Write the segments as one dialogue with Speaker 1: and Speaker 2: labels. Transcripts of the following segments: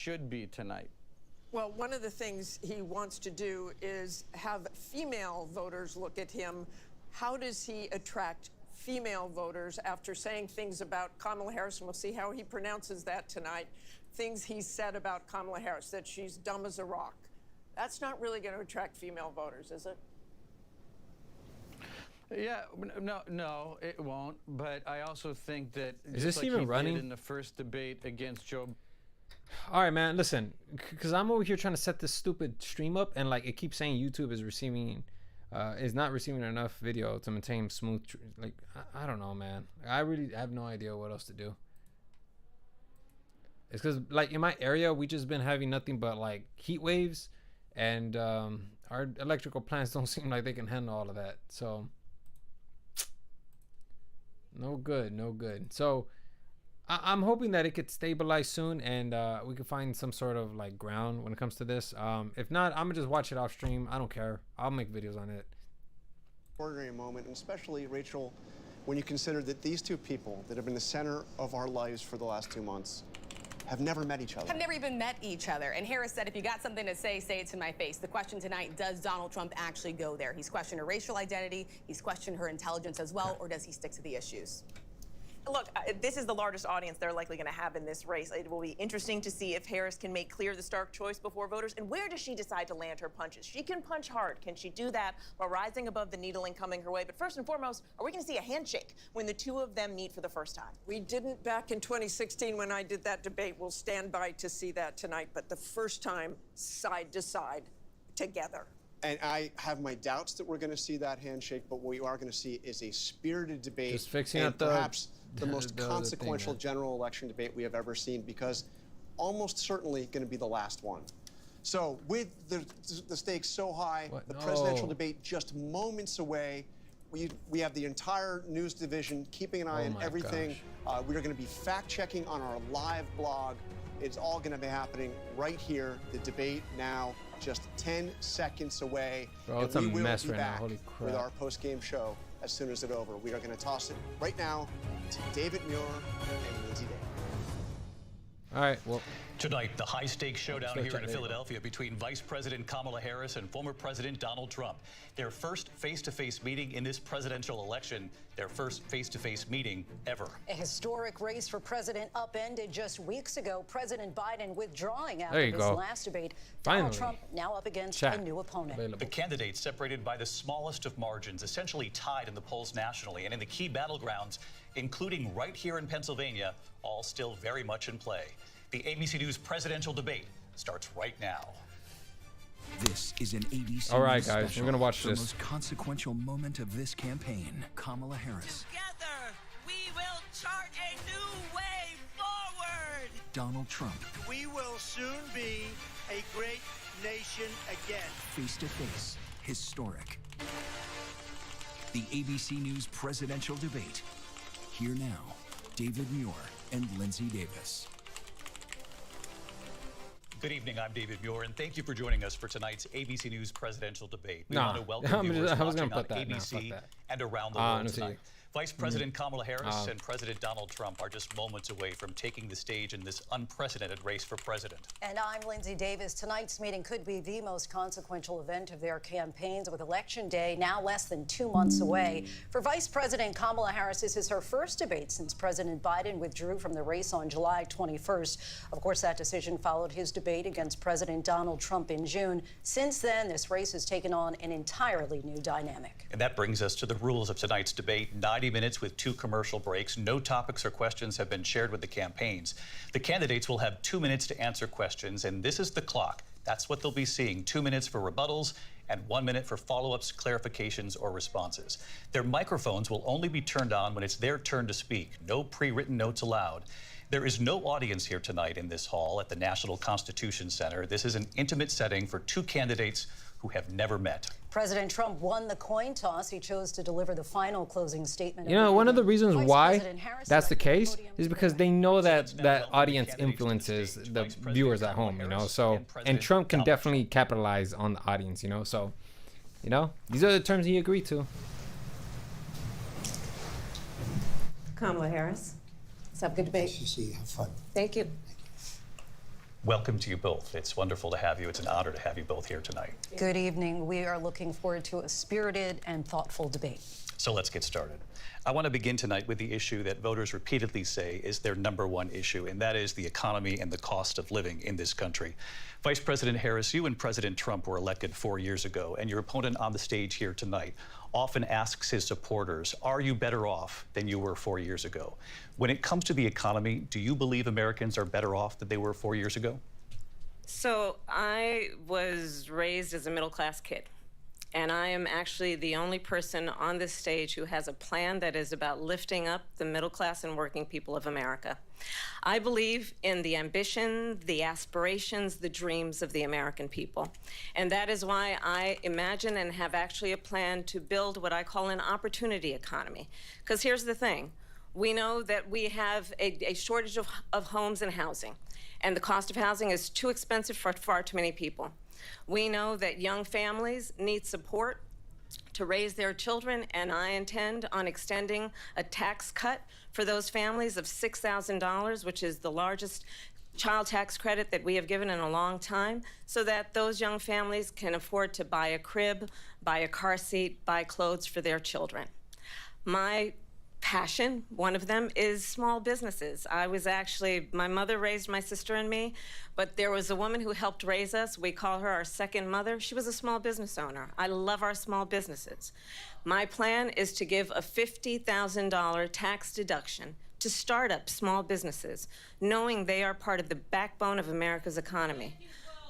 Speaker 1: should be tonight.
Speaker 2: Well, one of the things he wants to do is have female voters look at him. How does he attract female voters after saying things about Kamala Harris? And we'll see how he pronounces that tonight. Things he said about Kamala Harris, that she's dumb as a rock. That's not really going to attract female voters, is it?
Speaker 1: Yeah, no, it won't. But I also think that
Speaker 3: is this even running
Speaker 1: in the first debate against Joe?
Speaker 3: All right, man. Listen, because I'm over here trying to set this stupid stream up, and like it keeps saying YouTube is not receiving enough video to maintain smooth. Like I don't know, man. I really have no idea what else to do. It's because like in my area, we just been having nothing but like heat waves, and our electrical plants don't seem like they can handle all of that. So. No good. So I'm hoping that it could stabilize soon and we could find some sort of like ground when it comes to this. If not, I'm gonna just watch it off stream. I don't care. I'll make videos on it.
Speaker 4: Extraordinary moment, and especially, Rachel, when you consider that these two people that have been the center of our lives for the last 2 months have never met each other.
Speaker 5: Have never even met each other. And Harris said, if you got something to say it to my face. The question tonight, does Donald Trump actually go there? He's questioned her racial identity. He's questioned her intelligence as well. Or does he stick to the issues?
Speaker 6: Look, this is the largest audience they're likely going to have in this race. It will be interesting to see if Harris can make clear the stark choice before voters. And where does she decide to land her punches? She can punch hard. Can she do that while rising above the needling coming her way? But first and foremost, are we going to see a handshake when the two of them meet for the first time?
Speaker 2: We didn't back in 2016 when I did that debate. We'll stand by to see that tonight. But the first time, side to side, together.
Speaker 4: And I have my doubts that we're going to see that handshake, but what we are going to see is a spirited debate.
Speaker 3: Just fixing
Speaker 4: and
Speaker 3: up the
Speaker 4: perhaps the most
Speaker 3: the
Speaker 4: consequential
Speaker 3: thing,
Speaker 4: general election debate we have ever seen, because almost certainly going to be the last one. So with the stakes so high, the presidential debate just moments away, we have the entire news division keeping an eye on everything. We are going to be fact-checking on our live blog. It's all going to be happening right here. The debate now just 10 seconds away.
Speaker 3: Bro, it's a mess right now. Holy crap.
Speaker 4: With our post-game show as soon as it's over. We are going to toss it right now to David Muir and Lindsay Davis.
Speaker 3: All right, well.
Speaker 7: Tonight, the high-stakes showdown here in Philadelphia between Vice President Kamala Harris and former President Donald Trump. Their first face-to-face meeting in this presidential election, their first face-to-face meeting ever.
Speaker 8: A historic race for president upended just weeks ago. President Biden withdrawing after his last debate. Donald Trump now up against a new opponent.
Speaker 7: The candidates separated by the smallest of margins, essentially tied in the polls nationally and in the key battlegrounds, including right here in Pennsylvania, all still very much in play. The ABC News presidential debate starts right now.
Speaker 9: This is an ABC
Speaker 3: All right,
Speaker 9: News
Speaker 3: guys,
Speaker 9: special.
Speaker 3: we're gonna watch
Speaker 9: the
Speaker 3: this.
Speaker 9: most consequential moment of this campaign. Kamala Harris.
Speaker 10: Together, we will chart a new way forward.
Speaker 9: Donald Trump.
Speaker 11: We will soon be a great nation again.
Speaker 9: Face to face, historic. The ABC News presidential debate. Here now, David Muir and Lindsay Davis.
Speaker 7: Good evening, I'm David Muir, and thank you for joining us for tonight's ABC News presidential debate. We want to welcome viewers watching on ABC and around the world tonight. Vice President Kamala Harris and President Donald Trump are just moments away from taking the stage in this unprecedented race for president.
Speaker 8: And I'm Lindsay Davis. Tonight's meeting could be the most consequential event of their campaigns, with Election Day now less than 2 months away. For Vice President Kamala Harris, this is her first debate since President Biden withdrew from the race on July 21st. Of course, that decision followed his debate against President Donald Trump in June. Since then, this race has taken on an entirely new dynamic.
Speaker 7: And that brings us to the rules of tonight's debate. 90 minutes with 2 commercial breaks. No topics or questions have been shared with the campaigns. The candidates will have 2 minutes to answer questions, and this is the clock. That's what they'll be seeing. 2 minutes for rebuttals and 1 minute for follow-ups, clarifications, or responses. Their microphones will only be turned on when it's their turn to speak. No pre-written notes allowed. There is no audience here tonight in this hall at the National Constitution Center. This is an intimate setting for 2 candidates who have never met.
Speaker 8: President Trump won the coin toss. He chose to deliver the final closing statement.
Speaker 3: You know, one of the reasons why that's the case is because they know that that audience influences the viewers at home, you know. So, and Trump can definitely capitalize on the audience, you know. So, you know, these are the terms he agreed to.
Speaker 12: Kamala Harris. Let's have a good debate.
Speaker 11: Nice to see you. Have fun.
Speaker 12: Thank you.
Speaker 7: Welcome to you both. It's wonderful to have you. It's an honor to have you both here tonight.
Speaker 8: Good evening. We are looking forward to a spirited and thoughtful debate.
Speaker 7: So let's get started. I want to begin tonight with the issue that voters repeatedly say is their #1 issue, and that is the economy and the cost of living in this country. Vice President Harris, you and President Trump were elected 4 years ago, and your opponent on the stage here tonight often asks his supporters, are you better off than you were 4 years ago? When it comes to the economy, do you believe Americans are better off than they were 4 years ago?
Speaker 12: So I was raised as a middle-class kid. And I am actually the only person on this stage who has a plan that is about lifting up the middle class and working people of America. I believe in the ambition, the aspirations, the dreams of the American people. And that is why I imagine and have actually a plan to build what I call an opportunity economy. Because here's the thing. We know that we have a shortage of homes and housing. And the cost of housing is too expensive for far too many people. We know that young families need support to raise their children, and I intend on extending a tax cut for those families of $6,000, which is the largest child tax credit that we have given in a long time, so that those young families can afford to buy a crib, buy a car seat, buy clothes for their children. My passion, one of them, is small businesses. My mother raised my sister and me, but there was a woman who helped raise us. We call her our second mother. She was a small business owner. I love our small businesses. My plan is to give a $50,000 tax deduction to start up small businesses, knowing they are part of the backbone of America's economy.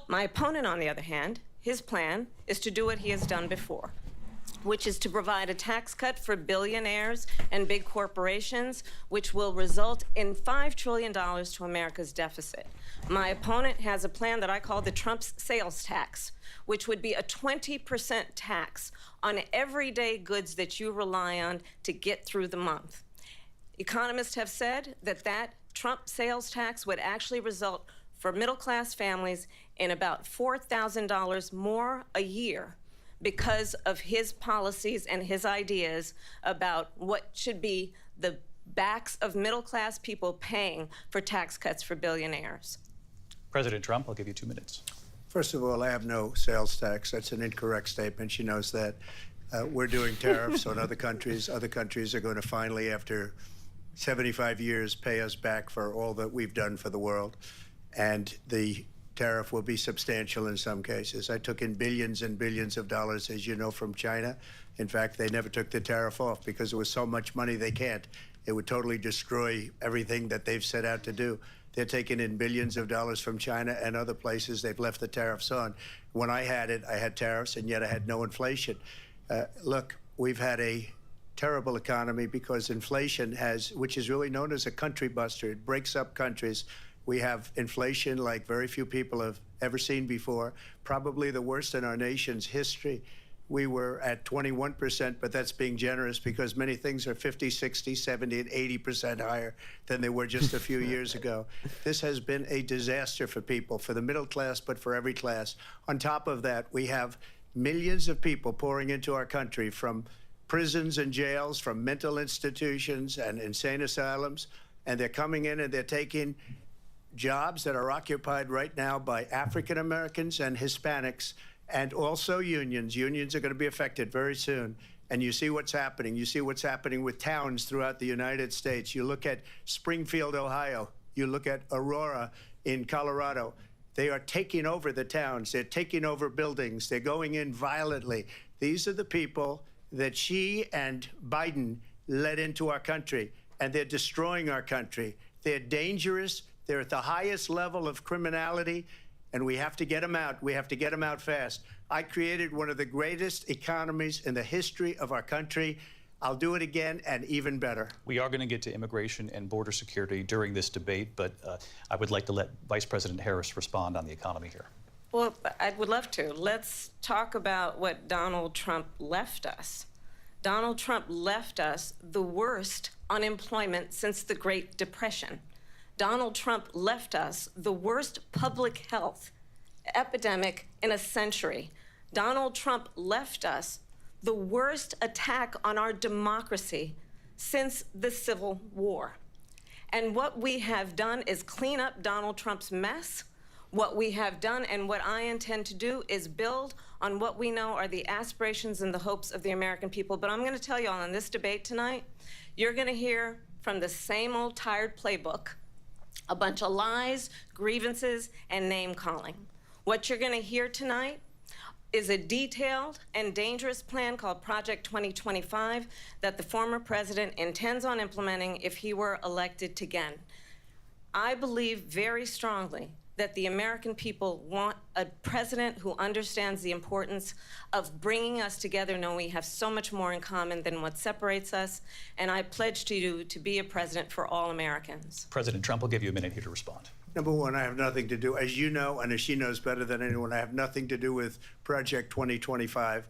Speaker 12: My opponent, on the other hand, his plan is to do what he has done before, which is to provide a tax cut for billionaires and big corporations, which will result in $5 trillion to America's deficit. My opponent has a plan that I call the Trump's sales tax, which would be a 20% tax on everyday goods that you rely on to get through the month. Economists have said that that Trump sales tax would actually result for middle-class families in about $4,000 more a year because of his policies and his ideas about what should be the backs of middle-class people paying for tax cuts for billionaires.
Speaker 7: President Trump, I'll give you 2 minutes.
Speaker 11: First of all, I have no sales tax. That's an incorrect statement. She knows that. We're doing tariffs on other countries. Other countries are going to finally, after 75 years, pay us back for all that we've done for the world. And the tariff will be substantial in some cases. I took in billions and billions of dollars, as you know, from China. In fact, they never took the tariff off because there was so much money they can't. It would totally destroy everything that they've set out to do. They're taking in billions of dollars from China and other places. They've left the tariffs on. When I had it, I had tariffs, and yet I had no inflation. Look, we've had a terrible economy because inflation which is really known as a country buster. It breaks up countries. We have inflation like very few people have ever seen before, probably the worst in our nation's history. We were at 21%, but that's being generous because many things are 50, 60, 70, and 80% higher than they were just a few years ago. This has been a disaster for people, for the middle class, but for every class. On top of that, we have millions of people pouring into our country from prisons and jails, from mental institutions and insane asylums, and they're coming in and they're taking jobs that are occupied right now by African Americans and Hispanics, and also unions. Unions are going to be affected very soon. And you see what's happening. You see what's happening with towns throughout the United States. You look at Springfield, Ohio. You look at Aurora in Colorado. They are taking over the towns. They're taking over buildings. They're going in violently. These are the people that Xi and Biden led into our country, and they're destroying our country. They're dangerous. They're at the highest level of criminality, and we have to get them out. We have to get them out fast. I created one of the greatest economies in the history of our country. I'll do it again and even better.
Speaker 7: We are going to get to immigration and border security during this debate, but I would like to let Vice President Harris respond on the economy here.
Speaker 12: Well, I would love to. Let's talk about what Donald Trump left us. Donald Trump left us the worst unemployment since the Great Depression. Donald Trump left us the worst public health epidemic in a century. Donald Trump left us the worst attack on our democracy since the Civil War. And what we have done is clean up Donald Trump's mess What we have done and what I intend to do is build on what we know are the aspirations and the hopes of the American people. But I'm going to tell you all, in this debate tonight, you're going to hear from the same old tired playbook, a bunch of lies, grievances, and name-calling. What you're going to hear tonight is a detailed and dangerous plan called Project 2025 that the former president intends on implementing if he were elected again. I believe very strongly that the American people want a president who understands the importance of bringing us together, knowing we have so much more in common than what separates us. And I pledge to you to be a president for all Americans.
Speaker 7: President Trump will give you a minute here to respond.
Speaker 11: Number one, I have nothing to do, as you know, and as she knows better than anyone, I have nothing to do with Project 2025.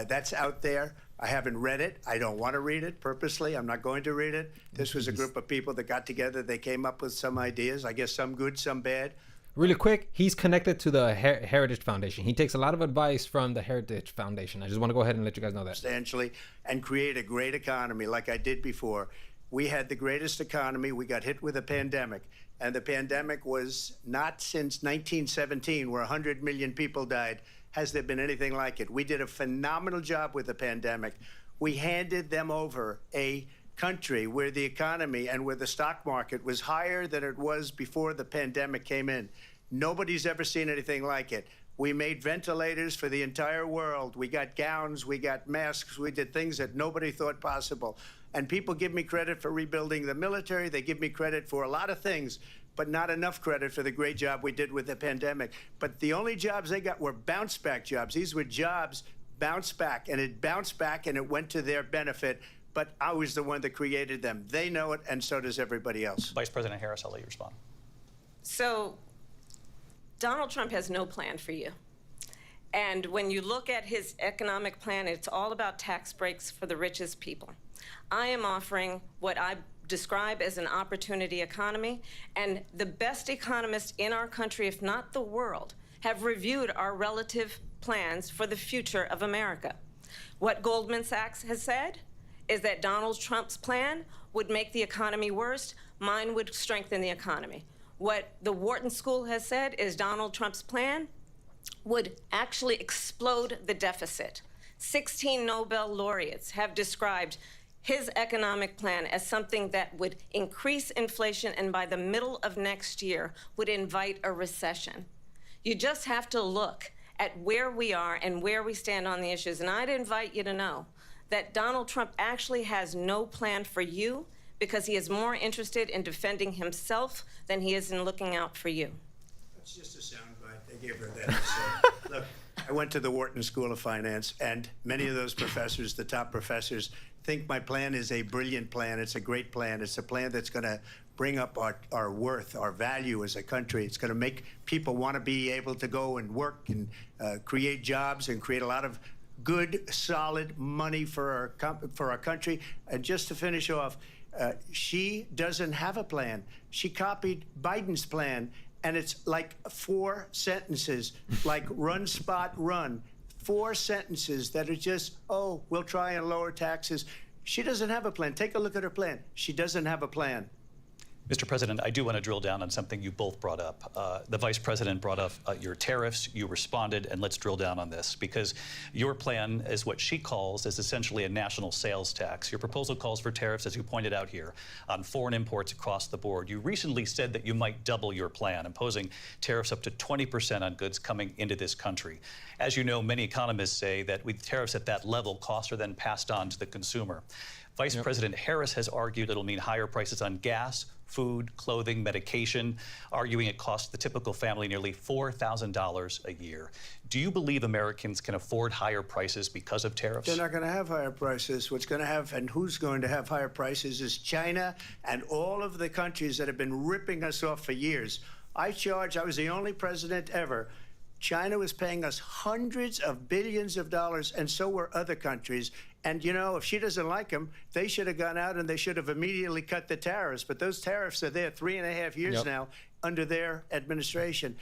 Speaker 11: That's out there. I haven't read it. I don't want to read it purposely. I'm not going to read it. This was a group of people that got together. They came up with some ideas, I guess some good, some bad.
Speaker 3: Really quick, he's connected to the Heritage Foundation. He takes a lot of advice from the Heritage Foundation. I just want to go ahead and let you guys know that.
Speaker 11: Substantially, and create a great economy like I did before. We had the greatest economy. We got hit with a pandemic. And the pandemic was not since 1917, where 100 million people died, has there been anything like it. We did a phenomenal job with the pandemic. We handed them over a country where the economy and where the stock market was higher than it was before the pandemic came in. Nobody's ever seen anything like it. We made ventilators for the entire world. We got gowns, we got masks, we did things that nobody thought possible. And people give me credit for rebuilding the military. They give me credit for a lot of things, but not enough credit for the great job we did with the pandemic. But the only jobs they got were bounce back jobs. These were jobs bounced back, and it bounced back and it went to their benefit. But I was the one that created them. They know it, and so does everybody else.
Speaker 7: Vice President Harris, I'll let you respond.
Speaker 12: So Donald Trump has no plan for you. And when you look at his economic plan, it's all about tax breaks for the richest people. I am offering what I describe as an opportunity economy, and the best economists in our country, if not the world, have reviewed our relative plans for the future of America. What Goldman Sachs has said is that Donald Trump's plan would make the economy worse, mine would strengthen the economy. What the Wharton School has said is Donald Trump's plan would actually explode the deficit. 16 Nobel laureates have described his economic plan as something that would increase inflation and by the middle of next year would invite a recession. You just have to look at where we are and where we stand on the issues. And I'd invite you to know that Donald Trump actually has no plan for you because he is more interested in defending himself than he is in looking out for you.
Speaker 11: That's just a soundbite. They gave her that. So, look, I went to the Wharton School of Finance, and many of those professors, the top professors, think my plan is a brilliant plan. It's a great plan. It's a plan that's going to bring up our worth, our value as a country. It's going to make people want to be able to go and work and create jobs and create a lot of good, solid money for our country. And just to finish off, she doesn't have a plan. She copied Biden's plan, and it's like 4 sentences, like run, spot, run. 4 sentences that are just, oh, we'll try and lower taxes. She doesn't have a plan. Take a look at her plan. She doesn't have a plan.
Speaker 7: Mr. President, I do want to drill down on something you both brought up. The Vice President brought up your tariffs. You responded, and let's drill down on this, because your plan is what she calls is essentially a national sales tax. Your proposal calls for tariffs, as you pointed out here, on foreign imports across the board. You recently said that you might double your plan, imposing tariffs up to 20% on goods coming into this country. As you know, many economists say that with tariffs at that level, costs are then passed on to the consumer. Vice President Harris has argued it'll mean higher prices on gas, food, clothing, medication, arguing it costs the typical family nearly $4,000 a year. Do you believe Americans can afford higher prices because of tariffs?
Speaker 11: They're not going to have higher prices. What's going to have and who's going to have higher prices is China and all of the countries that have been ripping us off for years. I was the only president ever. China was paying us hundreds of billions of dollars, and so were other countries. And, you know, if she doesn't like them, they should have gone out and they should have immediately cut the tariffs. But those tariffs are there 3.5 years now under their administration.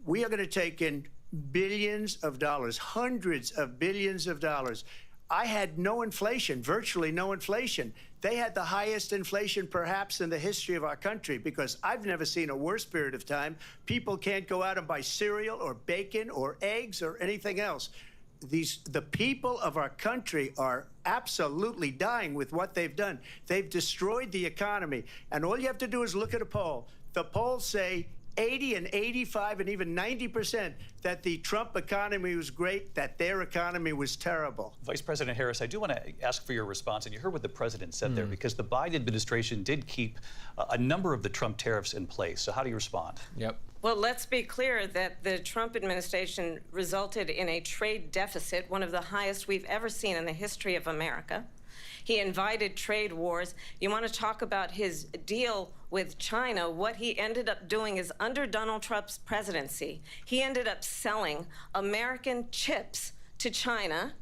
Speaker 11: We are going to take in billions of dollars, hundreds of billions of dollars. I had no inflation, virtually no inflation. They had the highest inflation perhaps in the history of our country, because I've never seen a worse period of time. People can't go out and buy cereal or bacon or eggs or anything else. The people of our country are absolutely dying with what they've done. They've destroyed the economy. And all you have to do is look at a poll. The polls say 80 and 85 and even 90% that the Trump economy was great, that their economy was terrible.
Speaker 7: Vice President Harris, I do want to ask for your response, and you heard what the president said there, because the Biden administration did keep a number of the Trump tariffs in place. So how do you respond?
Speaker 3: Yep.
Speaker 12: Well, let's be clear that the Trump administration resulted in a trade deficit, one of the highest we've ever seen in the history of America. He invited trade wars. You want to talk about his deal with China? What he ended up doing is, under Donald Trump's presidency, he ended up selling American chips to China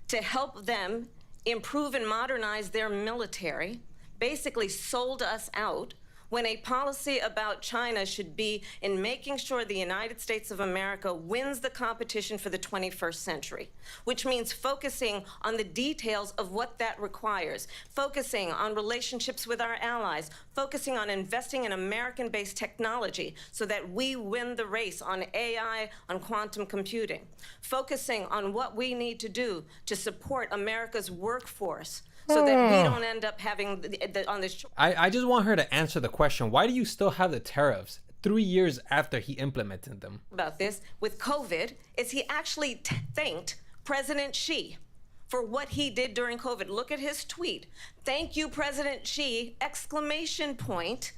Speaker 12: to help them improve and modernize their military, basically sold us out, when a policy about China should be in making sure the United States of America wins the competition for the 21st century, which means focusing on the details of what that requires, focusing on relationships with our allies, focusing on investing in American-based technology so that we win the race on AI, on quantum computing, focusing on what we need to do to support America's workforce, so that we don't end up having on this.
Speaker 3: I just want her to answer the question. Why do you still have the tariffs 3 years after he implemented them?
Speaker 12: About this with COVID is he actually thanked President Xi for what he did during COVID. Look at his tweet. Thank you, President Xi, exclamation point,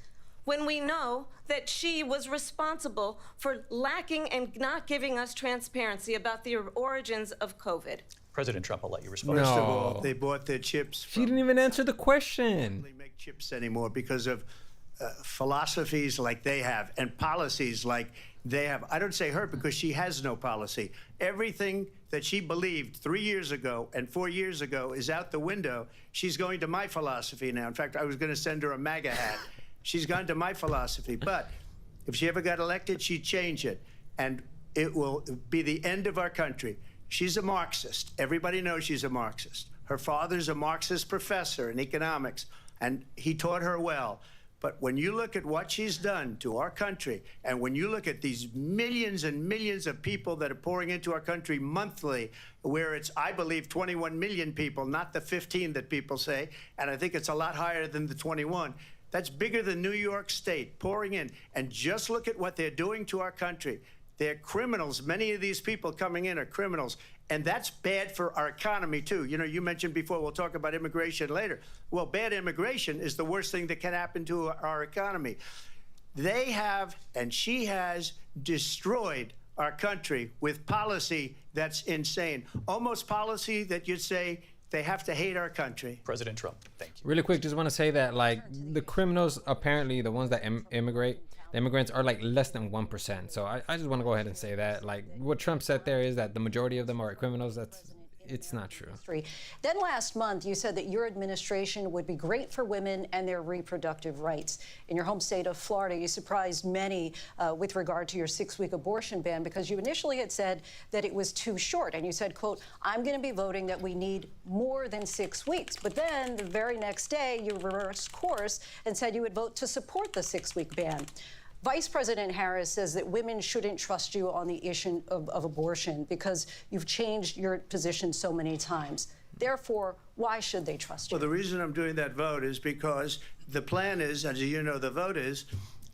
Speaker 12: when we know that Xi was responsible for lacking and not giving us transparency about the origins of COVID.
Speaker 7: President Trump, I'll let you respond.
Speaker 11: First of all, they bought their chips.
Speaker 3: She didn't even answer the question.
Speaker 11: They make chips anymore because of philosophies like they have and policies like they have. I don't say her because she has no policy. Everything that she believed 3 years ago and 4 years ago is out the window. She's going to my philosophy now. In fact, I was going to send her a MAGA hat. She's gone to my philosophy. But if she ever got elected, she'd change it. And it will be the end of our country. She's a Marxist. Everybody knows she's a Marxist. Her father's a Marxist professor in economics, and he taught her well. But when you look at what she's done to our country, and when you look at these millions and millions of people that are pouring into our country monthly, where it's, I believe, 21 million people, not the 15 that people say, and I think it's a lot higher than the 21. That's bigger than New York State pouring in. And just look at what they're doing to our country. They're criminals. Many of these people coming in are criminals. And that's bad for our economy, too. You know, you mentioned before, we'll talk about immigration later. Well, bad immigration is the worst thing that can happen to our economy. They have, and she has, destroyed our country with policy that's insane. Almost policy that you'd say they have to hate our country.
Speaker 7: President Trump, thank you.
Speaker 3: Really quick, just want to say that, like, the criminals, apparently, the ones that immigrate, the immigrants are like less than 1%. So I just want to go ahead and say that, like, what Trump said there is that the majority of them are criminals. It's not true.
Speaker 8: Then last month, you said that your administration would be great for women and their reproductive rights. In your home state of Florida, you surprised many with regard to your 6-week abortion ban, because you initially had said that it was too short. And you said, quote, I'm going to be voting that we need more than 6 weeks. But then the very next day, you reversed course and said you would vote to support the 6-week ban. Vice President Harris says that women shouldn't trust you on the issue of abortion because you've changed your position so many times. Therefore, why should they trust you?
Speaker 11: Well, the reason I'm doing that vote is because the plan is, as you know, the vote is,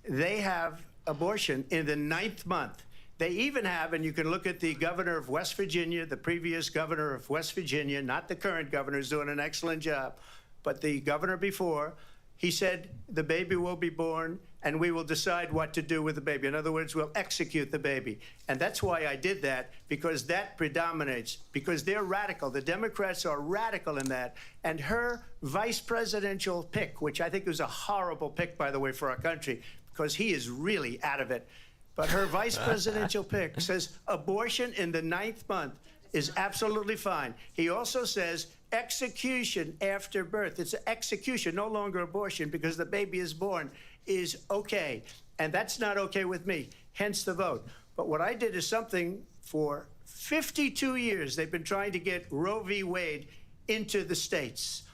Speaker 11: they have abortion in the 9th month. They even have, and you can look at the governor of West Virginia, the previous governor of West Virginia, not the current governor, who's doing an excellent job, but the governor before, he said the baby will be born and we will decide what to do with the baby. In other words, we'll execute the baby. And that's why I did that, because that predominates, because they're radical. The Democrats are radical in that. And her vice presidential pick, which I think was a horrible pick, by the way, for our country, because he is really out of it. But her vice presidential pick says abortion in the 9th month is absolutely fine. He also says execution after birth. It's execution, no longer abortion, because the baby is born, is okay. And that's not okay with me, hence the vote. But what I did is something for 52 years they've been trying to get Roe v. Wade into the states.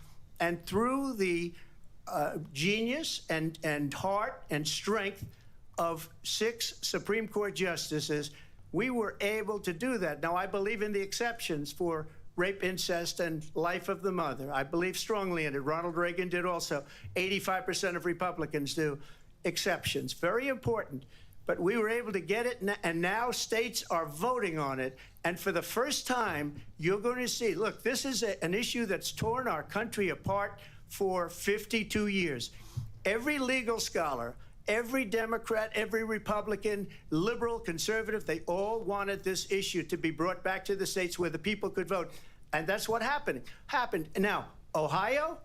Speaker 11: And through the genius and heart and strength of 6 Supreme Court justices, we were able to do that. Now, I believe in the exceptions for rape, incest, and life of the mother. I believe strongly in it. Ronald Reagan did also. 85% of Republicans do. Exceptions. Very important. But we were able to get it, and now states are voting on it. And for the first time, you're going to see, look, this is an issue that's torn our country apart for 52 years. Every legal scholar, every Democrat, every Republican, liberal, conservative, they all wanted this issue to be brought back to the states where the people could vote. And that's what happened. Now, Ohio,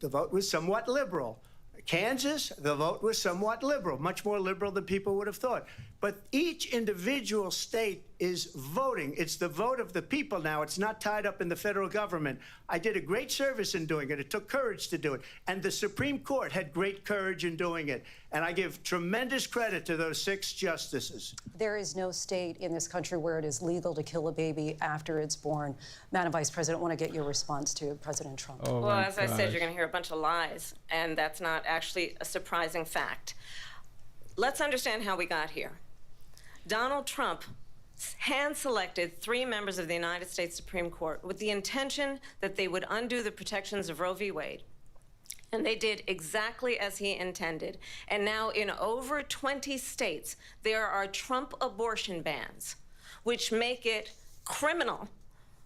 Speaker 11: the vote was somewhat liberal. Kansas, the vote was somewhat liberal, much more liberal than people would have thought. But each individual state is voting. It's the vote of the people now. It's not tied up in the federal government. I did a great service in doing it. It took courage to do it. And the Supreme Court had great courage in doing it. And I give tremendous credit to those 6 justices.
Speaker 8: There is no state in this country where it is legal to kill a baby after it's born. Madam Vice President, I want to get your response to President Trump.
Speaker 3: Oh,
Speaker 12: well, as I said, you're going to hear a bunch of lies, and that's not actually a surprising fact. Let's understand how we got here. Donald Trump hand-selected 3 members of the United States Supreme Court with the intention that they would undo the protections of Roe v. Wade. And they did exactly as he intended. And now in over 20 states, there are Trump abortion bans, which make it criminal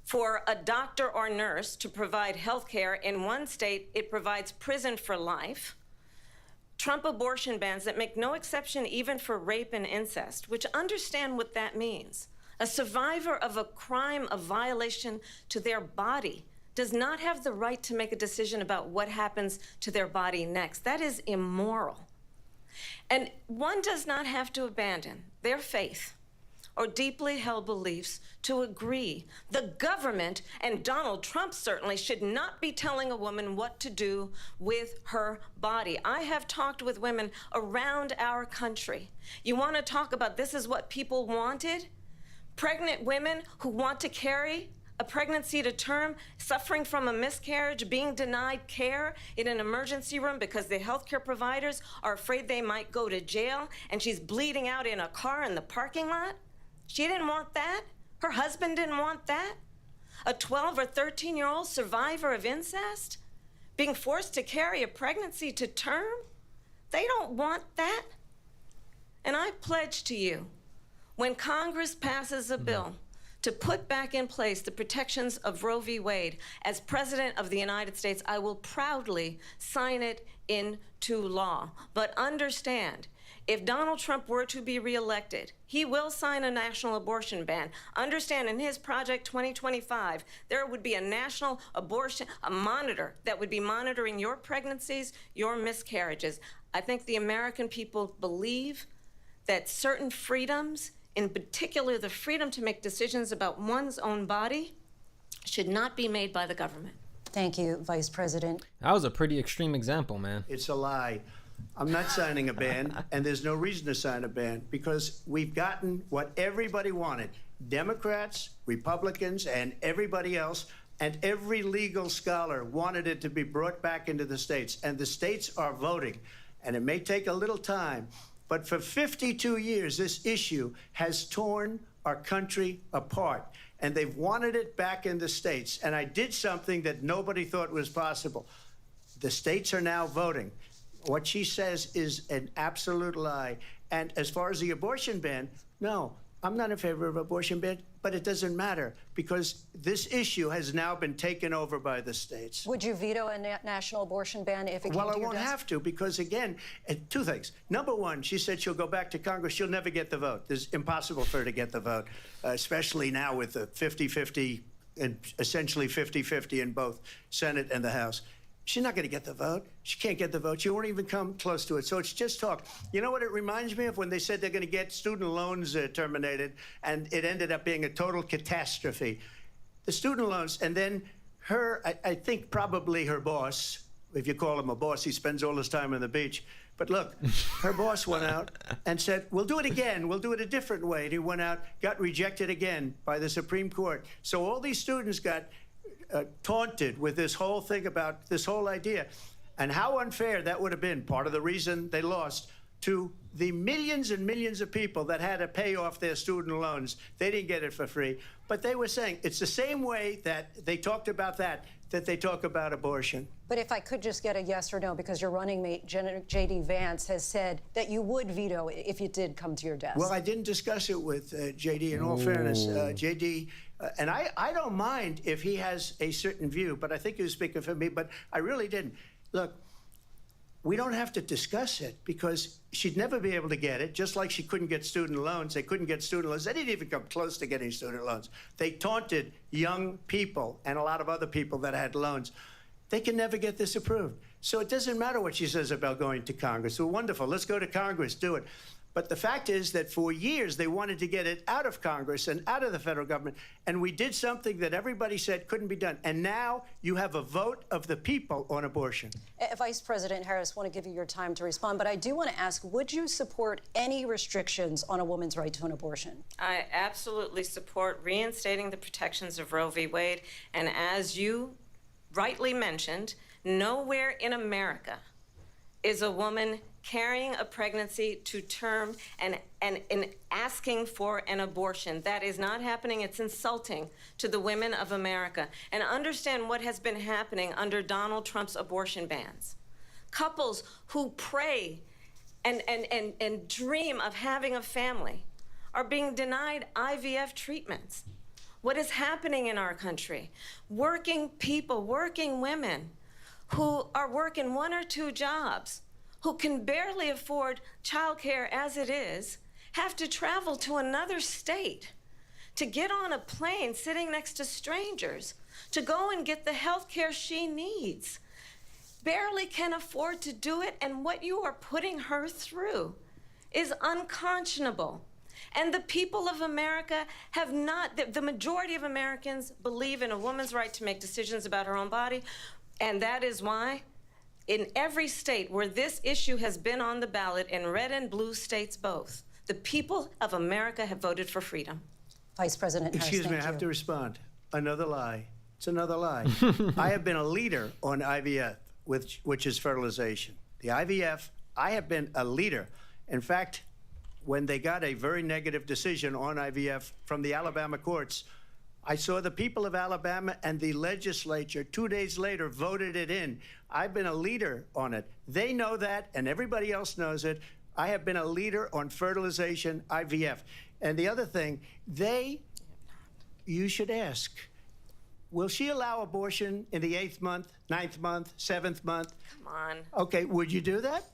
Speaker 12: for a doctor or nurse to provide health care. In one state, it provides prison for life. Trump abortion bans that make no exception even for rape and incest, which understand what that means. A survivor of a crime of violation to their body does not have the right to make a decision about what happens to their body next. That is immoral. And one does not have to abandon their faith or deeply held beliefs to agree. The government, and Donald Trump certainly, should not be telling a woman what to do with her body. I have talked with women around our country. You want to talk about this is what people wanted? Pregnant women who want to carry a pregnancy to term, suffering from a miscarriage, being denied care in an emergency room because the healthcare providers are afraid they might go to jail, and she's bleeding out in a car in the parking lot. She didn't want that. Her husband didn't want that. A 12 or 13-year-old survivor of incest being forced to carry a pregnancy to term. They don't want that. And I pledge to you, when Congress passes a bill to put back in place the protections of Roe v. Wade, as President of the United States, I will proudly sign it into law. But understand, if Donald Trump were to be reelected, he will sign a national abortion ban. Understand, in his Project 2025, there would be a national abortion, a monitor that would be monitoring your pregnancies, your miscarriages. I think the American people believe that certain freedoms, in particular the freedom to make decisions about one's own body, should not be made by the government.
Speaker 8: Thank you, Vice President.
Speaker 3: That was a pretty extreme example, man.
Speaker 11: It's a lie. I'm not signing a ban, and there's no reason to sign a ban because we've gotten what everybody wanted. Democrats, Republicans, and everybody else, and every legal scholar wanted it to be brought back into the states, and the states are voting. And it may take a little time, but for 52 years, this issue has torn our country apart, and they've wanted it back in the states. And I did something that nobody thought was possible. The states are now voting. What she says is an absolute lie. And as far as the abortion ban, no, I'm not in favor of abortion ban, but it doesn't matter because this issue has now been taken over by the states.
Speaker 8: Would you veto a national abortion ban if it came to your desk?
Speaker 11: Well, I won't have to because, again, 2 things. Number one, she said she'll go back to Congress. She'll never get the vote. It's impossible for her to get the vote, especially now with the 50-50 and essentially 50-50 in both Senate and the House. She's not going to get the vote. She can't get the vote. She won't even come close to it. So it's just talk. You know what it reminds me of? When they said they're going to get student loans terminated, and it ended up being a total catastrophe. The student loans, and then her, I think probably her boss, if you call him a boss, he spends all his time on the beach. But look, her boss went out and said, we'll do it again. We'll do it a different way. And he went out, got rejected again by the Supreme Court. So all these students got taunted with this whole thing about this whole idea, and how unfair that would have been. Part of the reason they lost to the millions and millions of people that had to pay off their student loans. They didn't get it for free. But they were saying it's the same way that they talked about that they talk about abortion.
Speaker 8: But if I could just get a yes or no, because your running mate, J.D. Vance, has said that you would veto it if it did come to your desk.
Speaker 11: Well, I didn't discuss it with J.D. In all fairness, J.D., and I don't mind if he has a certain view, but I think he was speaking for me, but I really didn't. Look, we don't have to discuss it because she'd never be able to get it, just like she couldn't get student loans. They couldn't get student loans. They didn't even come close to getting student loans. They taunted young people and a lot of other people that had loans. They can never get this approved. So it doesn't matter what she says about going to Congress. Well, wonderful. Let's go to Congress. Do it. But the fact is that for years they wanted to get it out of Congress and out of the federal government, and we did something that everybody said couldn't be done. And now you have a vote of the people on abortion.
Speaker 8: Vice President Harris, I want to give you your time to respond, but I do want to ask, would you support any restrictions on a woman's right to an abortion?
Speaker 12: I absolutely support reinstating the protections of Roe v. Wade. And as you rightly mentioned, nowhere in America is a woman carrying a pregnancy to term and asking for an abortion. That is not happening. It's insulting to the women of America. And understand what has been happening under Donald Trump's abortion bans. Couples who pray and dream of having a family are being denied IVF treatments. What is happening in our country? Working people, working women who are working 1 or 2 jobs, who can barely afford childcare as it is, have to travel to another state to get on a plane sitting next to strangers to go and get the health care she needs. Barely can afford to do it, and what you are putting her through is unconscionable. And the people of America have not, the majority of Americans believe in a woman's right to make decisions about her own body, and that is why in every state where this issue has been on the ballot, in red and blue states both, the people of America have voted for freedom.
Speaker 8: Vice President Harris,
Speaker 11: Excuse me, I have to respond. Another lie. It's another lie. I have been a leader on IVF, which is fertilization. The IVF, I have been a leader. In fact, when they got a very negative decision on IVF from the Alabama courts, I saw the people of Alabama and the legislature 2 days later voted it in. I've been a leader on it. They know that, and everybody else knows it. I have been a leader on fertilization, IVF. And the other thing, you should ask, will she allow abortion in the 8th month, 9th month, 7th month?
Speaker 12: Come on.
Speaker 11: Okay, would you do that?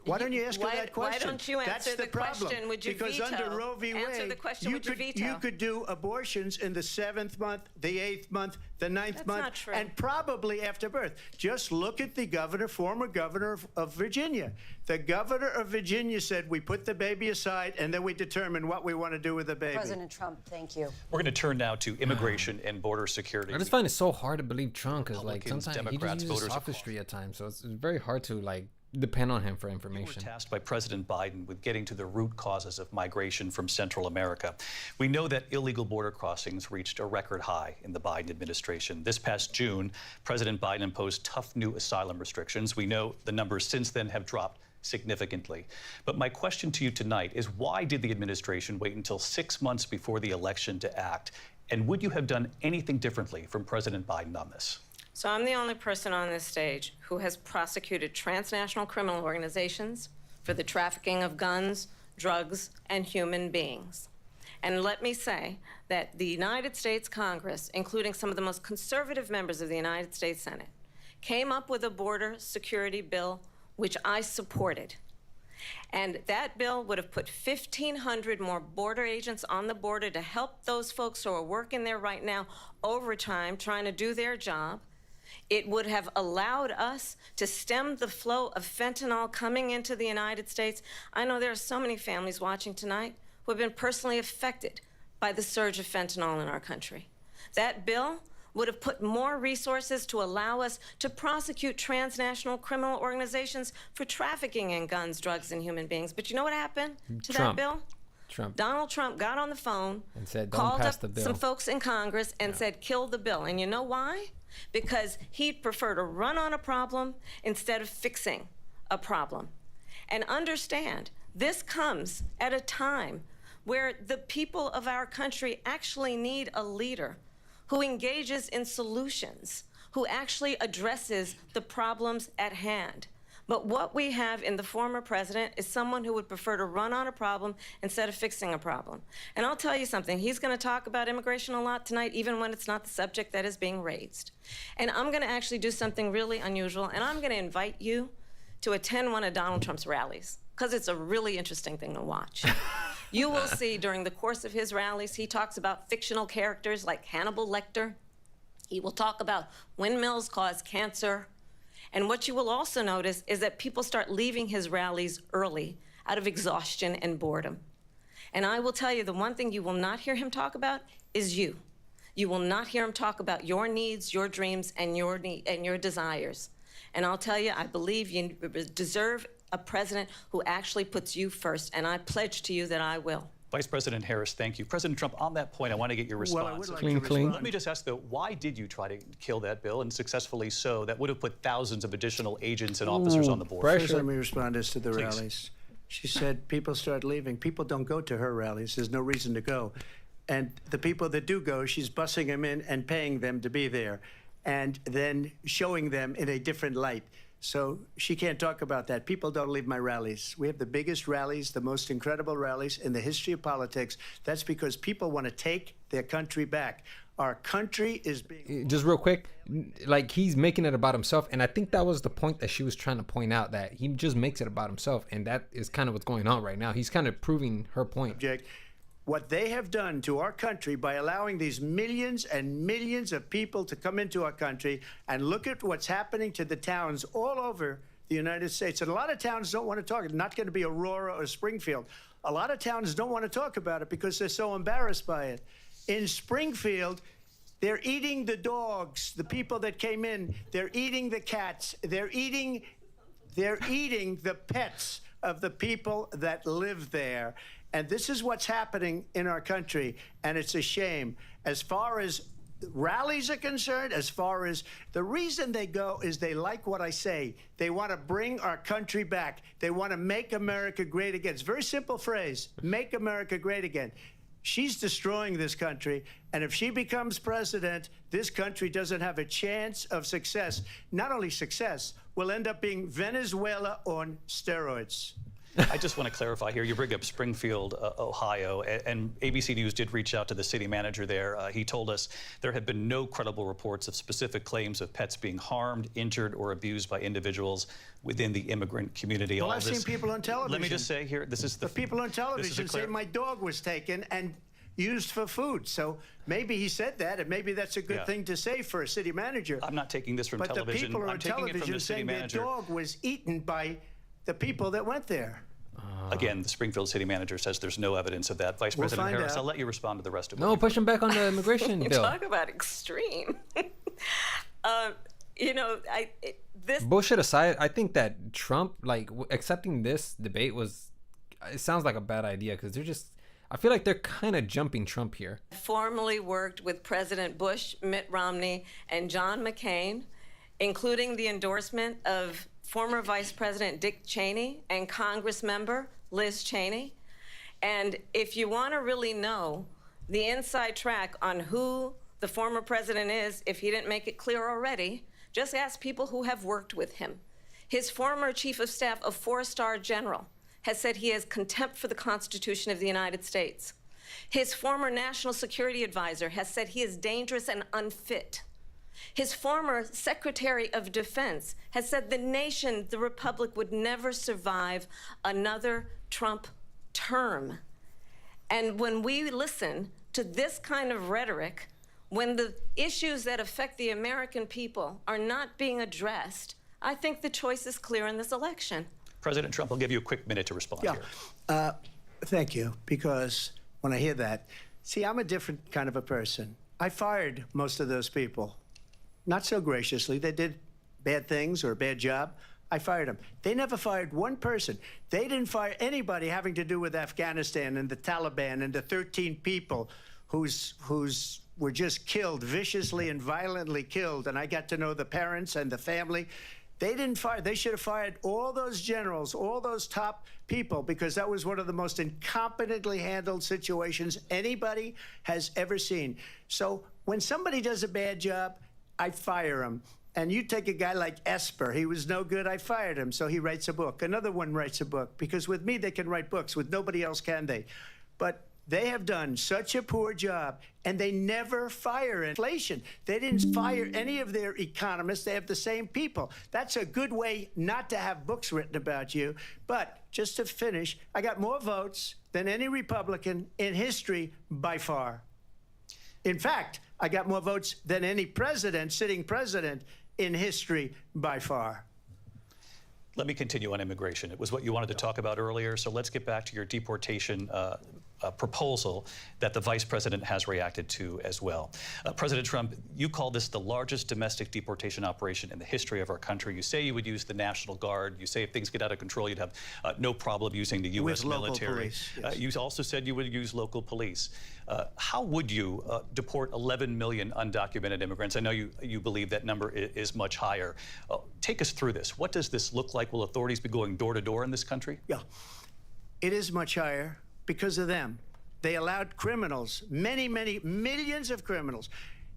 Speaker 11: Why don't you ask her that question?
Speaker 12: Why don't you answer
Speaker 11: That's
Speaker 12: the
Speaker 11: problem.
Speaker 12: question? Would you
Speaker 11: because
Speaker 12: veto?
Speaker 11: Under Roe v. Wade,
Speaker 12: Answer the question. Would you veto?
Speaker 11: You could do abortions in the 7th month, the 8th month, the 9th
Speaker 12: That's
Speaker 11: month,
Speaker 12: not true.
Speaker 11: and probably after birth. Just look at the governor, former governor of Virginia. The governor of Virginia said we put the baby aside and then we determine what we want to do with the baby.
Speaker 8: President Trump, thank you.
Speaker 7: We're going to turn now to immigration and border security.
Speaker 3: I just find it so hard to believe Trump because, like,
Speaker 7: Republicans,
Speaker 3: sometimes
Speaker 7: Democrats,
Speaker 3: he just uses
Speaker 7: voters
Speaker 3: sophistry at times, so it's very hard to like depend on him for
Speaker 7: We
Speaker 3: information.
Speaker 7: were tasked by President Biden with getting to the root causes of migration from Central America. We know that illegal border crossings reached a record high in the Biden administration. This past June, President Biden imposed tough new asylum restrictions. We know the numbers since then have dropped significantly. But my question to you tonight is, why did the administration wait until 6 months before the election to act? And would you have done anything differently from President Biden on this?
Speaker 12: So I'm the only person on this stage who has prosecuted transnational criminal organizations for the trafficking of guns, drugs, and human beings. And let me say that the United States Congress, including some of the most conservative members of the United States Senate, came up with a border security bill which I supported. And that bill would have put 1,500 more border agents on the border to help those folks who are working there right now overtime, trying to do their job. It would have allowed us to stem the flow of fentanyl coming into the United States. I know there are so many families watching tonight who have been personally affected by the surge of fentanyl in our country. That bill would have put more resources to allow us to prosecute transnational criminal organizations for trafficking in guns, drugs, and human beings. But you know what happened to that bill?
Speaker 3: Trump.
Speaker 12: Donald Trump got on the phone
Speaker 3: And said, "Don't
Speaker 12: called
Speaker 3: pass
Speaker 12: up
Speaker 3: the bill."
Speaker 12: some folks in Congress and said, kill the bill. And you know why? Because he'd prefer to run on a problem instead of fixing a problem. And understand, this comes at a time where the people of our country actually need a leader who engages in solutions, who actually addresses the problems at hand. But what we have in the former president is someone who would prefer to run on a problem instead of fixing a problem. And I'll tell you something, he's going to talk about immigration a lot tonight, even when it's not the subject that is being raised. And I'm going to actually do something really unusual, and I'm going to invite you to attend one of Donald Trump's rallies, because it's a really interesting thing to watch. You will see during the course of his rallies, he talks about fictional characters like Hannibal Lecter. He will talk about windmills cause cancer. And what you will also notice is that people start leaving his rallies early out of exhaustion and boredom. And I will tell you, the one thing you will not hear him talk about is you. You will not hear him talk about your needs, your dreams, and your desires. And I'll tell you, I believe you deserve a president who actually puts you first, and I pledge to you that I will.
Speaker 7: Vice President Harris, thank you. President Trump, on that point, I want to get your response.
Speaker 11: Well, I would like
Speaker 3: Clean,
Speaker 11: to
Speaker 3: clean.
Speaker 11: respond.
Speaker 7: Let me just ask, though, why did you try to kill that bill, and successfully so? That would have put thousands of additional agents and officers on the board.
Speaker 3: pressure.
Speaker 11: First, let me respond as to the
Speaker 7: Please.
Speaker 11: rallies. She said people start leaving. People don't go to her rallies. There's no reason to go. And the people that do go, she's bussing them in and paying them to be there, and then showing them in a different light. So she can't talk about that. People don't leave my rallies. We have the biggest rallies, the most incredible rallies in the history of politics. That's because people want to take their country back. Our country is being...
Speaker 3: Just real quick, like, he's making it about himself, and I think that was the point that she was trying to point out, that he just makes it about himself, and that is kind of what's going on right now. He's kind of proving her point.
Speaker 11: What they have done to our country by allowing these millions and millions of people to come into our country, and look at what's happening to the towns all over the United States. And a lot of towns don't want to talk. It's not going to be Aurora or Springfield. A lot of towns don't want to talk about it because they're so embarrassed by it. In Springfield, they're eating the dogs, the people that came in. They're eating the cats. They're eating the pets of the people that live there. And this is what's happening in our country, and it's a shame. As far as rallies are concerned, as far as the reason they go is they like what I say. They want to bring our country back. They want to make America great again. It's a very simple phrase, make America great again. She's destroying this country, and if she becomes president, this country doesn't have a chance of success. Not only success, we'll end up being Venezuela on steroids.
Speaker 7: I just want to clarify here. You bring up Springfield, Ohio, and ABC News did reach out to the city manager there. He told us there have been no credible reports of specific claims of pets being harmed, injured, or abused by individuals within the immigrant community.
Speaker 11: Well,
Speaker 7: All
Speaker 11: I've
Speaker 7: this,
Speaker 11: seen people on television.
Speaker 7: Let me just say here, this is
Speaker 11: the people on television say my dog was taken and used for food. So maybe he said that, and maybe that's a good thing to say for a city manager.
Speaker 7: I'm not taking this from television.
Speaker 11: But the people
Speaker 7: I'm
Speaker 11: on
Speaker 7: taking it from
Speaker 11: television
Speaker 7: the city
Speaker 11: saying
Speaker 7: manager.
Speaker 11: their dog was eaten by the people that went there.
Speaker 7: Again, the Springfield city manager says there's no evidence of that. Vice
Speaker 11: We'll
Speaker 7: President
Speaker 11: find
Speaker 7: Harris,
Speaker 11: out.
Speaker 7: I'll let you respond to the rest of it.
Speaker 3: No, push him back on the immigration
Speaker 12: You
Speaker 3: bill.
Speaker 12: talk about extreme. You know, this
Speaker 3: Bullshit aside, I think that Trump, like, accepting this debate it sounds like a bad idea, because I feel like they're kind of jumping Trump here.
Speaker 12: formerly worked with President Bush, Mitt Romney, and John McCain, including the endorsement of former Vice President Dick Cheney and Congress member Liz Cheney. And if you want to really know the inside track on who the former president is, if he didn't make it clear already, just ask people who have worked with him. His former chief of staff, a four-star general, has said he has contempt for the Constitution of the United States. His former national security advisor has said he is dangerous and unfit. His former Secretary of Defense has said the nation, the Republic, would never survive another Trump term. And when we listen to this kind of rhetoric, when the issues that affect the American people are not being addressed, I think the choice is clear in this election.
Speaker 7: President Trump, I'll give you a quick minute to respond here.
Speaker 11: Thank you, because when I hear that, see, I'm a different kind of a person. I fired most of those people. Not so graciously. They did bad things or a bad job. I fired them. They never fired one person. They didn't fire anybody having to do with Afghanistan and the Taliban and the 13 people whose were just killed, viciously and violently killed. And I got to know the parents and the family. They didn't fire. They should have fired all those generals, all those top people, because that was one of the most incompetently handled situations anybody has ever seen. So when somebody does a bad job, I fire him. And you take a guy like Esper. He was no good. I fired him. So he writes a book. Another one writes a book. Because with me, they can write books. With nobody else can they. But they have done such a poor job, and they never fire inflation. They didn't fire any of their economists. They have the same people. That's a good way not to have books written about you. But just to finish, I got more votes than any Republican in history by far. In fact, I got more votes than any president, sitting president, in history by far.
Speaker 7: Let me continue on immigration. It was what you wanted to talk about earlier, so let's get back to your deportation proposal that the vice president has reacted to as well. President Trump, you call this the largest domestic deportation operation in the history of our country. You say you would use the National Guard. You say if things get out of control, you'd have no problem using the U.S. military.
Speaker 11: Police, yes.
Speaker 7: You also said you would use local police. How would you deport 11 million undocumented immigrants? I know you believe that number is much higher. Take us through this. What does this look like? Will authorities be going door to door in this country?
Speaker 11: Yeah, it is much higher because of them. They allowed criminals, many, many millions of criminals.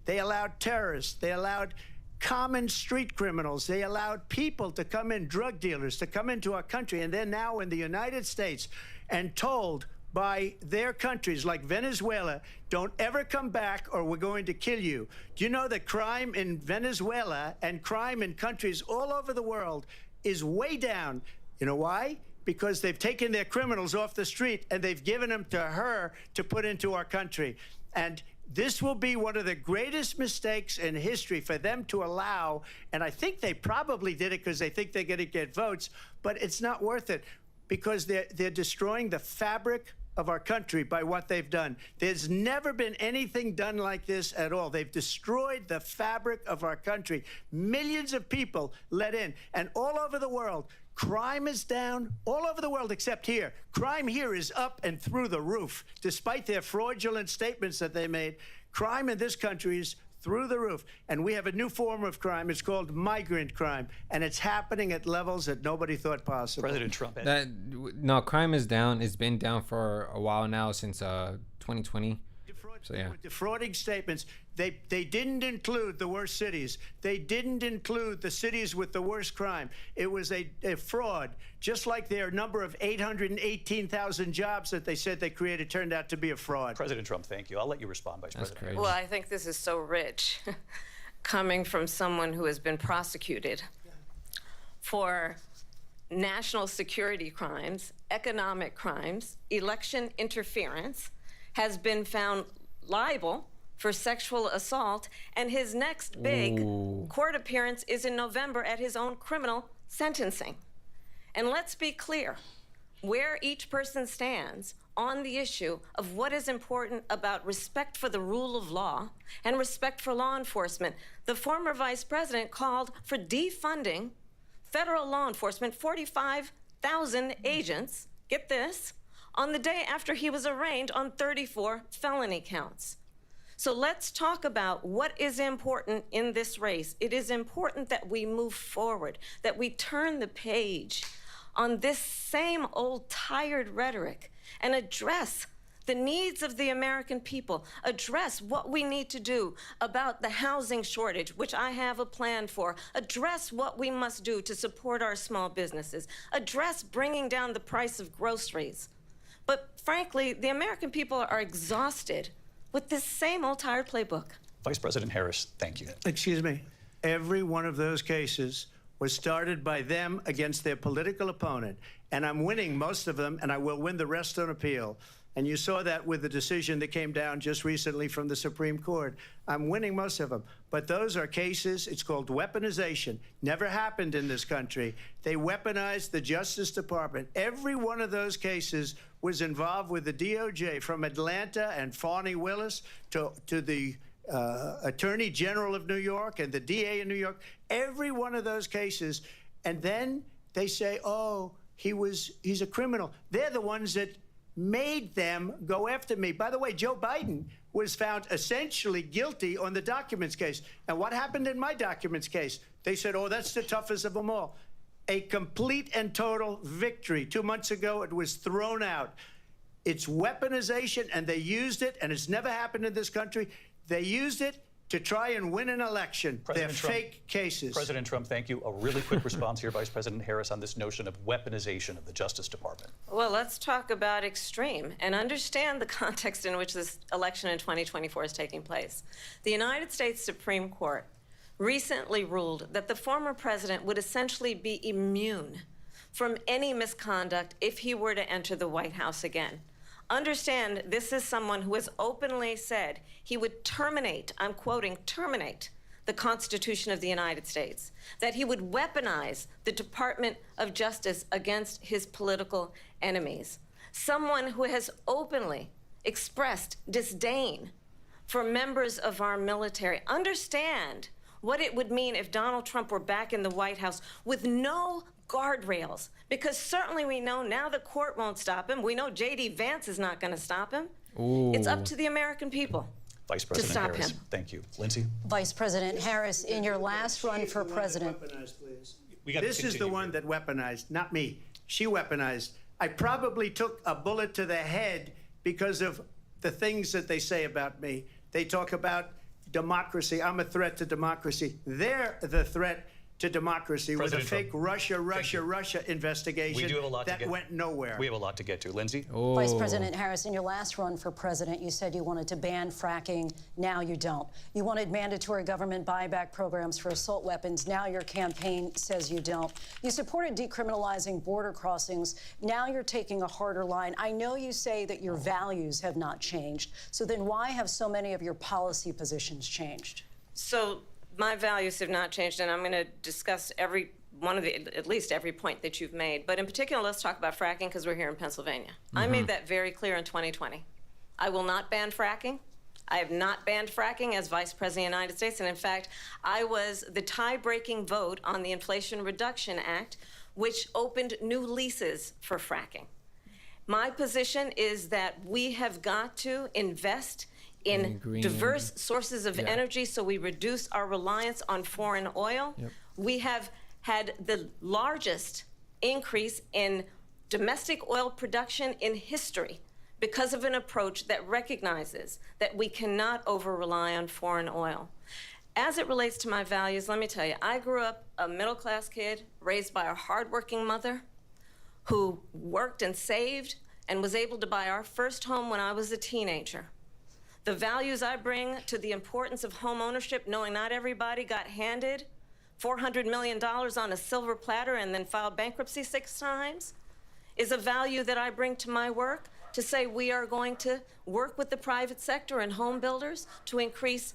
Speaker 11: They allowed terrorists. They allowed common street criminals. They allowed people to come in, drug dealers, to come into our country. And they're now in the United States and told by their countries like Venezuela, don't ever come back or we're going to kill you. Do you know that crime in Venezuela and crime in countries all over the world is way down? You know why? Because they've taken their criminals off the street and they've given them to her to put into our country. And this will be one of the greatest mistakes in history for them to allow. And I think they probably did it because they think they're going to get votes, but it's not worth it because they're destroying the fabric of our country by what they've done. There's never been anything done like this at all. They've destroyed the fabric of our country. Millions of people let in, and all over the world, crime is down all over the world except here. Crime here is up and through the roof. Despite their fraudulent statements that they made, crime in this country is through the roof. And we have a new form of crime. It's called migrant crime. And it's happening at levels that nobody thought possible.
Speaker 7: President Trump.
Speaker 3: No, crime is down. It's been down for a while now, since 2020. So yeah.
Speaker 11: Defrauding statements. They didn't include the worst cities. They didn't include the cities with the worst crime. It was a fraud. Just like their number of 818,000 jobs that they said they created turned out to be a fraud.
Speaker 7: President Trump, thank you. I'll let you respond, Vice President.
Speaker 3: Crazy.
Speaker 12: Well, I think this is so rich, coming from someone who has been prosecuted for national security crimes, economic crimes, election interference, has been found liable for sexual assault, and his next big court appearance is in November at his own criminal sentencing. And let's be clear where each person stands on the issue of what is important about respect for the rule of law and respect for law enforcement. The former vice president called for defunding federal law enforcement, 45,000 agents, get this, on the day after he was arraigned on 34 felony counts. So let's talk about what is important in this race. It is important that we move forward, that we turn the page on this same old tired rhetoric and address the needs of the American people, address what we need to do about the housing shortage, which I have a plan for, address what we must do to support our small businesses, address bringing down the price of groceries. But frankly, the American people are exhausted with this same old tired playbook.
Speaker 7: Vice President Harris, thank you.
Speaker 11: Excuse me. Every one of those cases was started by them against their political opponent. And I'm winning most of them, and I will win the rest on appeal. And you saw that with the decision that came down just recently from the Supreme Court. I'm winning most of them. But those are cases, it's called weaponization. Never happened in this country. They weaponized the Justice Department. Every one of those cases was involved with the DOJ, from Atlanta and Fani Willis to the Attorney General of New York and the DA in New York. Every one of those cases. and then they say, oh, he's a criminal. They're the ones that made them go after me. By the way, Joe Biden was found essentially guilty on the documents case. And what happened in my documents case? They said, oh, that's the toughest of them all. A complete and total victory. 2 months ago, it was thrown out. It's weaponization, and they used it, and it's never happened in this country. They used it to try and win an election. They're fake cases.
Speaker 7: President Trump, thank you. A really quick response here, Vice President Harris, on this notion of weaponization of the Justice Department.
Speaker 12: Well, let's talk about extreme and understand the context in which this election in 2024 is taking place. The United States Supreme Court recently ruled that the former president would essentially be immune from any misconduct if he were to enter the White House again. Understand, this is someone who has openly said he would terminate, I'm quoting, terminate the Constitution of the United States, that he would weaponize the Department of Justice against his political enemies. Someone who has openly expressed disdain for members of our military. Understand what it would mean if Donald Trump were back in the White House with no guardrails, because certainly we know now the court won't stop him. We know J.D. Vance is not going to stop him.
Speaker 3: Ooh.
Speaker 12: It's up to the American people
Speaker 7: Vice
Speaker 12: to
Speaker 7: President
Speaker 12: stop
Speaker 7: Harris,
Speaker 12: him.
Speaker 7: thank you. Lindsay?
Speaker 8: Vice President Harris, in your last run for president.
Speaker 11: This is the one that weaponized, not me. She weaponized. I probably took a bullet to the head because of the things that they say about me. They talk about democracy. I'm a threat to democracy. They're the threat to democracy with a fake Russia investigation
Speaker 7: We do have a lot
Speaker 11: that went nowhere.
Speaker 7: We have a lot to get to. Lindsay?
Speaker 3: Oh.
Speaker 8: Vice President Harris, in your last run for president, you said you wanted to ban fracking. Now you don't. You wanted mandatory government buyback programs for assault weapons. Now your campaign says you don't. You supported decriminalizing border crossings. Now you're taking a harder line. I know you say that your values have not changed. So then why have so many of your policy positions changed?
Speaker 12: So my values have not changed, and I'm going to discuss every one of at least every point that you've made. But in particular, let's talk about fracking because we're here in Pennsylvania. I made that very clear in 2020. I will not ban fracking. I have not banned fracking as Vice President of the United States. And in fact, I was the tie-breaking vote on the Inflation Reduction Act, which opened new leases for fracking. My position is that we have got to invest in diverse sources of energy so we reduce our reliance on foreign oil. We have had the largest increase in domestic oil production in history because of an approach that recognizes that we cannot over-rely on foreign oil. As it relates to my values, let me tell you, I grew up a middle-class kid raised by a hardworking mother who worked and saved and was able to buy our first home when I was a teenager. The values I bring to the importance of home ownership, knowing not everybody got handed $400 million on a silver platter and then filed bankruptcy 6 times, is a value that I bring to my work to say we are going to work with the private sector and home builders to increase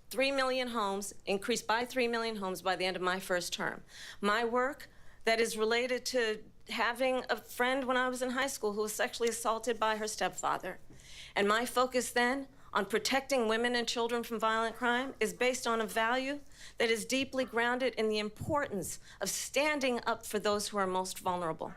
Speaker 12: 3 million homes, increase by 3 million homes by the end of my first term. My work that is related to having a friend when I was in high school who was sexually assaulted by her stepfather. And my focus then on protecting women and children from violent crime is based on a value that is deeply grounded in the importance of standing up for those who are most vulnerable.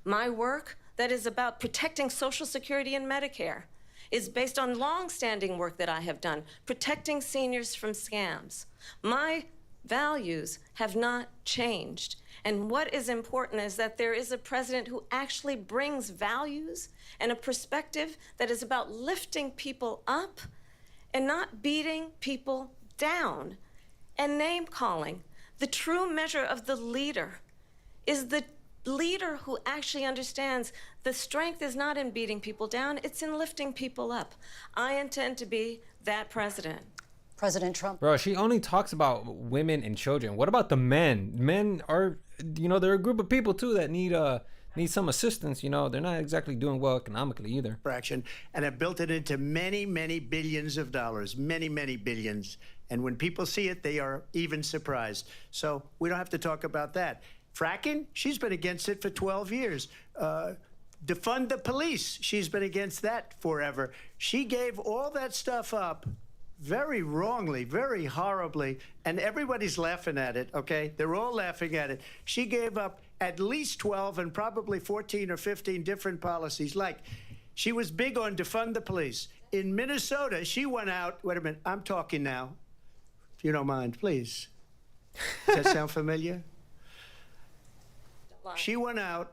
Speaker 12: My work that is about protecting Social Security and Medicare is based on long-standing work that I have done, protecting seniors from scams. My values have not changed. And what is important is that there is a president who actually brings values and a perspective that is about lifting people up and not beating people down and name-calling. The true measure of the leader is the leader who actually understands the strength is not in beating people down, it's in lifting people up. I intend to be that president.
Speaker 8: President Trump.
Speaker 3: Bro, she only talks about women and children. What about the men? Men are, they're a group of people too that need some assistance. They're not exactly doing well economically either.
Speaker 11: Fraction, and have built it into many, many billions of dollars, many, many billions. And when people see it, they are even surprised. So we don't have to talk about that. Fracking, she's been against it for 12 years. Defund the police, she's been against that forever. She gave all that stuff up very wrongly, very horribly, and everybody's laughing at it, okay? They're all laughing at it. She gave up at least 12 and probably 14 or 15 different policies. Like, she was big on defund the police. In Minnesota, she went out, wait a minute, I'm talking now, if you don't mind, please. Does that sound familiar? She went out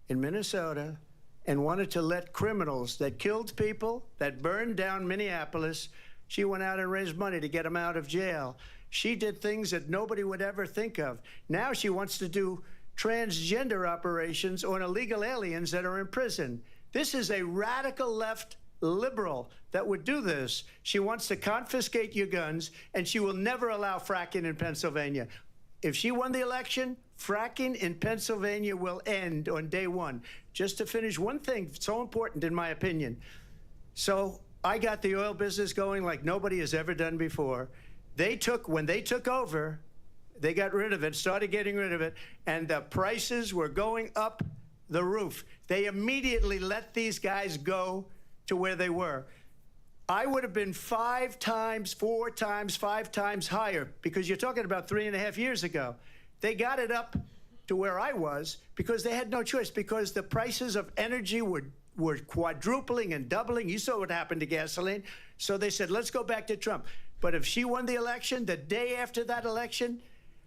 Speaker 11: in Minnesota and wanted to let criminals that killed people, that burned down Minneapolis, she went out and raised money to get them out of jail. She did things that nobody would ever think of. Now she wants to do transgender operations on illegal aliens that are in prison. This is a radical left liberal that would do this. She wants to confiscate your guns, and she will never allow fracking in Pennsylvania. If she won the election, fracking in Pennsylvania will end on day one. Just to finish, one thing so important in my opinion. So I got the oil business going like nobody has ever done before. When they took over, they got rid of it, started getting rid of it, and the prices were going up the roof. They immediately let these guys go to where they were. I would have been 5 times, 4 times, 5 times higher, because you're talking about 3.5 years ago. They got it up to where I was because they had no choice, because the prices of energy were quadrupling and doubling. You saw what happened to gasoline. So they said, let's go back to Trump. But if she won the election, the day after that election,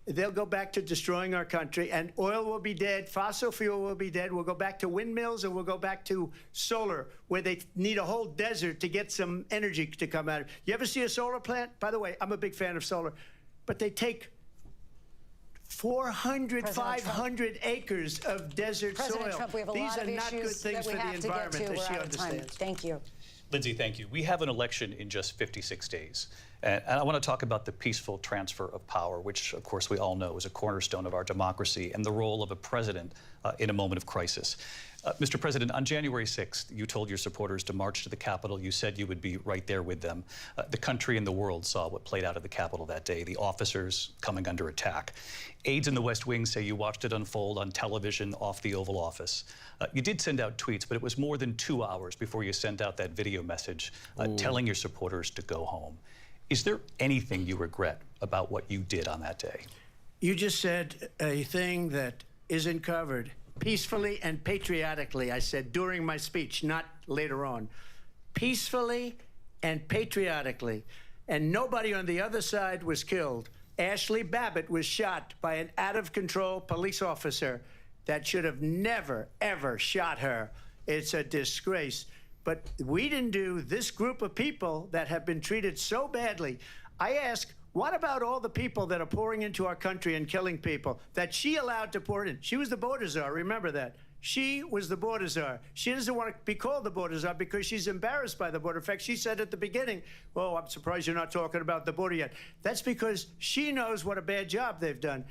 Speaker 11: they'll go back to destroying our country, and oil will be dead, fossil fuel will be dead, we'll go back to windmills, and we'll go back to solar, where they need a whole desert to get some energy to come out of it. You ever see a solar plant? By the way, I'm a big fan of solar, but they take 400, 500 acres of desert
Speaker 8: President
Speaker 11: soil.
Speaker 8: Trump, we have a
Speaker 11: These
Speaker 8: lot
Speaker 11: are
Speaker 8: of
Speaker 11: not good
Speaker 8: issues
Speaker 11: things
Speaker 8: that we
Speaker 11: for the
Speaker 8: have to get
Speaker 11: environment,
Speaker 8: to.
Speaker 11: as she
Speaker 8: We're out of time.
Speaker 11: understands.
Speaker 8: Thank you.
Speaker 7: Lindsay, thank you. We have an election in just 56 days. And I want to talk about the peaceful transfer of power, which, of course, we all know is a cornerstone of our democracy, and the role of a president in a moment of crisis. Mr. President, on January 6th, you told your supporters to march to the Capitol. You said you would be right there with them. The country and the world saw what played out at the Capitol that day, the officers coming under attack. Aides in the West Wing say you watched it unfold on television off the Oval Office. You did send out tweets, but it was more than 2 hours before you sent out that video message telling your supporters to go home. Is there anything you regret about what you did on that day?
Speaker 11: You just said a thing that isn't covered. Peacefully and patriotically, I said during my speech, not later on. Peacefully and patriotically. And nobody on the other side was killed. Ashley Babbitt was shot by an out-of-control police officer that should have never, ever shot her. It's a disgrace. But we didn't do this group of people that have been treated so badly. I ask, what about all the people that are pouring into our country and killing people that she allowed to pour in? She was the border czar, remember that. She was the border czar. She doesn't want to be called the border czar because she's embarrassed by the border. In fact, she said at the beginning, oh, I'm surprised you're not talking about the border yet. That's because she knows what a bad job they've done.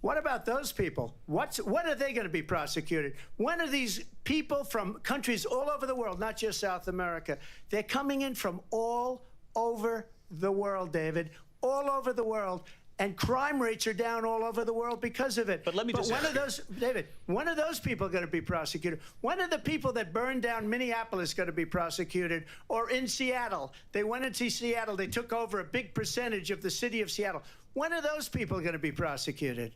Speaker 11: What about those people? When are they going to be prosecuted? When are these people from countries all over the world, not just South America, they're coming in from all over the world, David, all over the world, and crime rates are down all over the world because of it.
Speaker 7: But let me just
Speaker 11: when are those, David, when are those people going to be prosecuted? When are the people that burned down Minneapolis going to be prosecuted? Or in Seattle, they went into Seattle, they took over a big percentage of the city of Seattle. When are those people going to be prosecuted?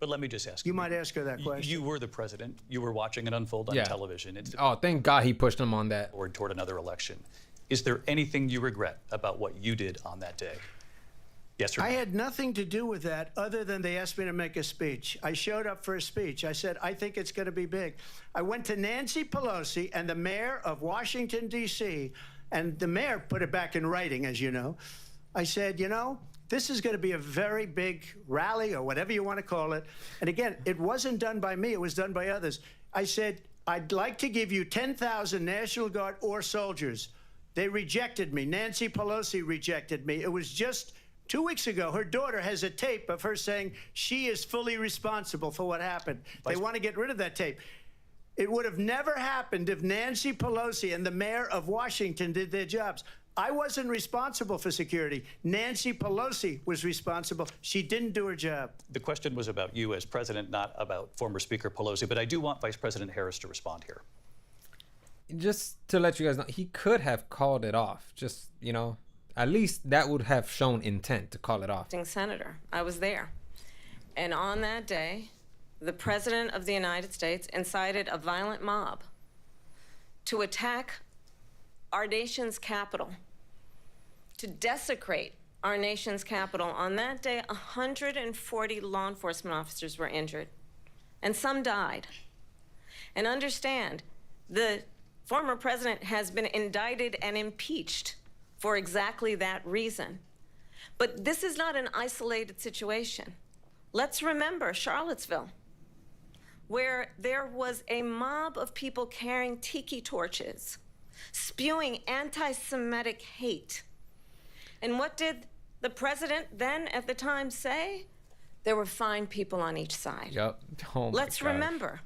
Speaker 7: But let me just ask
Speaker 11: you. You might ask her that question.
Speaker 7: You were the president. You were watching it unfold on television.
Speaker 3: Oh, thank God he pushed him on that.
Speaker 7: Or toward another election. Is there anything you regret about what you did on that day? Yes or no?
Speaker 11: I had nothing to do with that other than they asked me to make a speech. I showed up for a speech. I said, I think it's going to be big. I went to Nancy Pelosi and the mayor of Washington, D.C., and the mayor put it back in writing, as you know. I said, you know, this is going to be a very big rally or whatever you want to call it. And again, it wasn't done by me. It was done by others. I said, I'd like to give you 10,000 National Guard or soldiers. They rejected me. Nancy Pelosi rejected me. It was just 2 weeks ago. Her daughter has a tape of her saying she is fully responsible for what happened. They want to get rid of that tape. It would have never happened if Nancy Pelosi and the mayor of Washington did their jobs. I wasn't responsible for security. Nancy Pelosi was responsible. She didn't do her job.
Speaker 7: The question was about you as president, not about former Speaker Pelosi, but I do want Vice President Harris to respond here.
Speaker 3: just to let you guys know, he could have called it off. Just, you know, at least that would have shown intent to call it off.
Speaker 12: Senator, I was there. And on that day, the President of the United States incited a violent mob to attack our nation's capital, to desecrate our nation's capital. On that day, 140 law enforcement officers were injured, and some died. And understand, the former president has been indicted and impeached for exactly that reason. But this is not an isolated situation. Let's remember Charlottesville, where there was a mob of people carrying tiki torches, spewing anti-Semitic hate. And what did the president then at the time say? There were fine people on each side.
Speaker 3: Yep. Oh my
Speaker 12: Let's
Speaker 3: gosh.
Speaker 12: remember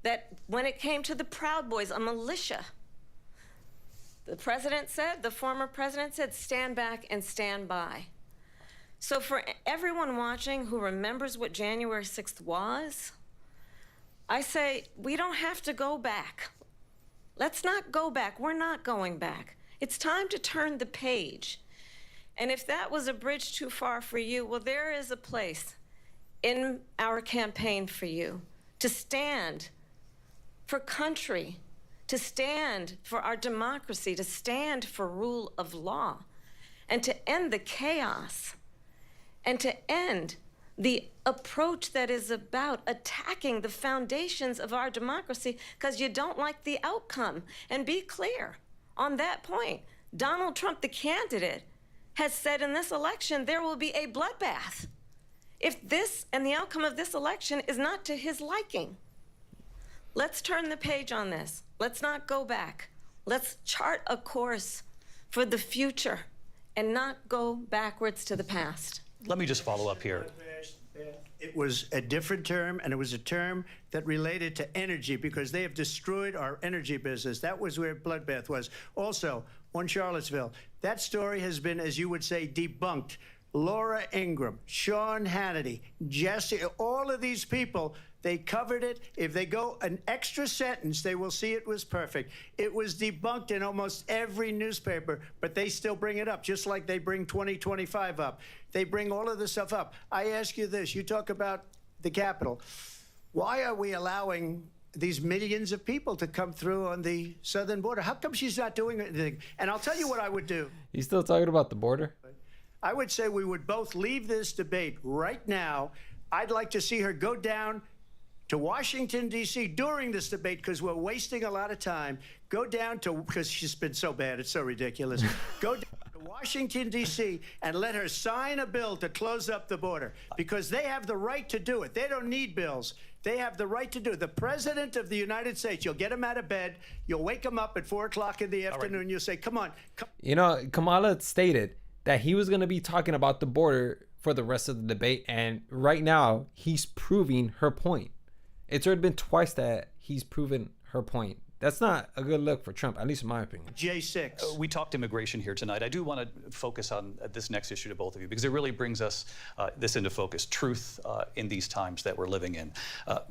Speaker 12: that when it came to the Proud Boys, a militia, the president said, the former president said, stand back and stand by. So for everyone watching who remembers what January 6th was, I say, we don't have to go back. Let's not go back. We're not going back. It's time to turn the page. And if that was a bridge too far for you, well, there is a place in our campaign for you to stand for country, to stand for our democracy, to stand for rule of law, and to end the chaos, and to end the approach that is about attacking the foundations of our democracy because you don't like the outcome. And be clear on that point. Donald Trump, the candidate, has said in this election there will be a bloodbath if this and the outcome of this election is not to his liking. Let's turn the page on this. Let's not go back. Let's chart a course for the future and not go backwards to the past.
Speaker 7: Let me just follow up here.
Speaker 11: It was a different term, and it was a term that related to energy because they have destroyed our energy business. That was where bloodbath was. Also, on Charlottesville, that story has been, as you would say, debunked. Laura Ingraham, Sean Hannity, Jesse, all of these people, they covered it. If they go an extra sentence, they will see it was perfect. It was debunked in almost every newspaper, but they still bring it up, just like they bring 2025 up. They bring all of this stuff up. I ask you this, you talk about the Capitol. Why are we allowing these millions of people to come through on the southern border? How come she's not doing anything? And I'll tell you what I would do.
Speaker 3: He's still talking about the border?
Speaker 11: I would say we would both leave this debate right now. I'd like to see her go down to Washington, D.C. during this debate because we're wasting a lot of time. Go down to, because she's been so bad, it's so ridiculous. Go down to Washington, D.C. and let her sign a bill to close up the border because they have the right to do it. They don't need bills. They have the right to do it. The President of the United States, you'll get him out of bed, you'll wake him up at 4 o'clock in the afternoon, you'll say, come on.
Speaker 3: You know, Kamala stated that he was going to be talking about the border for the rest of the debate. And right now, he's proving her point. It's already been twice that he's proven her point. That's not a good look for Trump, at least in my opinion.
Speaker 11: J6.
Speaker 7: We talked immigration here tonight. I do want to focus on this next issue to both of you because it really brings us this into focus, truth in these times that we're living in.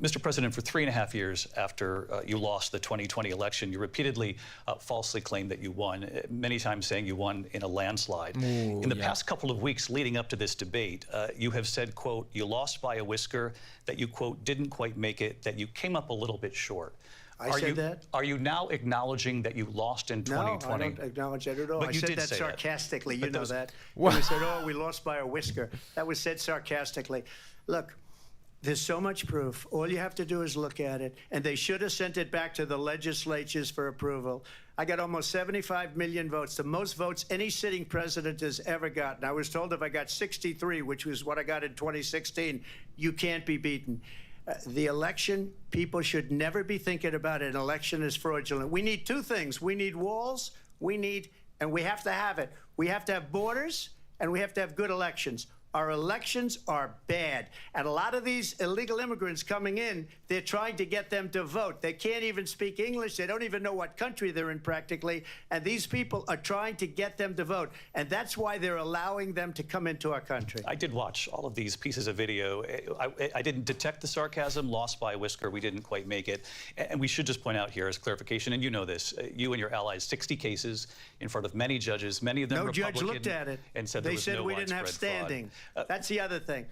Speaker 7: Mr. President, for 3.5 years after you lost the 2020 election, you repeatedly falsely claimed that you won, many times saying you won in a landslide. In the past couple of weeks leading up to this debate, you have said, quote, you lost by a whisker, that you, quote, didn't quite make it, that you came up a little bit short.
Speaker 11: I said that?
Speaker 7: Are you now acknowledging that you lost in 2020?
Speaker 11: No, I don't acknowledge that at all.
Speaker 7: But
Speaker 11: I
Speaker 7: you
Speaker 11: said
Speaker 7: did
Speaker 11: that
Speaker 7: say that.
Speaker 11: sarcastically.
Speaker 7: But
Speaker 11: You know
Speaker 7: those-
Speaker 11: that.
Speaker 3: What?
Speaker 11: We said, oh, we lost by a whisker. That was said sarcastically. Look, there's so much proof. All you have to do is look at it. And they should have sent it back to the legislatures for approval. I got almost 75 million votes, the most votes any sitting president has ever gotten. I was told if I got 63, which was what I got in 2016, you can't be beaten. The election, people should never be thinking about an election as fraudulent. We need two things. We need walls, and we have to have it. We have to have borders, and we have to have good elections. Our elections are bad. And a lot of these illegal immigrants coming in, they're trying to get them to vote. They can't even speak English. They don't even know what country they're in practically. And these people are trying to get them to vote. And that's why they're allowing them to come into our country.
Speaker 7: I did watch all of these pieces of video. I didn't detect the sarcasm, lost by a whisker. We didn't quite make it. And we should just point out here as clarification, and you know this, you and your allies, 60 cases in front of many judges, many of them Republican.
Speaker 11: No judge looked at it.
Speaker 7: And said
Speaker 11: they
Speaker 7: there was
Speaker 11: said
Speaker 7: no
Speaker 11: we didn't have
Speaker 7: widespread fraud.
Speaker 11: standing. That's the other thing.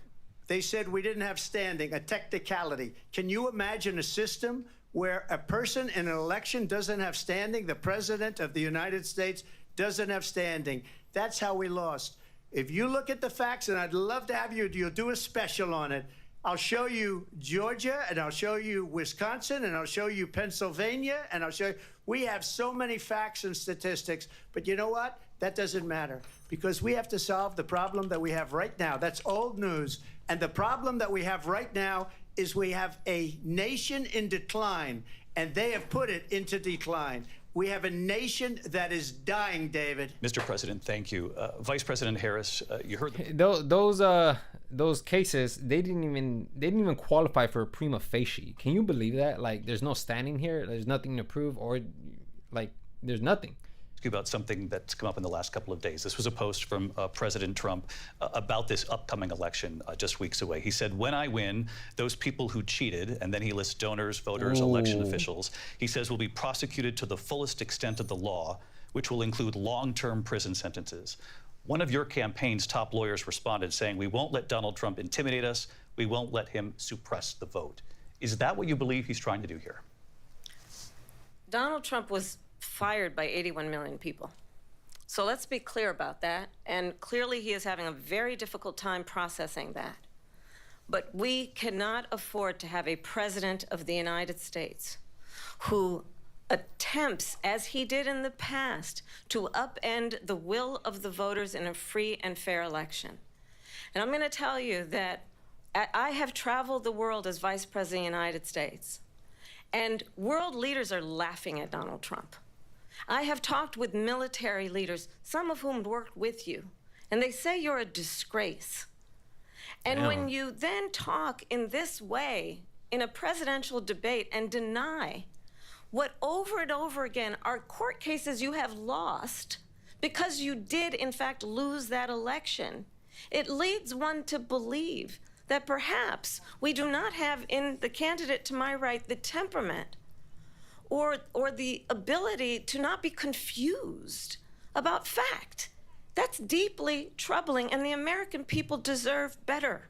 Speaker 11: They said we didn't have standing, a technicality. Can you imagine a system where a person in an election doesn't have standing? The president of the United States doesn't have standing. That's how we lost. If you look at the facts, and I'd love to have you'll do a special on it. I'll show you Georgia, and I'll show you Wisconsin, and I'll show you Pennsylvania, and I'll show you. We have so many facts and statistics, but you know what? That doesn't matter, because we have to solve the problem that we have right now. That's old news. And the problem that we have right now is we have a nation in decline, and they have put it into decline. We have a nation that is dying, David.
Speaker 7: Mr. President, thank you. Vice President Harris, you heard
Speaker 3: those cases. They didn't even qualify for a prima facie. Can you believe that? Like, there's no standing here. There's nothing to prove, or like, there's nothing.
Speaker 7: About something that's come up in the last couple of days. This was a post from President Trump about this upcoming election just weeks away. He said, when I win, those people who cheated, and then he lists donors, voters, election officials, he says will be prosecuted to the fullest extent of the law, which will include long-term prison sentences. One of your campaign's top lawyers responded saying, we won't let Donald Trump intimidate us. We won't let him suppress the vote. Is that what you believe he's trying to do here?
Speaker 12: Donald Trump was fired by 81 million people. So let's be clear about that. And clearly he is having a very difficult time processing that. But we cannot afford to have a president of the United States who attempts, as he did in the past, to upend the will of the voters in a free and fair election. And I'm going to tell you that I have traveled the world as Vice President of the United States, and world leaders are laughing at Donald Trump. I have talked with military leaders, some of whom worked with you, and they say you're a disgrace. And when you then talk in this way in a presidential debate and deny what over and over again are court cases you have lost because you did in fact lose that election, it leads one to believe that perhaps we do not have in the candidate to my right the temperament or the ability to not be confused about fact. That's deeply troubling, and the American people deserve better.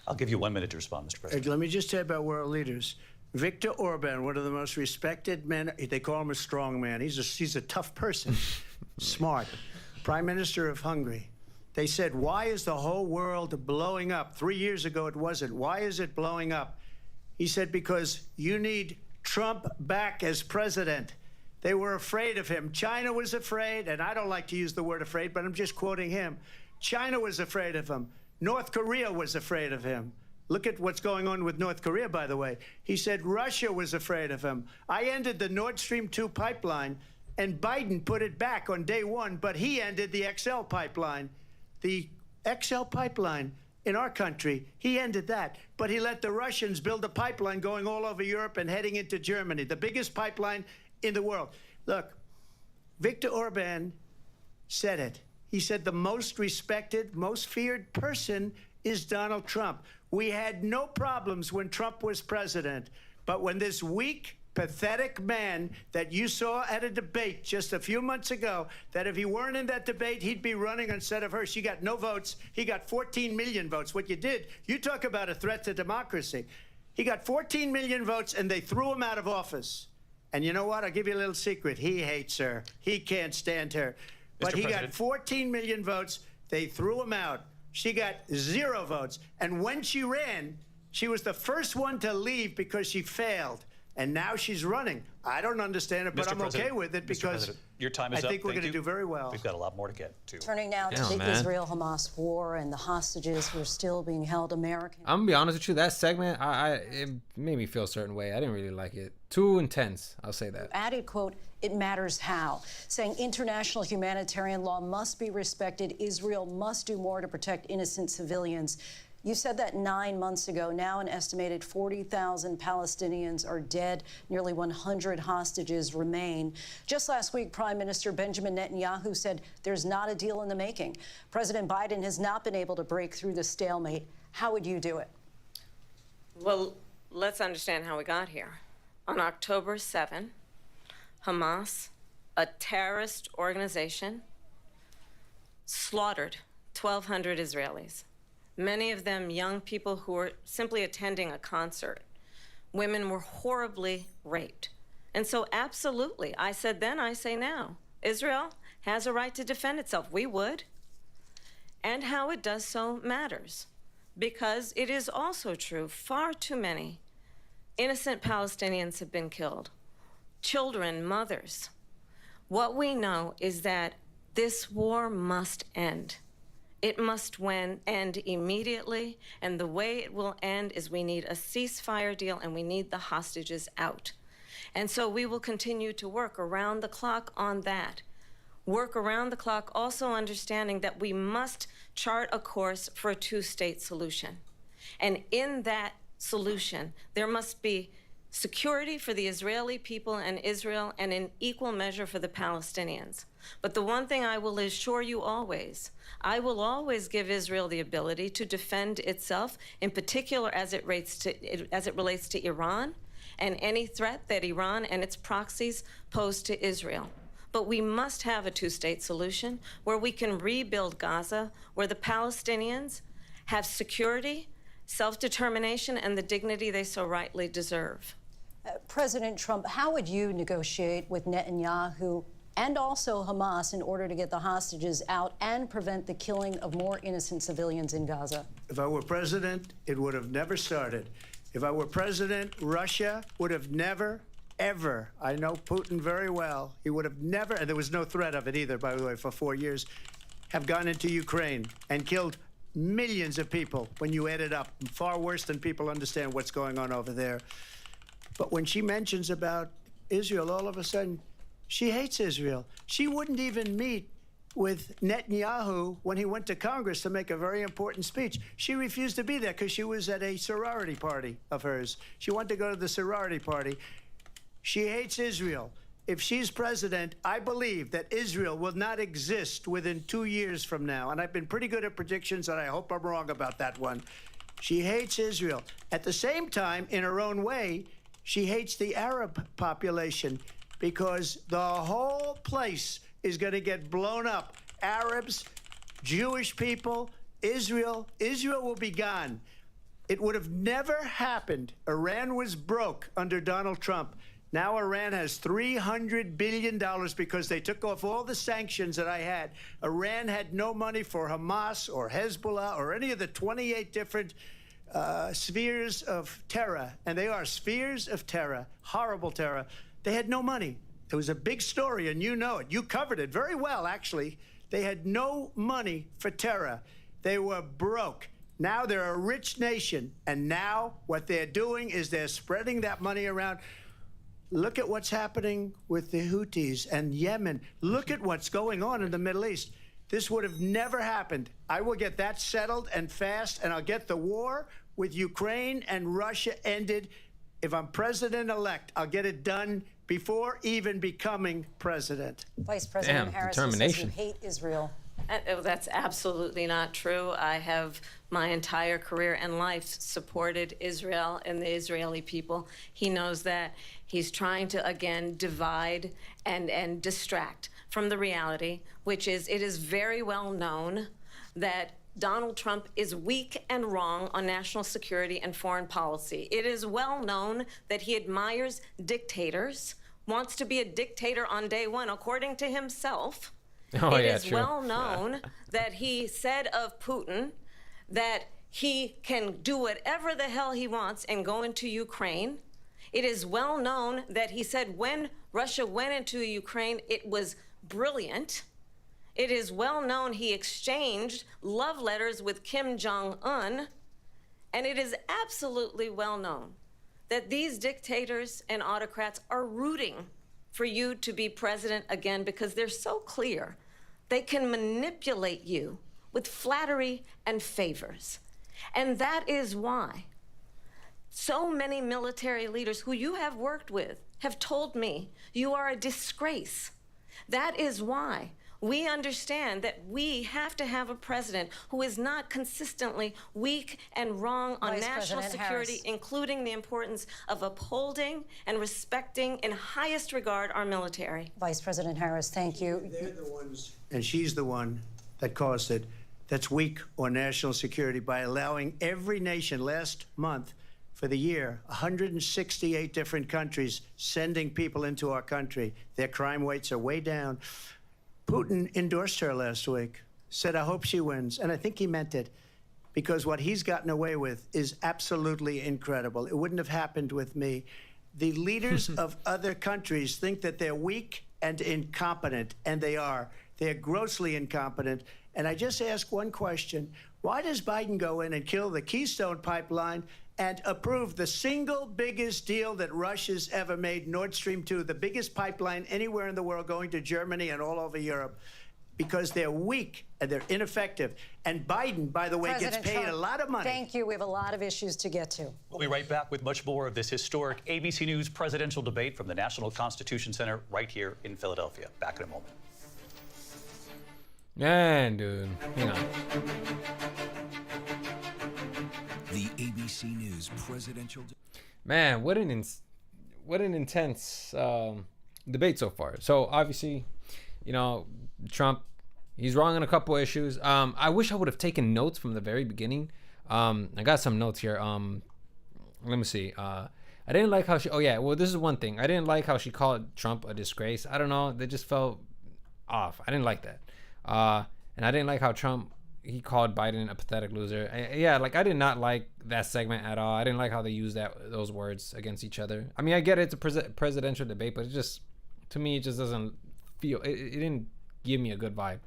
Speaker 7: I'll give you 1 minute to respond, Mr. President.
Speaker 11: Let me just say about world leaders. Viktor Orban, one of the most respected men, they call him a strong man. He's a tough person, smart. Prime Minister of Hungary. They said, why is the whole world blowing up? 3 years ago it wasn't. Why is it blowing up? He said, because you need Trump back as president. They were afraid of him. China was afraid, and I don't like to use the word afraid, but I'm just quoting him. China was afraid of him. North Korea was afraid of him. Look at what's going on with North Korea, by the way. He said Russia was afraid of him. I ended the Nord Stream 2 pipeline, and Biden put it back on day one, but he ended the XL pipeline. The XL pipeline in our country, he ended that. But he let the Russians build a pipeline going all over Europe and heading into Germany, the biggest pipeline in the world. Look, Viktor Orban said it. He said the most respected, most feared person is Donald Trump. We had no problems when Trump was president, but when this weak, pathetic man that you saw at a debate just a few months ago, that if he weren't in that debate, he'd be running instead of her. She got no votes. He got 14 million votes. What you did, you talk about a threat to democracy. He got 14 million votes, and they threw him out of office. And you know what? I'll give you a little secret. He hates her. He can't stand her. But he got 14 million votes. They threw him out. She got 0 votes. And when she ran, she was the first one to leave because she failed. and now she's running. I don't understand it, but
Speaker 7: Mr.
Speaker 11: I'm
Speaker 7: President,
Speaker 11: okay with it
Speaker 7: Mr.
Speaker 11: because
Speaker 7: President, your time is
Speaker 11: I
Speaker 7: up.
Speaker 11: think we're
Speaker 7: Thank
Speaker 11: going to
Speaker 7: you.
Speaker 11: do very well.
Speaker 7: We've got a lot more to get to.
Speaker 8: Turning now to
Speaker 3: Damn,
Speaker 8: the
Speaker 3: man.
Speaker 8: Israel-Hamas war and the hostages who are still being held American.
Speaker 3: I'm gonna be honest with you. That segment, it made me feel a certain way. I didn't really like it. Too intense. I'll say that.
Speaker 8: Added, quote, it matters how, saying international humanitarian law must be respected. Israel must do more to protect innocent civilians. You said that 9 months ago. Now an estimated 40,000 Palestinians are dead. Nearly 100 hostages remain. Just last week, Prime Minister Benjamin Netanyahu said there's not a deal in the making. President Biden has not been able to break through the stalemate. How would you do it?
Speaker 12: Well, let's understand how we got here. On October 7, Hamas, a terrorist organization, slaughtered 1,200 Israelis. Many of them young people who were simply attending a concert. Women were horribly raped. And so absolutely, I said then, I say now, Israel has a right to defend itself. We would. And how it does so matters. Because it is also true, far too many innocent Palestinians have been killed. Children, mothers. What we know is that this war must end. It must end immediately, and the way it will end is we need a ceasefire deal and we need the hostages out. And so we will continue to work around the clock on that. Work around the clock, also understanding that we must chart a course for a two-state solution. And in that solution, there must be security for the Israeli people and Israel, and in equal measure for the Palestinians. But the one thing I will assure you always, I will always give Israel the ability to defend itself, in particular as it relates to Iran and any threat that Iran and its proxies pose to Israel. But we must have a two-state solution where we can rebuild Gaza, where the Palestinians have security, self-determination, and the dignity they so rightly deserve.
Speaker 8: President Trump, how would you negotiate with Netanyahu and also Hamas in order to get the hostages out and prevent the killing of more innocent civilians in Gaza?
Speaker 11: If I were president, it would have never started. If I were president, Russia would have never, ever, I know Putin very well, he would have never, and there was no threat of it either, by the way, for 4 years, have gone into Ukraine and killed millions of people when you add it up, far worse than people understand what's going on over there. But when she mentions about Israel, all of a sudden, she hates Israel. She wouldn't even meet with Netanyahu when he went to Congress to make a very important speech. She refused to be there because she was at a sorority party of hers. She wanted to go to the sorority party. She hates Israel. If she's president, I believe that Israel will not exist within 2 years from now. And I've been pretty good at predictions, and I hope I'm wrong about that one. She hates Israel. At the same time, in her own way, she hates the Arab population because the whole place is going to get blown up. Arabs, Jewish people, Israel will be gone. It would have never happened. Iran was broke under Donald Trump. Now Iran has $300 billion because they took off all the sanctions that I had. Iran had no money for Hamas or Hezbollah or any of the 28 different spheres of terror, and they are spheres of terror, horrible terror. They had no money. It was a big story, and you know it. You covered it very well, actually. They had no money for terror. They were broke. Now they're a rich nation, and now what they're doing is they're spreading that money around. Look at what's happening with the Houthis and Yemen. Look at what's going on in the Middle East. This would have never happened. I will get that settled and fast, and I'll get the war with Ukraine and Russia ended. If I'm president-elect, I'll get it done before even becoming president.
Speaker 8: Vice President Harris says you hate Israel.
Speaker 12: That's absolutely not true. I have my entire career and life supported Israel and the Israeli people. He knows that. He's trying to, again, divide and distract from the reality, which is it is very well known that Donald Trump is weak and wrong on national security and foreign policy. It is well known that he admires dictators, wants to be a dictator on day one, according to himself. It is well known that he said of Putin that he can do whatever the hell he wants and go into Ukraine. It is well known that he said when Russia went into Ukraine, it was brilliant. It is well known he exchanged love letters with Kim Jong-un. And it is absolutely well known that these dictators and autocrats are rooting for you to be president again because they're so clear they can manipulate you with flattery and favors. And that is why so many military leaders who you have worked with have told me you are a disgrace. That is why we understand that we have to have a president who is not consistently weak and wrong on
Speaker 8: Vice
Speaker 12: national
Speaker 8: President
Speaker 12: security,
Speaker 8: Harris.
Speaker 12: including the importance of upholding and respecting in highest regard our military.
Speaker 8: Vice President Harris, thank you.
Speaker 11: They're the ones, and she's the one that caused it, that's weak on national security by allowing every nation last month for the year, 168 different countries sending people into our country. Their crime rates are way down. Putin endorsed her last week, said, I hope she wins. And I think he meant it, because what he's gotten away with is absolutely incredible. It wouldn't have happened with me. The leaders of other countries think that they're weak and incompetent, and they are. They're grossly incompetent. And I just ask one question. Why does Biden go in and kill the Keystone Pipeline and approve the single biggest deal that Russia's ever made, Nord Stream 2, the biggest pipeline anywhere in the world going to Germany and all over Europe? Because they're weak and they're ineffective. And Biden, by the way,
Speaker 8: President
Speaker 11: gets paid
Speaker 8: Trump,
Speaker 11: a lot of money.
Speaker 8: Thank you. We have a lot of issues to get to.
Speaker 7: We'll be right back with much more of this historic ABC News presidential debate from the National Constitution Center right here in Philadelphia. Back in a moment.
Speaker 3: Man, dude. Hang on.
Speaker 9: The ABC News presidential.
Speaker 3: Man, what an intense debate so far. So obviously, you know, Trump, he's wrong on a couple issues. I wish I would have taken notes from the very beginning. I got some notes here. Let me see. I didn't like how she. Oh yeah. Well, this is one thing. I didn't like how she called Trump a disgrace. I don't know. They just felt off. I didn't like that. And I didn't like how Trump, he called Biden a pathetic loser. Yeah, like I did not like that segment at all. I didn't like how they used those words against each other. I mean, I get it, it's a presidential debate, but it just, to me, it just doesn't feel, it didn't give me a good vibe.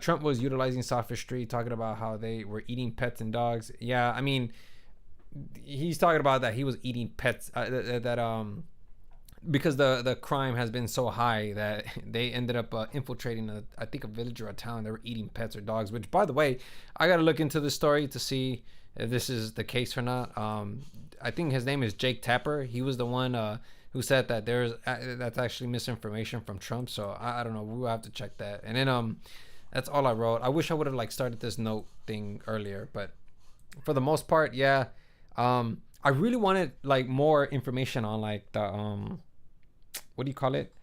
Speaker 3: Trump was utilizing sophistry, talking about how they were eating pets and dogs. Yeah, I mean, he's talking about that he was eating pets, because the crime has been so high that they ended up infiltrating I think a village or a town. They were eating pets or dogs, which, by the way, I got to look into the story to see if this is the case or not. I think his name is Jake Tapper. He was the one who said that that's actually misinformation from Trump. So I don't know. We'll have to check that. And then that's all I wrote. I wish I would have started this note thing earlier, but for the most part, yeah. I really wanted more information on the what do you call it,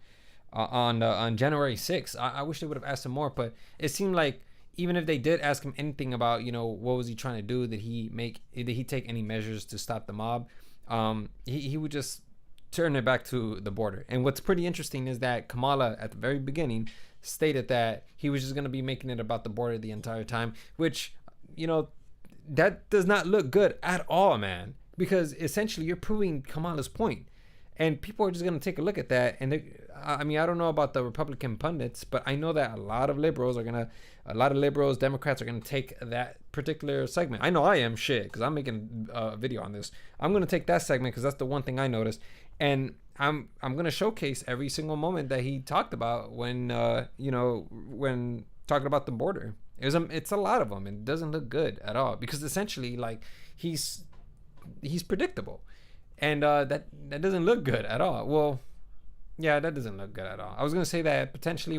Speaker 3: on January 6th. I wish they would have asked him more, but it seemed like even if they did ask him anything about, what was he trying to do, did he take any measures to stop the mob, he would just turn it back to the border. And what's pretty interesting is that Kamala at the very beginning stated that he was just going to be making it about the border the entire time, which, that does not look good at all, man, because essentially you're proving Kamala's point. And people are just going to take a look at that. And I mean, I don't know about the Republican pundits, but I know that a lot of liberals, Democrats are going to take that particular segment. I know I am, because I'm making a video on this. I'm going to take that segment because that's the one thing I noticed. And I'm going to showcase every single moment that he talked about when talking about the border. It's a lot of them, and it doesn't look good at all, because essentially, he's predictable. And that doesn't look good at all. Well, yeah, that doesn't look good at all. I was going to say that potentially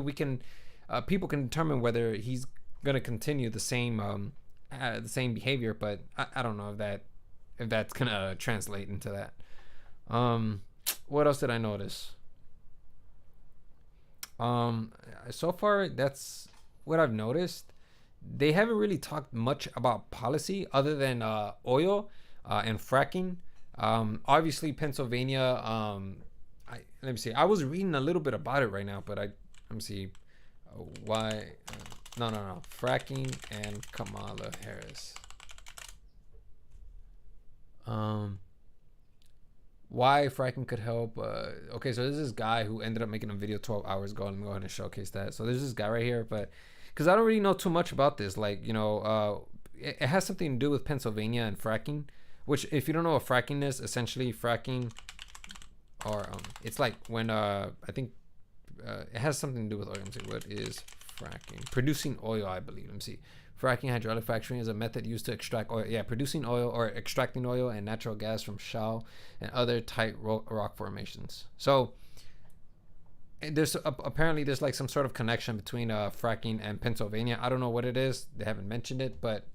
Speaker 3: people can determine whether he's going to continue the same behavior, but I don't know if that's going to translate into that. What else did I notice? So far, that's what I've noticed. They haven't really talked much about policy other than oil and fracking. Obviously Pennsylvania, let me see. I was reading a little bit about it right now, but let me see. Why? No. Fracking and Kamala Harris. why fracking could help. Okay, so there's this guy who ended up making a video 12 hours ago. Let me go ahead and showcase that. So there's this guy right here, but because I don't really know too much about this, like, you know, it has something to do with Pennsylvania and fracking, which if you don't know what fracking is, essentially fracking, or it's like when I think it has something to do with oil. Let me see, what is fracking? Producing oil, I believe. Let me see. Fracking, hydraulic fracturing, is a method used to extract oil. Yeah, producing oil or extracting oil and natural gas from shale and other tight rock formations. So there's apparently there's like some sort of connection between fracking and Pennsylvania. I don't know what it is. They haven't mentioned it, but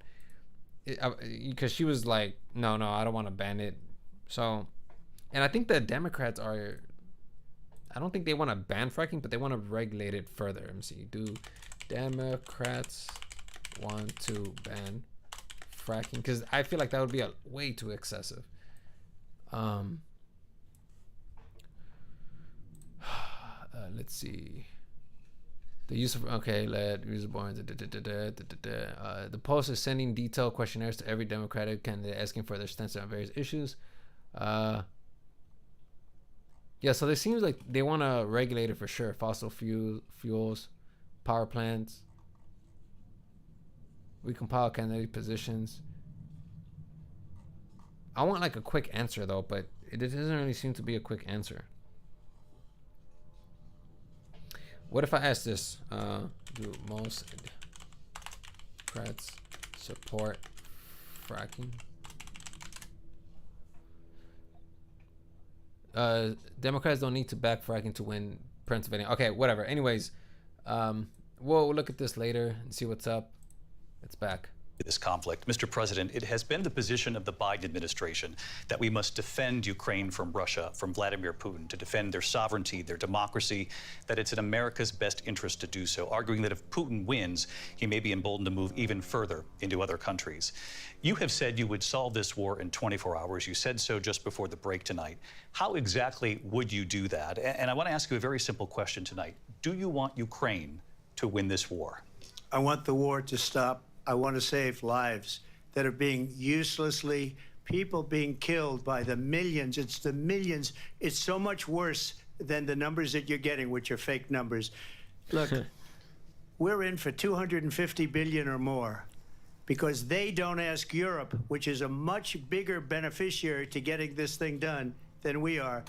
Speaker 3: because she was like, no, I don't want to ban it. So, and I think the Democrats are, I don't think they want to ban fracking, but they want to regulate it further. Let me see. Do Democrats want to ban fracking? Because I feel like that would be way too excessive. Let's see. The use of let user born. The Post is sending detailed questionnaires to every Democratic candidate asking for their stance on various issues. Yeah, so it seems like they want to regulate it for sure. Fossil fuels, power plants. We compile candidate positions. I want like a quick answer though, but it doesn't really seem to be a quick answer. What if I ask this? Do most Democrats support fracking? Democrats don't need to back fracking to win Pennsylvania. Okay, whatever. Anyways, we'll look at this later and see what's up. It's back.
Speaker 7: This conflict. Mr. President, it has been the position of the Biden administration that we must defend Ukraine from Russia, from Vladimir Putin, to defend their sovereignty, their democracy, that it's in America's best interest to do so, arguing that if Putin wins, he may be emboldened to move even further into other countries. You have said you would solve this war in 24 hours. You said so just before the break tonight. How exactly would you do that? And I want to ask you a very simple question tonight. Do you want Ukraine to win this war?
Speaker 11: I want the war to stop. I want to save lives that are being people being killed by the millions. It's the millions. It's so much worse than the numbers that you're getting, which are fake numbers. Look, we're in for 250 billion or more because they don't ask Europe, which is a much bigger beneficiary to getting this thing done than we are.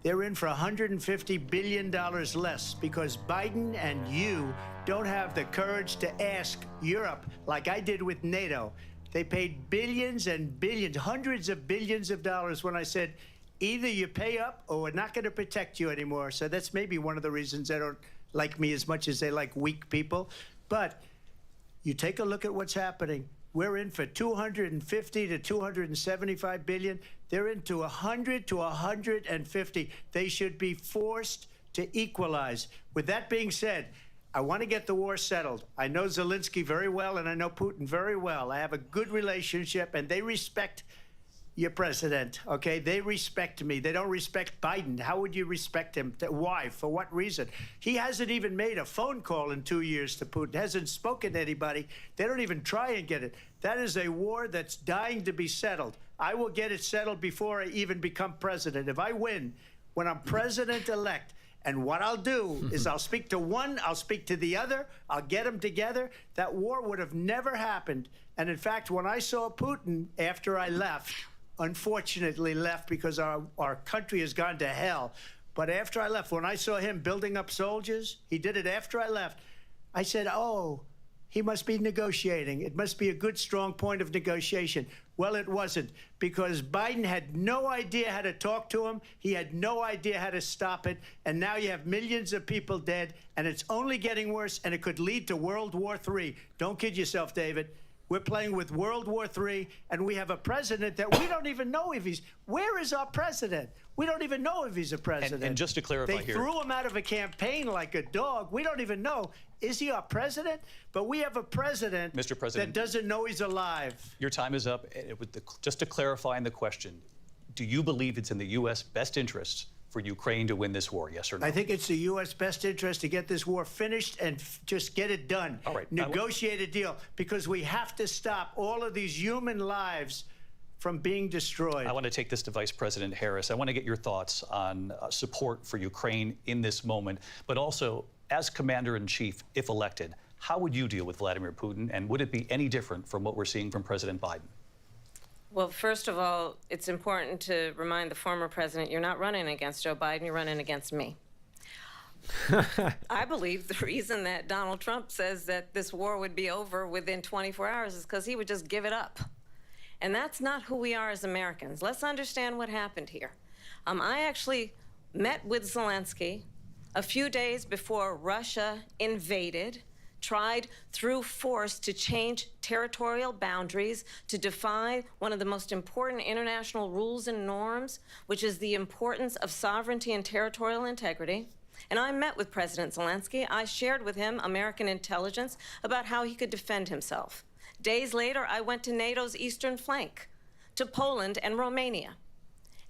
Speaker 11: They're in for $150 billion less because Biden and you don't have the courage to ask Europe like I did with NATO. They paid billions and billions, hundreds of billions of dollars when I said, either you pay up or we're not going to protect you anymore. So that's maybe one of the reasons they don't like me as much as they like weak people. But you take a look at what's happening. We're in for 250 to 275 billion. They're into 100 to 150. They should be forced to equalize. With that being said, I want to get the war settled. I know Zelensky very well, and I know Putin very well. I have a good relationship, and they respect your president, okay? They respect me. They don't respect Biden. How would you respect him? Why? For what reason? He hasn't even made a phone call in 2 years to Putin, hasn't spoken to anybody. They don't even try and get it. That is a war that's dying to be settled. I will get it settled before I even become president. If I win, when I'm president-elect, and what I'll do is I'll speak to one, I'll speak to the other, I'll get them together. That war would have never happened. And in fact, when I saw Putin after I left, unfortunately left because our country has gone to hell. But after I left, when I saw him building up soldiers, he did it after I left, I said, oh, he must be negotiating. It must be a good, strong point of negotiation. Well, it wasn't, because Biden had no idea how to talk to him. He had no idea how to stop it. And now you have millions of people dead, and it's only getting worse, and it could lead to World War III. Don't kid yourself, David. We're playing with World War III, and we have a president that we don't even know if he's... Where is our president? We don't even know if he's a president.
Speaker 7: And just to clarify
Speaker 11: they threw him out of a campaign like a dog. We don't even know. Is he our president? But we have a president,
Speaker 7: Mr. President,
Speaker 11: that doesn't know he's alive.
Speaker 7: Your time is up. Just to clarify in the question, do you believe it's in the U.S. best interests for Ukraine to win this war, yes or no?
Speaker 11: I think it's the U.S. best interest to get this war finished and just get it done.
Speaker 7: All right.
Speaker 11: Negotiate a deal, because we have to stop all of these human lives from being destroyed.
Speaker 7: I want to take this to Vice President Harris. I want to get your thoughts on support for Ukraine in this moment, but also as Commander-in-Chief, if elected, how would you deal with Vladimir Putin, and would it be any different from what we're seeing from President Biden?
Speaker 12: Well, first of all, it's important to remind the former president you're not running against Joe Biden, you're running against me. I believe the reason that Donald Trump says that this war would be over within 24 hours is because he would just give it up. And that's not who we are as Americans. Let's understand what happened here. I actually met with Zelensky a few days before Russia invaded, tried through force to change territorial boundaries, to defy one of the most important international rules and norms, which is the importance of sovereignty and territorial integrity. And I met with President Zelensky. I shared with him American intelligence about how he could defend himself. Days later, I went to NATO's eastern flank, to Poland and Romania.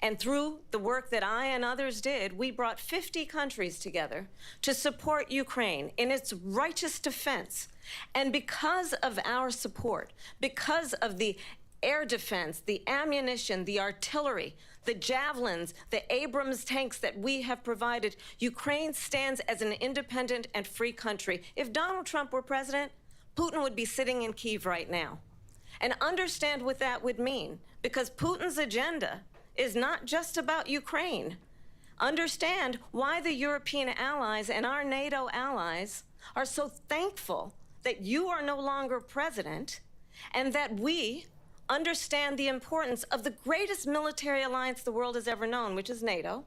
Speaker 12: And through the work that I and others did, we brought 50 countries together to support Ukraine in its righteous defense. And because of our support, because of the air defense, the ammunition, the artillery, the javelins, the Abrams tanks that we have provided, Ukraine stands as an independent and free country. If Donald Trump were president, Putin would be sitting in Kyiv right now. And understand what that would mean, because Putin's agenda is not just about Ukraine. Understand why the European allies and our NATO allies are so thankful that you are no longer president, and that we understand the importance of the greatest military alliance the world has ever known, which is NATO,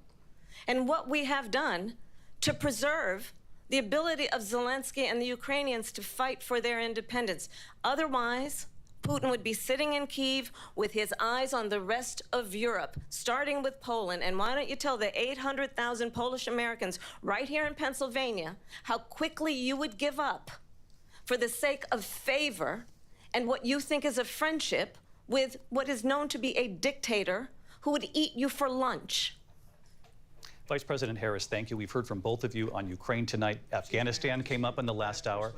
Speaker 12: and what we have done to preserve the ability of Zelensky and the Ukrainians to fight for their independence. Otherwise, Putin would be sitting in Kyiv with his eyes on the rest of Europe, starting with Poland. And why don't you tell the 800,000 Polish Americans right here in Pennsylvania how quickly you would give up for the sake of favor and what you think is a friendship with what is known to be a dictator who would eat you for lunch.
Speaker 7: Vice President Harris, thank you. We've heard from both of you on Ukraine tonight. Afghanistan came up in the last hour.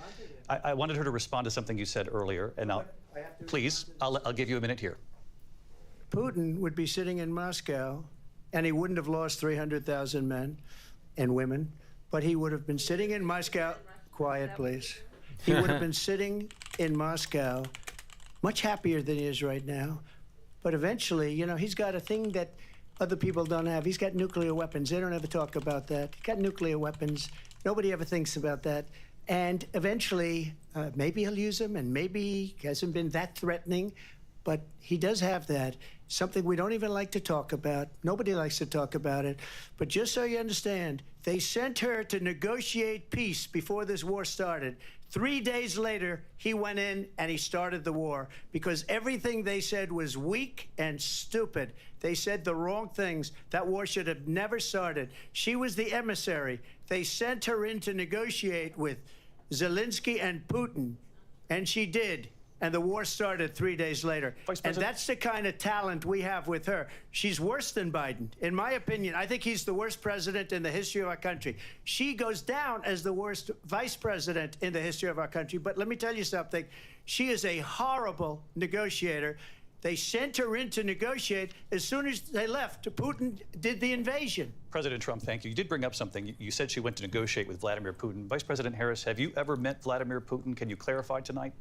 Speaker 7: I wanted her to respond to something you said earlier, and please, I'll give you a minute here.
Speaker 11: Putin would be sitting in Moscow, and he wouldn't have lost 300,000 men and women, but he would have been sitting in Moscow. Quiet, please. He would have been sitting in Moscow much happier than he is right now. But eventually, you know, he's got a thing that other people don't have. He's got nuclear weapons. They don't ever talk about that. He's got nuclear weapons. Nobody ever thinks about that. And eventually, maybe he'll use them, and maybe he hasn't been that threatening, but he does have that. Something we don't even like to talk about. Nobody likes to talk about it. But just so you understand, they sent her to negotiate peace before this war started. 3 days later, he went in and he started the war because everything they said was weak and stupid. They said the wrong things. That war should have never started. She was the emissary. They sent her in to negotiate with Zelensky and Putin, and she did. And the war started 3 days later. And that's the kind of talent we have with her. She's worse than Biden. In my opinion, I think he's the worst president in the history of our country. She goes down as the worst vice president in the history of our country. But let me tell you something. She is a horrible negotiator. They sent her in to negotiate. As soon as they left, Putin did the invasion.
Speaker 7: President Trump, thank you. You did bring up something. You said she went to negotiate with Vladimir Putin. Vice President Harris, have you ever met Vladimir Putin? Can you clarify tonight?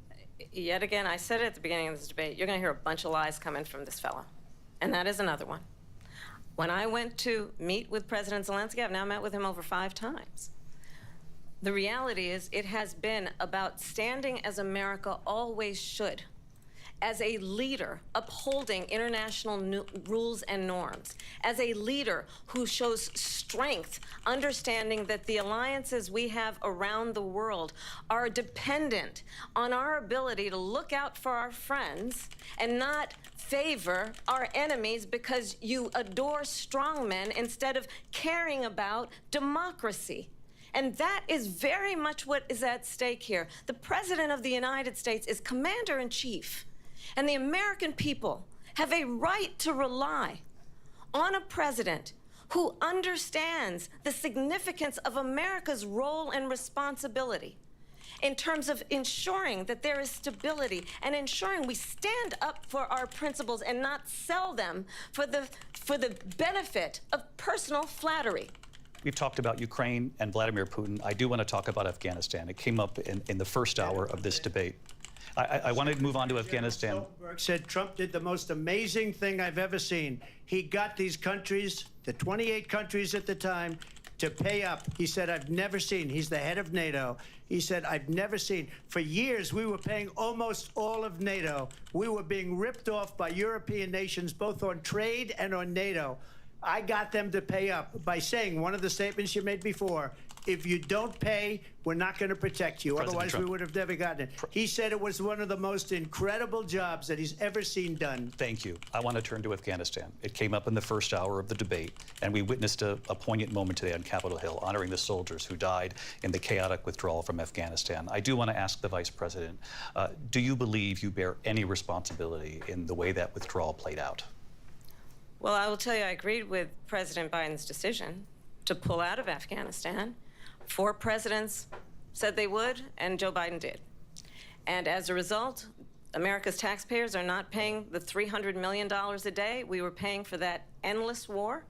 Speaker 12: Yet again, I said it at the beginning of this debate, you're going to hear a bunch of lies coming from this fellow. And that is another one. When I went to meet with President Zelensky, I've now met with him over 5 times. The reality is it has been about standing as America always should, as a leader upholding international rules and norms, as a leader who shows strength, understanding that the alliances we have around the world are dependent on our ability to look out for our friends and not favor our enemies because you adore strongmen instead of caring about democracy. And that is very much what is at stake here. The President of the United States is commander-in-chief. And the American people have a right to rely on a president who understands the significance of America's role and responsibility. in terms of ensuring that there is stability and ensuring we stand up for our principles and not sell them for the benefit of personal flattery.
Speaker 7: We've talked about Ukraine and Vladimir Putin. I do want to talk about Afghanistan. It came up in the first hour of this debate. I want to move on to Afghanistan.
Speaker 11: Stoltenberg said Trump did the most amazing thing I've ever seen. He got these countries, the 28 countries at the time, to pay up. He said, I've never seen. He's the head of NATO. He said, I've never seen. For years, we were paying almost all of NATO. We were being ripped off by European nations, both on trade and on NATO. I got them to pay up by saying one of the statements you made before, if you don't pay, we're not going to protect you.
Speaker 7: President
Speaker 11: Otherwise,
Speaker 7: Trump.
Speaker 11: we would have never gotten it. He said it was one of the most incredible jobs that he's ever seen done.
Speaker 7: Thank you. I want to turn to Afghanistan. It came up in the first hour of the debate, and we witnessed a poignant moment today on Capitol Hill, honoring the soldiers who died in the chaotic withdrawal from Afghanistan. I do want to ask the Vice President, do you believe you bear any responsibility in the way that withdrawal played out?
Speaker 12: Well, I will tell you, I agreed with President Biden's decision to pull out of Afghanistan. 4 presidents said they would, and Joe Biden did. And as a result, America's taxpayers are not paying the $300 million a day we were paying for that endless war.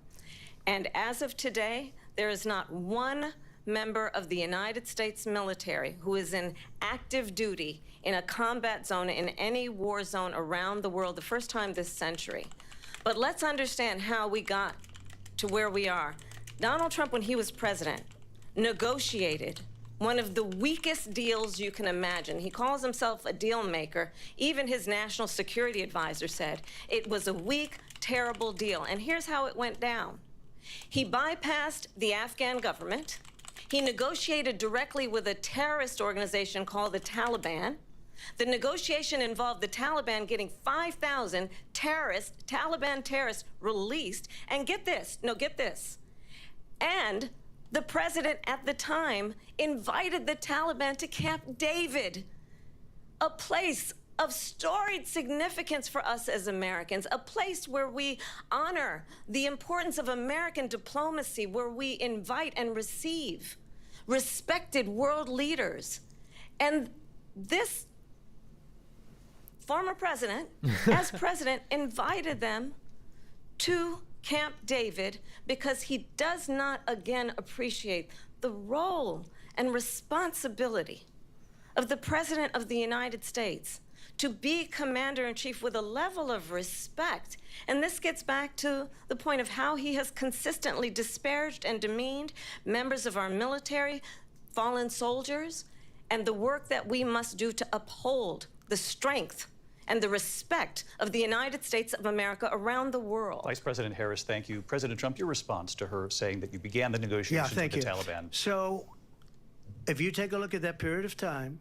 Speaker 12: And as of today, there is not one member of the United States military who is in active duty in a combat zone in any war zone around the world, the first time this century. But let's understand how we got to where we are. Donald Trump, when he was president, negotiated one of the weakest deals you can imagine. He calls himself a deal maker. Even his national security advisor said it was a weak, terrible deal. And here's how it went down. He bypassed the Afghan government. He negotiated directly with a terrorist organization called the Taliban. The negotiation involved the Taliban getting 5,000 Taliban terrorists released. And get this, and the president at the time invited the Taliban to Camp David, a place of storied significance for us as Americans, a place where we honor the importance of American diplomacy, where we invite and receive respected world leaders. And this former president, as president, invited them to Camp David because he does not again appreciate the role and responsibility of the President of the United States to be commander-in-chief with a level of respect. And this gets back to the point of how he has consistently disparaged and demeaned members of our military, fallen soldiers, and the work that we must do to uphold the strength and the respect of the United States of America around the world.
Speaker 7: Vice President Harris, thank you. President Trump, your response to her saying that you began the negotiations with the Taliban.
Speaker 11: So, if you take a look at that period of time,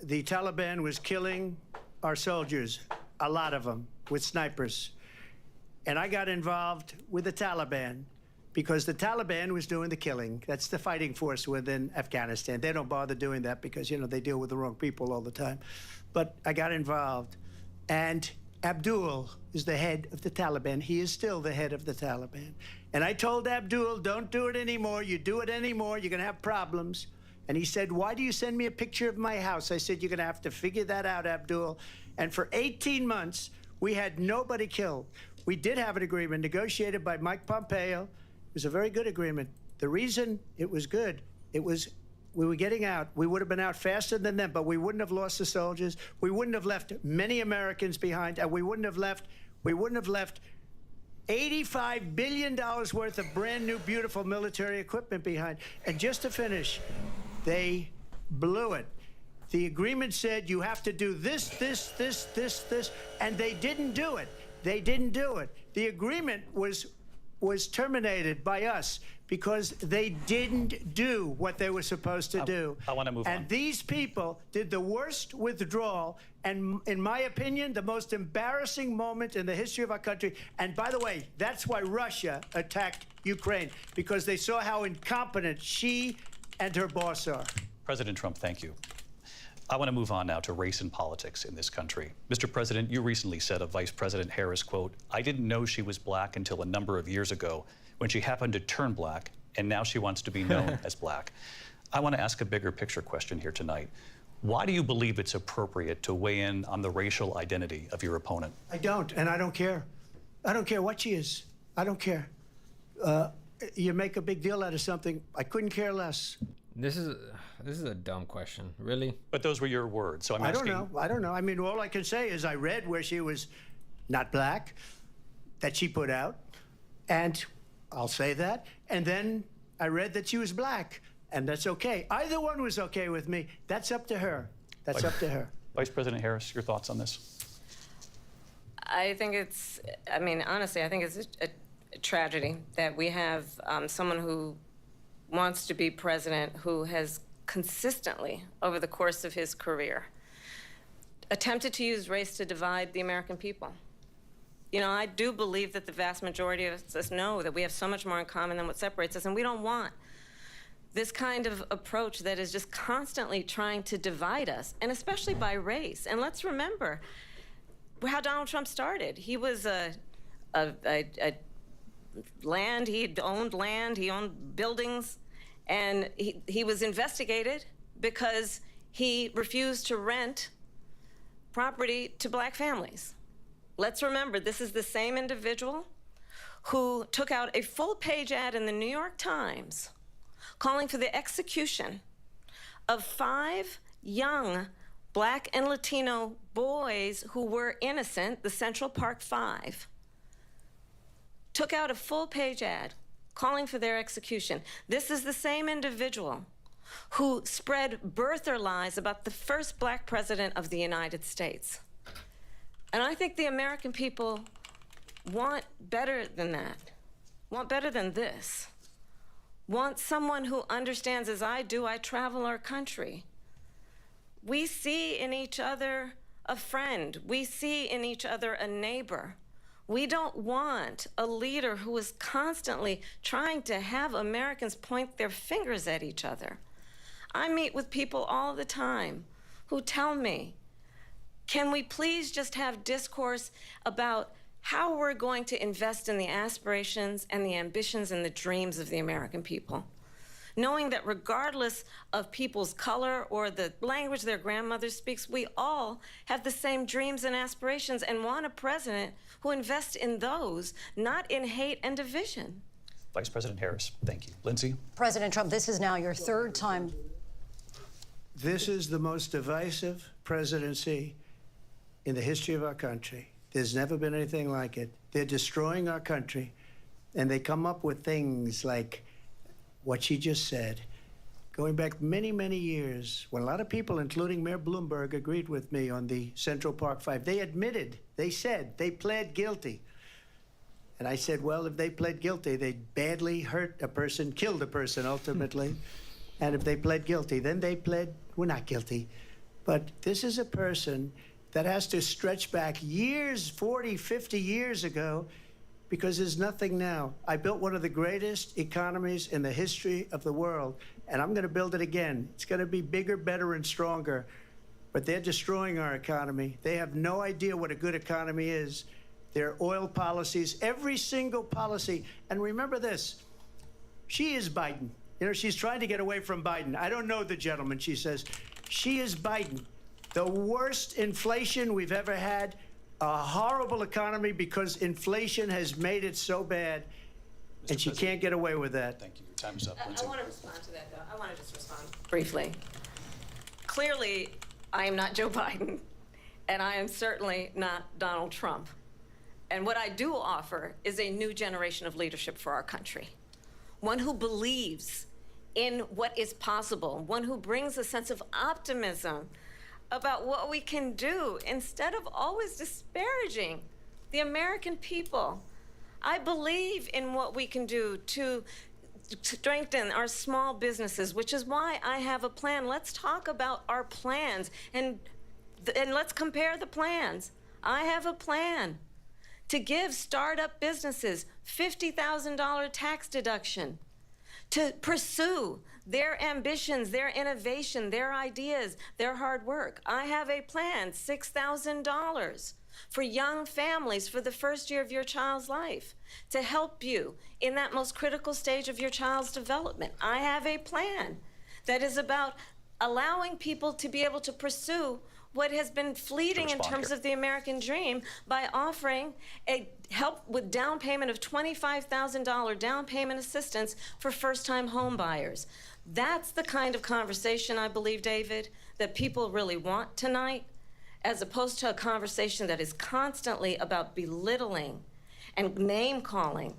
Speaker 11: the Taliban was killing our soldiers, a lot of them, with snipers. And I got involved with the Taliban because the Taliban was doing the killing. That's the fighting force within Afghanistan. They don't bother doing that because, you know, they deal with the wrong people all the time. But I got involved. And Abdul is the head of the Taliban. He is still the head of the Taliban. And I told Abdul, don't do it anymore. You do it anymore, you're going to have problems. And he said, why do you send me a picture of my house? I said, you're going to have to figure that out, Abdul. And for 18 months, we had nobody killed. We did have an agreement negotiated by Mike Pompeo. It was a very good agreement. The reason it was good, we were getting out. We would have been out faster than them, but we wouldn't have lost the soldiers. We wouldn't have left many Americans behind, and we wouldn't have left $85 billion worth of brand new, beautiful military equipment behind. And just to finish, they blew it. The agreement said you have to do this, and they didn't do it. They didn't do it. The agreement was terminated by us because they didn't do what they were supposed to do.
Speaker 7: I want to move on.
Speaker 11: And these people did the worst withdrawal, and in my opinion, the most embarrassing moment in the history of our country. And by the way, that's why Russia attacked Ukraine, because they saw how incompetent she and her boss are.
Speaker 7: President Trump, thank you. I want to move on now to race and politics in this country. Mr. President, you recently said of Vice President Harris, quote, I didn't know she was black until a number of years ago when she happened to turn black, and now she wants to be known as black. I want to ask a bigger picture question here tonight. Why do you believe it's appropriate to weigh in on the racial identity of your opponent?
Speaker 11: I don't, and I don't care. I don't care what she is. I don't care. You make a big deal out of something. I couldn't care less.
Speaker 3: This is a dumb question. Really?
Speaker 7: But those were your words, so I'm asking.
Speaker 11: I don't know. I mean, all I can say is I read where she was not black, that she put out, and I'll say that. And then I read that she was black, and that's okay. Either one was okay with me. That's up to her. That's up to her.
Speaker 7: Vice President Harris, your thoughts on this?
Speaker 12: I think it's, I mean, honestly, I think it's a tragedy that we have someone who wants to be president who has consistently, over the course of his career, attempted to use race to divide the American people. You know, I do believe that the vast majority of us know that we have so much more in common than what separates us, and we don't want this kind of approach that is just constantly trying to divide us, and especially by race. And let's remember how Donald Trump started. He was land, he owned buildings, and he was investigated because he refused to rent property to black families. Let's remember, this is the same individual who took out a full-page ad in the New York Times calling for the execution of 5 young black and Latino boys who were innocent, the Central Park 5. Took out a full-page ad calling for their execution. This is the same individual who spread birther lies about the first black president of the United States. And I think the American people want better than that, want better than this, want someone who understands, as I do, I travel our country. We see in each other a friend. We see in each other a neighbor. We don't want a leader who is constantly trying to have Americans point their fingers at each other. I meet with people all the time who tell me, can we please just have discourse about how we're going to invest in the aspirations and the ambitions and the dreams of the American people? Knowing that regardless of people's color or the language their grandmother speaks, we all have the same dreams and aspirations and want a president who invests in those, not in hate and division.
Speaker 7: Vice President Harris, thank you. Lindsay?
Speaker 8: President Trump, this is now your 3rd time.
Speaker 11: This is the most divisive presidency in the history of our country. There's never been anything like it. They're destroying our country, and they come up with things like what she just said. Going back many, many years, when a lot of people, including Mayor Bloomberg, agreed with me on the Central Park 5, they admitted, they said, they pled guilty. And I said, well, if they pled guilty, they badly hurt a person, killed a person ultimately. And if they pled guilty, then they pled, we're not guilty. But this is a person that has to stretch back years, 40, 50 years ago, because there's nothing now. I built one of the greatest economies in the history of the world, and I'm going to build it again. It's going to be bigger, better, and stronger. But they're destroying our economy. They have no idea what a good economy is. Their oil policies, every single policy. And remember this, she is Biden. You know, she's trying to get away from Biden. I don't know the gentleman, she says. She is Biden. The worst inflation we've ever had, a horrible economy because inflation has made it so bad, and she can't get away with that.
Speaker 7: Thank you. Your time is up, Lindsay.
Speaker 12: I want to respond to that, though. I want to just respond briefly. Clearly, I am not Joe Biden, and I am certainly not Donald Trump. And what I do offer is a new generation of leadership for our country. One who believes in what is possible, one who brings a sense of optimism about what we can do instead of always disparaging the American people. I believe in what we can do to strengthen our small businesses, which is why I have a plan. Let's talk about our plans and let's compare the plans. I have a plan to give startup businesses $50,000 tax deduction, to pursue their ambitions, their innovation, their ideas, their hard work. I have a plan, $6,000 for young families for the first year of your child's life, to help you in that most critical stage of your child's development. I have a plan that is about allowing people to be able to pursue what has been fleeting in terms of the American dream by offering a help with down payment of $25,000 down payment assistance for first-time home buyers. That's the kind of conversation, I believe, David, that people really want tonight, as opposed to a conversation that is constantly about belittling and name-calling.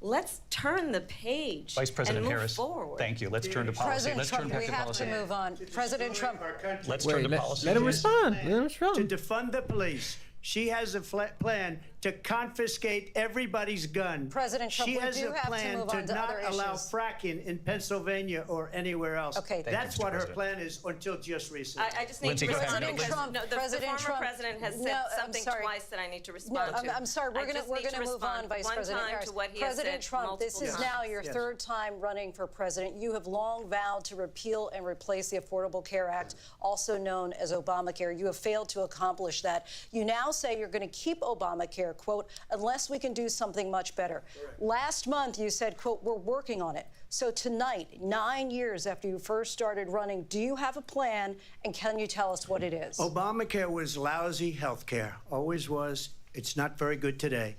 Speaker 12: Let's turn the page
Speaker 7: Vice President
Speaker 12: and move
Speaker 7: Harris,
Speaker 12: forward.
Speaker 7: thank you. Let's turn to policy.
Speaker 8: President
Speaker 7: Let's
Speaker 8: Trump,
Speaker 7: turn back
Speaker 8: we
Speaker 7: to
Speaker 8: have
Speaker 7: policy.
Speaker 8: to move on. President Trump.
Speaker 7: Let's turn to policy.
Speaker 3: Let him respond. Let him respond.
Speaker 13: To defund the police. She has a plan to confiscate everybody's gun.
Speaker 8: President Trump,
Speaker 13: she
Speaker 8: we
Speaker 13: has
Speaker 8: do
Speaker 13: a
Speaker 8: have to
Speaker 13: plan
Speaker 8: move on to
Speaker 13: not
Speaker 8: other
Speaker 13: allow
Speaker 8: issues.
Speaker 13: fracking in Pennsylvania or anywhere else.
Speaker 8: Okay.
Speaker 13: That's
Speaker 7: Mr.
Speaker 13: what her
Speaker 7: President.
Speaker 13: plan is until just recently.
Speaker 12: I just need
Speaker 7: Lindsay,
Speaker 12: to
Speaker 7: go ahead.
Speaker 12: respond
Speaker 8: President
Speaker 12: because
Speaker 8: Trump,
Speaker 12: no, the
Speaker 8: President
Speaker 12: former
Speaker 8: Trump.
Speaker 12: president has
Speaker 8: No,
Speaker 12: said
Speaker 8: I'm
Speaker 12: something
Speaker 8: sorry.
Speaker 12: twice that I need to
Speaker 8: No,
Speaker 12: respond to.
Speaker 8: I'm sorry. We're
Speaker 12: I just
Speaker 8: going
Speaker 12: need
Speaker 8: to move
Speaker 12: respond
Speaker 8: on, Vice
Speaker 12: one
Speaker 8: President
Speaker 12: time
Speaker 8: Harris.
Speaker 12: to what he has
Speaker 8: President
Speaker 12: said
Speaker 8: Trump, this
Speaker 12: multiple
Speaker 8: is
Speaker 12: times.
Speaker 8: now your
Speaker 13: Yes.
Speaker 8: third time running for president. You have long vowed to repeal and replace the Affordable Care Act, also known as Obamacare. You have failed to accomplish that. You now say you're going to keep Obamacare, quote, unless we can do something much better.
Speaker 13: Correct.
Speaker 8: Last month, you said, quote, we're working on it. So tonight, 9 years after you first started running, do you have a plan, and can you tell us what it is?
Speaker 13: Obamacare was lousy health care, always was. It's not very good today.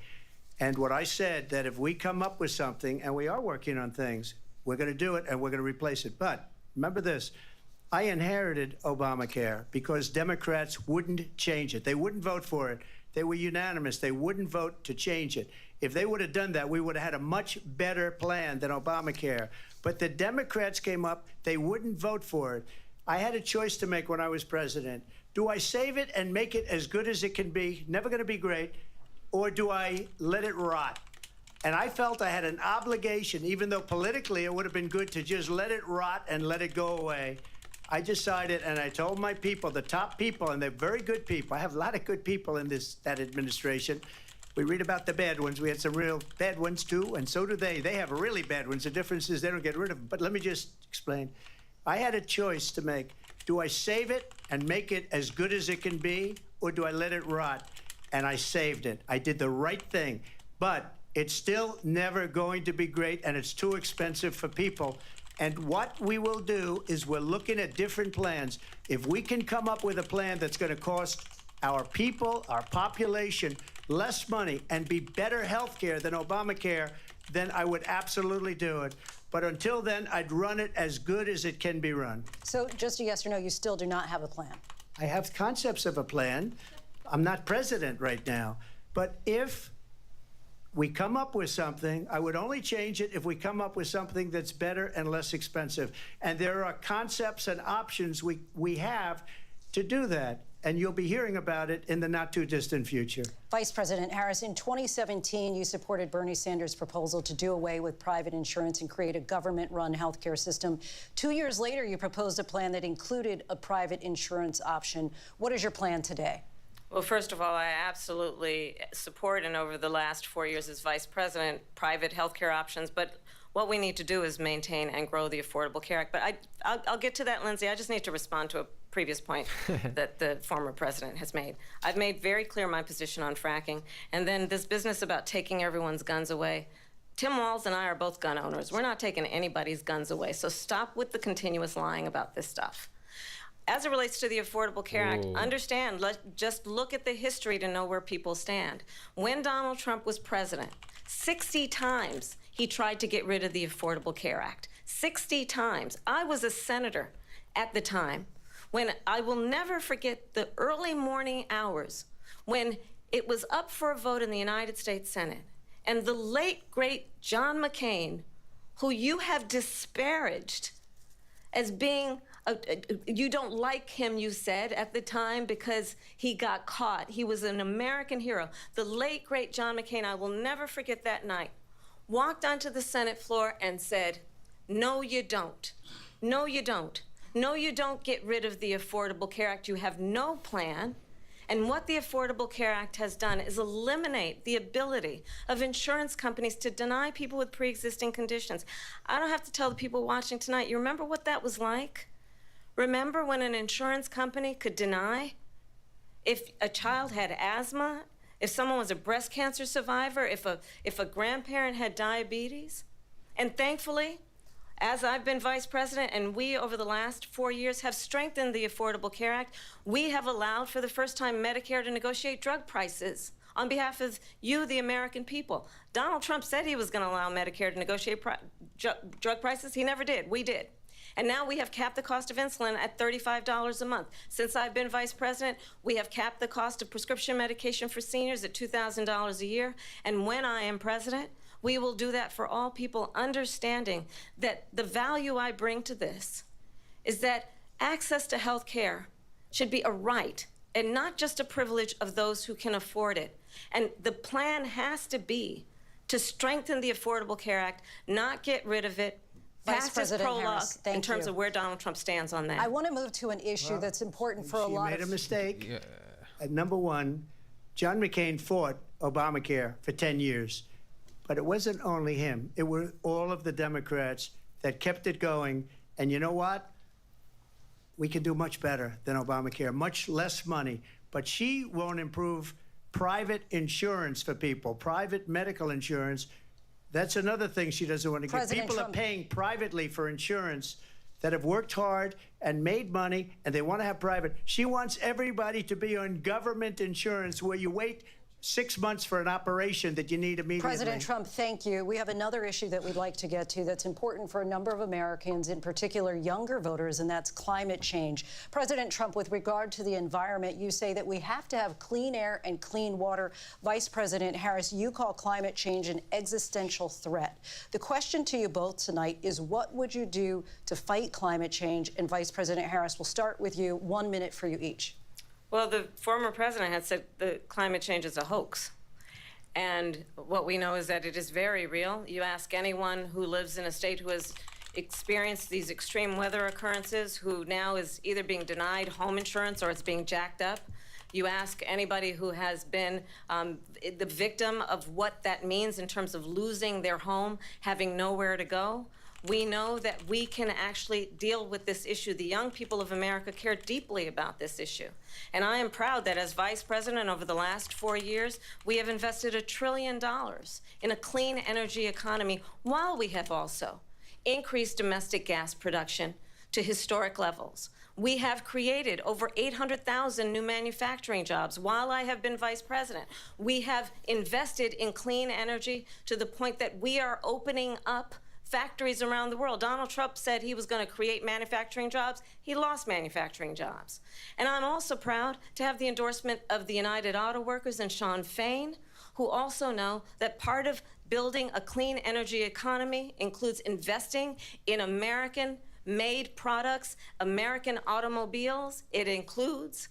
Speaker 13: And what I said, that if we come up with something, and we are working on things, we're going to do it and we're going to replace it. But remember this, I inherited Obamacare because Democrats wouldn't change it. They wouldn't vote for it. They were unanimous. They wouldn't vote to change it. If they would have done that, we would have had a much better plan than Obamacare. But the Democrats came up. They wouldn't vote for it. I had a choice to make when I was president. Do I save it and make it as good as it can be, never going to be great, or do I let it rot? And I felt I had an obligation, even though politically it would have been good to just let it rot and let it go away. I decided, and I told my people, the top people, and they're very good people. I have a lot of good people in that administration. We read about the bad ones. We had some real bad ones, too, and so do they. They have really bad ones. The difference is they don't get rid of them. But let me just explain. I had a choice to make. Do I save it and make it as good as it can be, or do I let it rot? And I saved it. I did the right thing. But it's still never going to be great, and it's too expensive for people. And what we will do is we're looking at different plans. If we can come up with a plan that's going to cost our people, our population, less money and be better health care than Obamacare, then I would absolutely do it. But until then, I'd run it as good as it can be run.
Speaker 8: So just a yes or no, you still do not have a plan?
Speaker 13: I have concepts of a plan. I'm not president right now. But if we come up with something, I would only change it if we come up with something that's better and less expensive. And there are concepts and options we have to do that. And you'll be hearing about it in the not-too-distant future.
Speaker 8: Vice President Harris, in 2017, you supported Bernie Sanders' proposal to do away with private insurance and create a government-run healthcare system. 2 years later, you proposed a plan that included a private insurance option. What is your plan today?
Speaker 12: Well, first of all, I absolutely support, and over the last 4 years as vice president, private healthcare options. But what we need to do is maintain and grow the Affordable Care Act. But I'll get to that, Lindsay. I just need to respond to a previous point that the former president has made. I've made very clear my position on fracking. And then this business about taking everyone's guns away. Tim Walz and I are both gun owners. We're not taking anybody's guns away. So stop with the continuous lying about this stuff. As it relates to the Affordable Care Act, understand, just look at the history to know where people stand. When Donald Trump was president, 60 times he tried to get rid of the Affordable Care Act. 60 times. I was a senator at the time when I will never forget the early morning hours when it was up for a vote in the United States Senate. And the late, great John McCain, who you have disparaged as being you don't like him, you said, at the time because he got caught. He was an American hero. The late, great John McCain, I will never forget that night, walked onto the Senate floor and said, no, you don't. No, you don't. No, you don't get rid of the Affordable Care Act. You have no plan. And what the Affordable Care Act has done is eliminate the ability of insurance companies to deny people with pre-existing conditions. I don't have to tell the people watching tonight, you remember what that was like? Remember when an insurance company could deny if a child had asthma, if someone was a breast cancer survivor, if a grandparent had diabetes? And thankfully, as I've been vice president, and we, over the last 4 years, have strengthened the Affordable Care Act, we have allowed for the first time Medicare to negotiate drug prices on behalf of you, the American people. Donald Trump said he was going to allow Medicare to negotiate drug prices. He never did. We did. And now we have capped the cost of insulin at $35 a month. Since I've been vice president, we have capped the cost of prescription medication for seniors at $2,000 a year. And when I am president, we will do that for all people, understanding that the value I bring to this is that access to health care should be a right and not just a privilege of those who can afford it. And the plan has to be to strengthen the Affordable Care Act, not get rid of it,
Speaker 8: Vice
Speaker 12: pass
Speaker 8: President
Speaker 12: his prologue
Speaker 8: Harris, thank
Speaker 12: in terms
Speaker 8: you.
Speaker 12: of where Donald Trump stands on that.
Speaker 8: I want to move to an issue that's important for a lot
Speaker 13: She made a
Speaker 8: of...
Speaker 13: mistake. Number one, John McCain fought Obamacare for 10 years. But it wasn't only him. It were all of the Democrats that kept it going. And you know what? We can do much better than Obamacare, much less money. But she won't improve private insurance for people, private medical insurance. That's another thing she doesn't want to get.
Speaker 8: President
Speaker 13: People
Speaker 8: Trump.
Speaker 13: are paying privately for insurance that have worked hard and made money, and they want to have private. She wants everybody to be on government insurance where you wait 6 months for an operation that you need immediately.
Speaker 8: President Trump, thank you. We have another issue that we'd like to get to that's important for a number of Americans, in particular younger voters, and that's climate change. President Trump, with regard to the environment, you say that we have to have clean air and clean water. Vice President Harris, you call climate change an existential threat. The question to you both tonight is, what would you do to fight climate change? And Vice President Harris, we'll start with you. 1 minute for you each.
Speaker 12: Well, the former president had said that climate change is a hoax. And what we know is that it is very real. You ask anyone who lives in a state who has experienced these extreme weather occurrences, who now is either being denied home insurance or it's being jacked up. You ask anybody who has been the victim of what that means in terms of losing their home, having nowhere to go. We know that we can actually deal with this issue. The young people of America care deeply about this issue. And I am proud that as vice president over the last 4 years, we have invested $1 trillion in a clean energy economy, while we have also increased domestic gas production to historic levels. We have created over 800,000 new manufacturing jobs while I have been vice president. We have invested in clean energy to the point that we are opening up factories around the world. Donald Trump said he was going to create manufacturing jobs. He lost manufacturing jobs. And I'm also proud to have the endorsement of the United Auto Workers and Sean Fain, who also know that part of building a clean energy economy includes investing in American-made products, American automobiles. It includes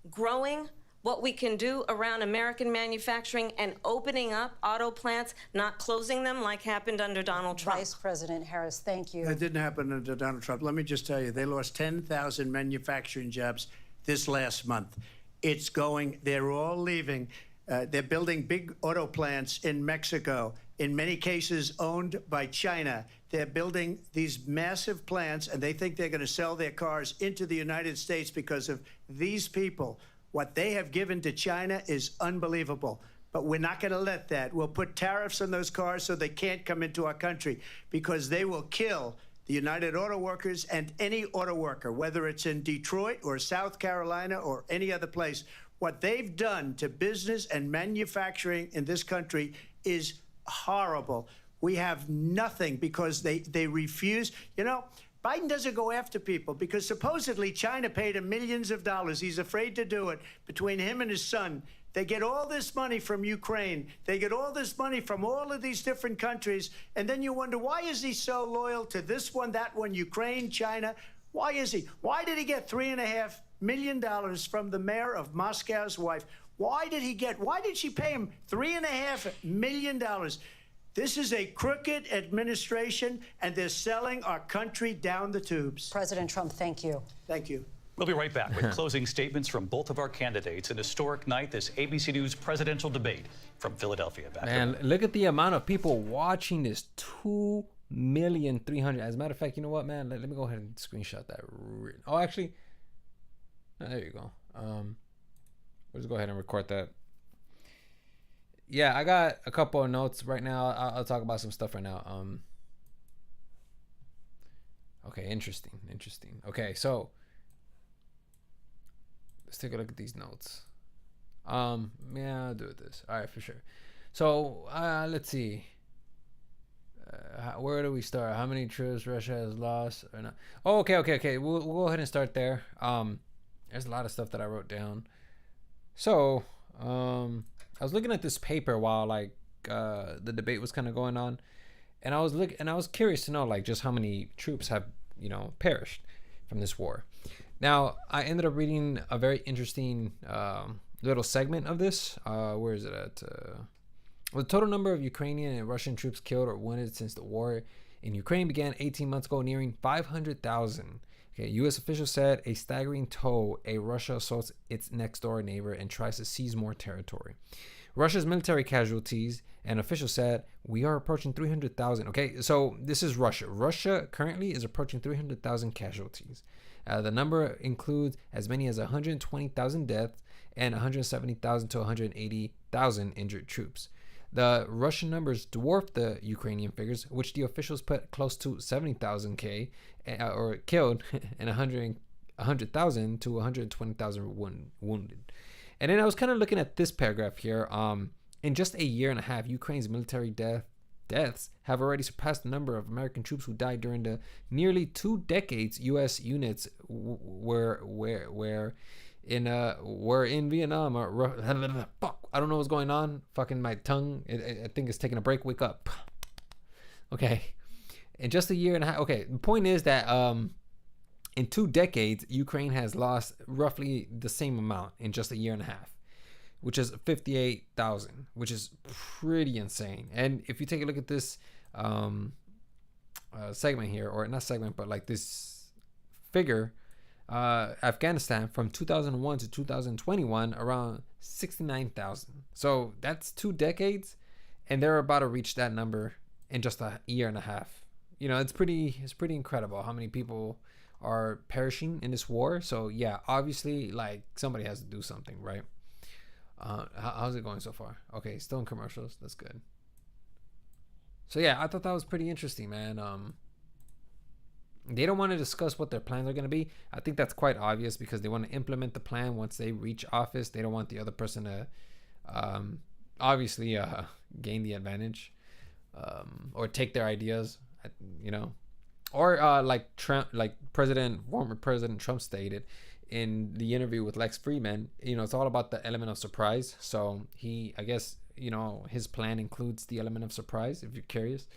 Speaker 12: growing what we can do around American manufacturing and opening up auto plants, not closing them like happened under Donald Trump.
Speaker 8: Vice President Harris, thank you.
Speaker 13: That didn't happen under Donald Trump. Let me just tell you, they lost 10,000 manufacturing jobs this last month. It's going, they're all leaving. They're building big auto plants in Mexico, in many cases owned by China. They're building these massive plants, and they think they're going to sell their cars into the United States because of these people. What they have given to China is unbelievable. But we're not going to let that. We'll put tariffs on those cars so they can't come into our country, because they will kill the United Auto Workers and any auto worker, whether it's in Detroit or South Carolina or any other place. What they've done to business and manufacturing in this country is horrible. We have nothing because they refuse. You know, Biden doesn't go after people because supposedly China paid him millions of dollars. He's afraid to do it. Between him and his son, they get all this money from Ukraine. They get all this money from all of these different countries. And then you wonder, why is he so loyal to this one, that one, Ukraine, China? Why is he? Why did he get $3.5 million from the mayor of Moscow's wife? Why did she pay him $3.5 million? This is a crooked administration, and they're selling our country down the tubes.
Speaker 8: President Trump, thank you.
Speaker 13: Thank you.
Speaker 7: We'll be right back with closing statements from both of our candidates. An historic night, this ABC News presidential debate from Philadelphia.
Speaker 3: Man, look at the amount of people watching this. 2,300,000. As a matter of fact, you know what, man? Let me go ahead and screenshot that. Oh, actually, there you go. Let's go ahead and record that. Yeah, I got a couple of notes right now. I'll talk about some stuff right now. Okay, interesting. Okay, so let's take a look at these notes. Yeah, I'll do it this. All right, for sure. So let's see. Where do we start? How many troops Russia has lost or not? Oh, okay. We'll go ahead and start there. There's a lot of stuff that I wrote down. So I was looking at this paper while like the debate was kind of going on, and I was curious to know like just how many troops have perished from this war. Now I ended up reading a very interesting little segment of this. Where is it at? The total number of Ukrainian and Russian troops killed or wounded since the war in Ukraine began 18 months ago, nearing 500,000. Okay, U.S. officials said a staggering toll as Russia assaults its next door neighbor and tries to seize more territory. Russia's military casualties, and officials said, we are approaching 300,000. Okay, so this is Russia. Russia currently is approaching 300,000 casualties. The number includes as many as 120,000 deaths and 170,000 to 180,000 injured troops. The Russian numbers dwarf the Ukrainian figures, which the officials put close to 70,000 or killed and 100,000 to 120,000 wounded. And then I was kind of looking at this paragraph here. In just a year and a half, Ukraine's military deaths have already surpassed the number of American troops who died during the nearly 2 decades U.S. units were in Vietnam. Fuck, I don't know what's going on. Fucking my tongue. I think it's taking a break. Wake up. Okay. In just a year and a half. Okay. The point is that in 2 decades, Ukraine has lost roughly the same amount in just a year and a half, which is 58,000, which is pretty insane. And if you take a look at this segment here, or not segment, but like this figure, Afghanistan from 2001 to 2021 around 69,000. So that's 2 decades, and they're about to reach that number in just a year and a half. It's pretty incredible how many people are perishing in this war. So yeah, obviously like somebody has to do something, right? How's it going so far? Okay, still in commercials. That's good. So yeah, I thought that was pretty interesting, man. They don't want to discuss what their plans are going to be. I think that's quite obvious because they want to implement the plan once they reach office. They don't want the other person to obviously gain the advantage or take their ideas, or like Trump, former President Trump stated in the interview with Lex Fridman, it's all about the element of surprise. So I guess his plan includes the element of surprise, if you're curious.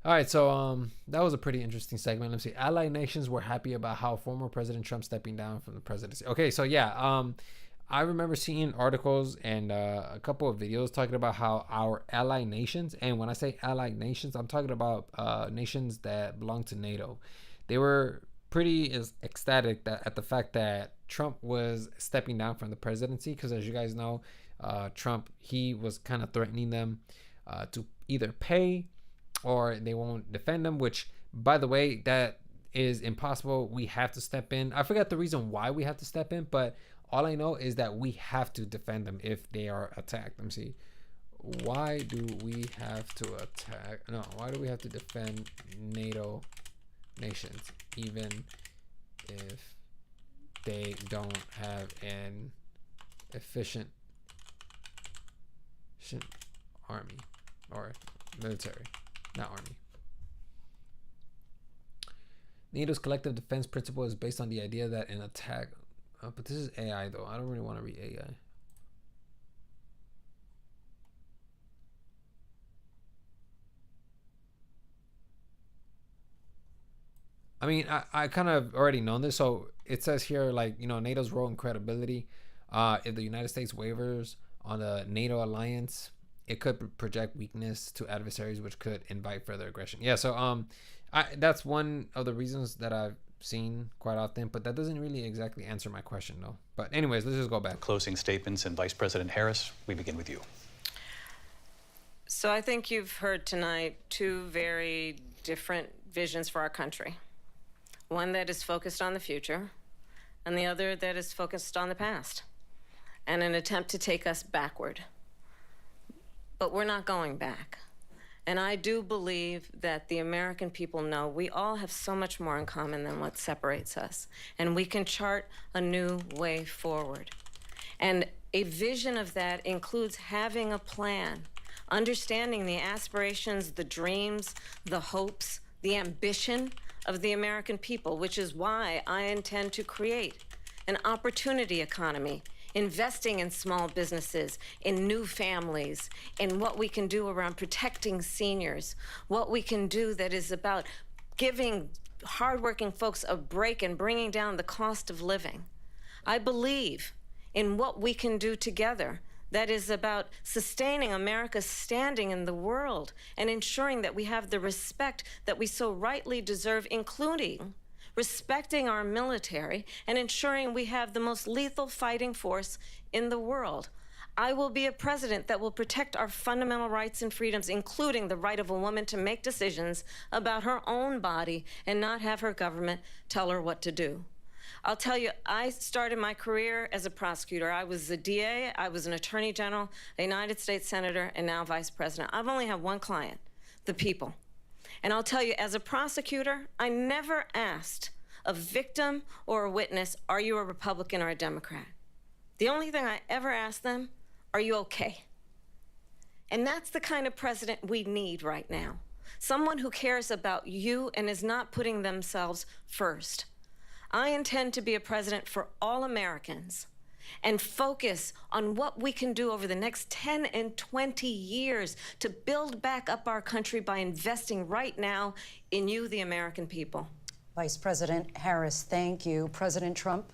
Speaker 3: All right, so that was a pretty interesting segment. Let's see. Allied nations were happy about how former President Trump stepping down from the presidency. Okay, so yeah, I remember seeing articles and a couple of videos talking about how our allied nations, and when I say allied nations, I'm talking about nations that belong to NATO. They were pretty ecstatic at the fact that Trump was stepping down from the presidency, because as you guys know, Trump, he was kind of threatening them to either pay or they won't defend them, which, by the way, that is impossible. We have to step in. I forgot the reason why we have to step in, but all I know is that we have to defend them if they are attacked. Let me see. Why do we have to attack? No, why do we have to defend NATO nations, even if they don't have an efficient army or military? Not army. NATO's collective defense principle is based on the idea that an attack... but this is AI, though. I don't really want to read AI. I mean, I kind of already know this. So it says here, like, NATO's role and credibility. If the United States wavers on the NATO alliance, it could project weakness to adversaries, which could invite further aggression. Yeah, so that's one of the reasons that I've seen quite often, but that doesn't really exactly answer my question, though. But anyways, let's just go back.
Speaker 7: Closing statements, and Vice President Harris, we begin with you.
Speaker 12: So I think you've heard tonight 2 very different visions for our country. One that is focused on the future, and the other that is focused on the past, and an attempt to take us backward. But we're not going back. And I do believe that the American people know we all have so much more in common than what separates us. And we can chart a new way forward. And a vision of that includes having a plan, understanding the aspirations, the dreams, the hopes, the ambition of the American people, which is why I intend to create an opportunity economy, investing in small businesses, in new families, in what we can do around protecting seniors, what we can do that is about giving hardworking folks a break and bringing down the cost of living. I believe in what we can do together that is about sustaining America's standing in the world and ensuring that we have the respect that we so rightly deserve, including respecting our military and ensuring we have the most lethal fighting force in the world. I will be a president that will protect our fundamental rights and freedoms, including the right of a woman to make decisions about her own body and not have her government tell her what to do. I'll tell you, I started my career as a prosecutor. I was a DA, I was an attorney general, a United States senator, and now vice president. I've only had one client, the people. And I'll tell you, as a prosecutor, I never asked a victim or a witness, are you a Republican or a Democrat? The only thing I ever asked them, are you okay? And that's the kind of president we need right now. Someone who cares about you and is not putting themselves first. I intend to be a president for all Americans and focus on what we can do over the next 10 and 20 years to build back up our country by investing right now in you, the American people.
Speaker 8: Vice President Harris, thank you. President Trump?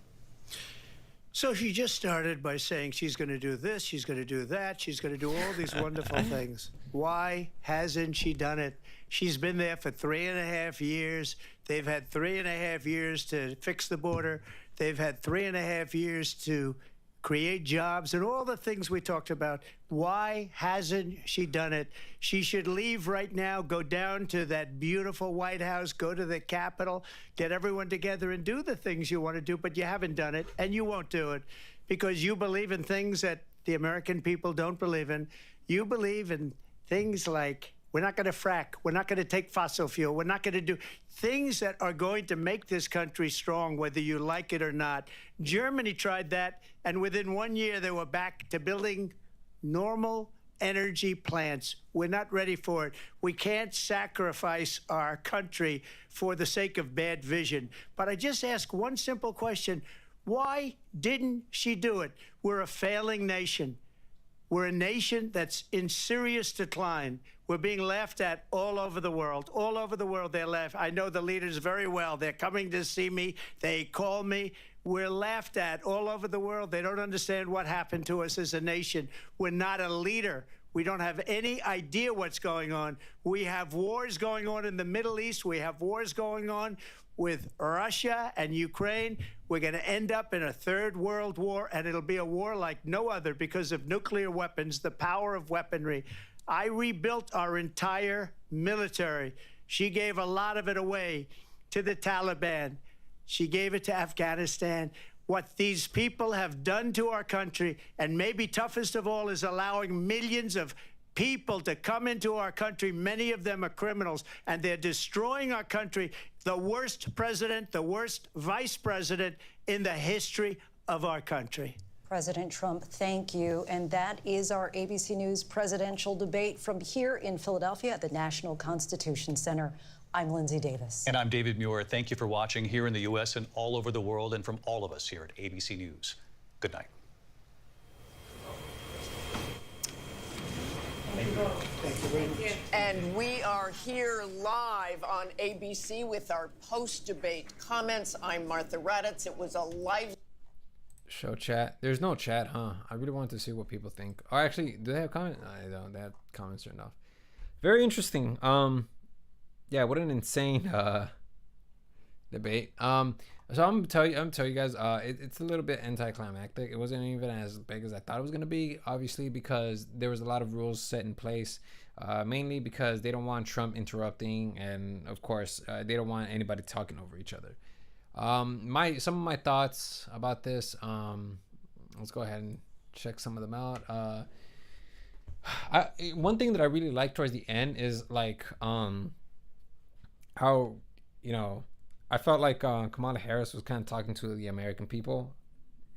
Speaker 13: So she just started by saying she's going to do this, she's going to do that, she's going to do all these wonderful things. Why hasn't she done it? She's been there for 3.5 years. They've had 3.5 years to fix the border. They've had 3.5 years to create jobs and all the things we talked about. Why hasn't she done it? She should leave right now, go down to that beautiful White House, go to the Capitol, get everyone together and do the things you want to do, but you haven't done it, and you won't do it because you believe in things that the American people don't believe in. You believe in things like we're not going to frack. We're not going to take fossil fuel. We're not going to do things that are going to make this country strong, whether you like it or not. Germany tried that, and within 1 year, they were back to building normal energy plants. We're not ready for it. We can't sacrifice our country for the sake of bad vision. But I just ask one simple question. Why didn't she do it? We're a failing nation. We're a nation that's in serious decline. We're being laughed at all over the world. All over the world, they're laughed. I know the leaders very well. They're coming to see me. They call me. We're laughed at all over the world. They don't understand what happened to us as a nation. We're not a leader. We don't have any idea what's going on. We have wars going on in the Middle East. We have wars going on with Russia and Ukraine. We're going to end up in a third world war, and it'll be a war like no other because of nuclear weapons, the power of weaponry. I rebuilt our entire military. She gave a lot of it away to the Taliban. She gave it to Afghanistan. What these people have done to our country, and maybe toughest of all, is allowing millions of people to come into our country. Many of them are criminals, and they're destroying our country. The worst president, the worst vice president in the history of our country.
Speaker 8: President Trump, thank you. And that is our ABC News presidential debate from here in Philadelphia at the National Constitution Center. I'm Lindsay Davis.
Speaker 7: And I'm David Muir. Thank you for watching here in the U.S. and all over the world, and from all of us here at ABC News. Good night.
Speaker 2: Thank you. And we are here live on ABC with our post-debate comments. I'm Martha Raddatz. It was a live...
Speaker 3: Show chat. There's no chat, huh? I really wanted to see what people think. Oh, actually, do they have comments? No, they don't. They have comments turned off. Very interesting. Yeah, what an insane debate. So I'm gonna tell you guys, it's a little bit anticlimactic. It wasn't even as big as I thought it was gonna be, obviously, because there was a lot of rules set in place, mainly because they don't want Trump interrupting, and of course, they don't want anybody talking over each other. Some of my thoughts about this, let's go ahead and check some of them out. One thing that I really like towards the end is like how, you know, I felt like Kamala Harris was kind of talking to the American people,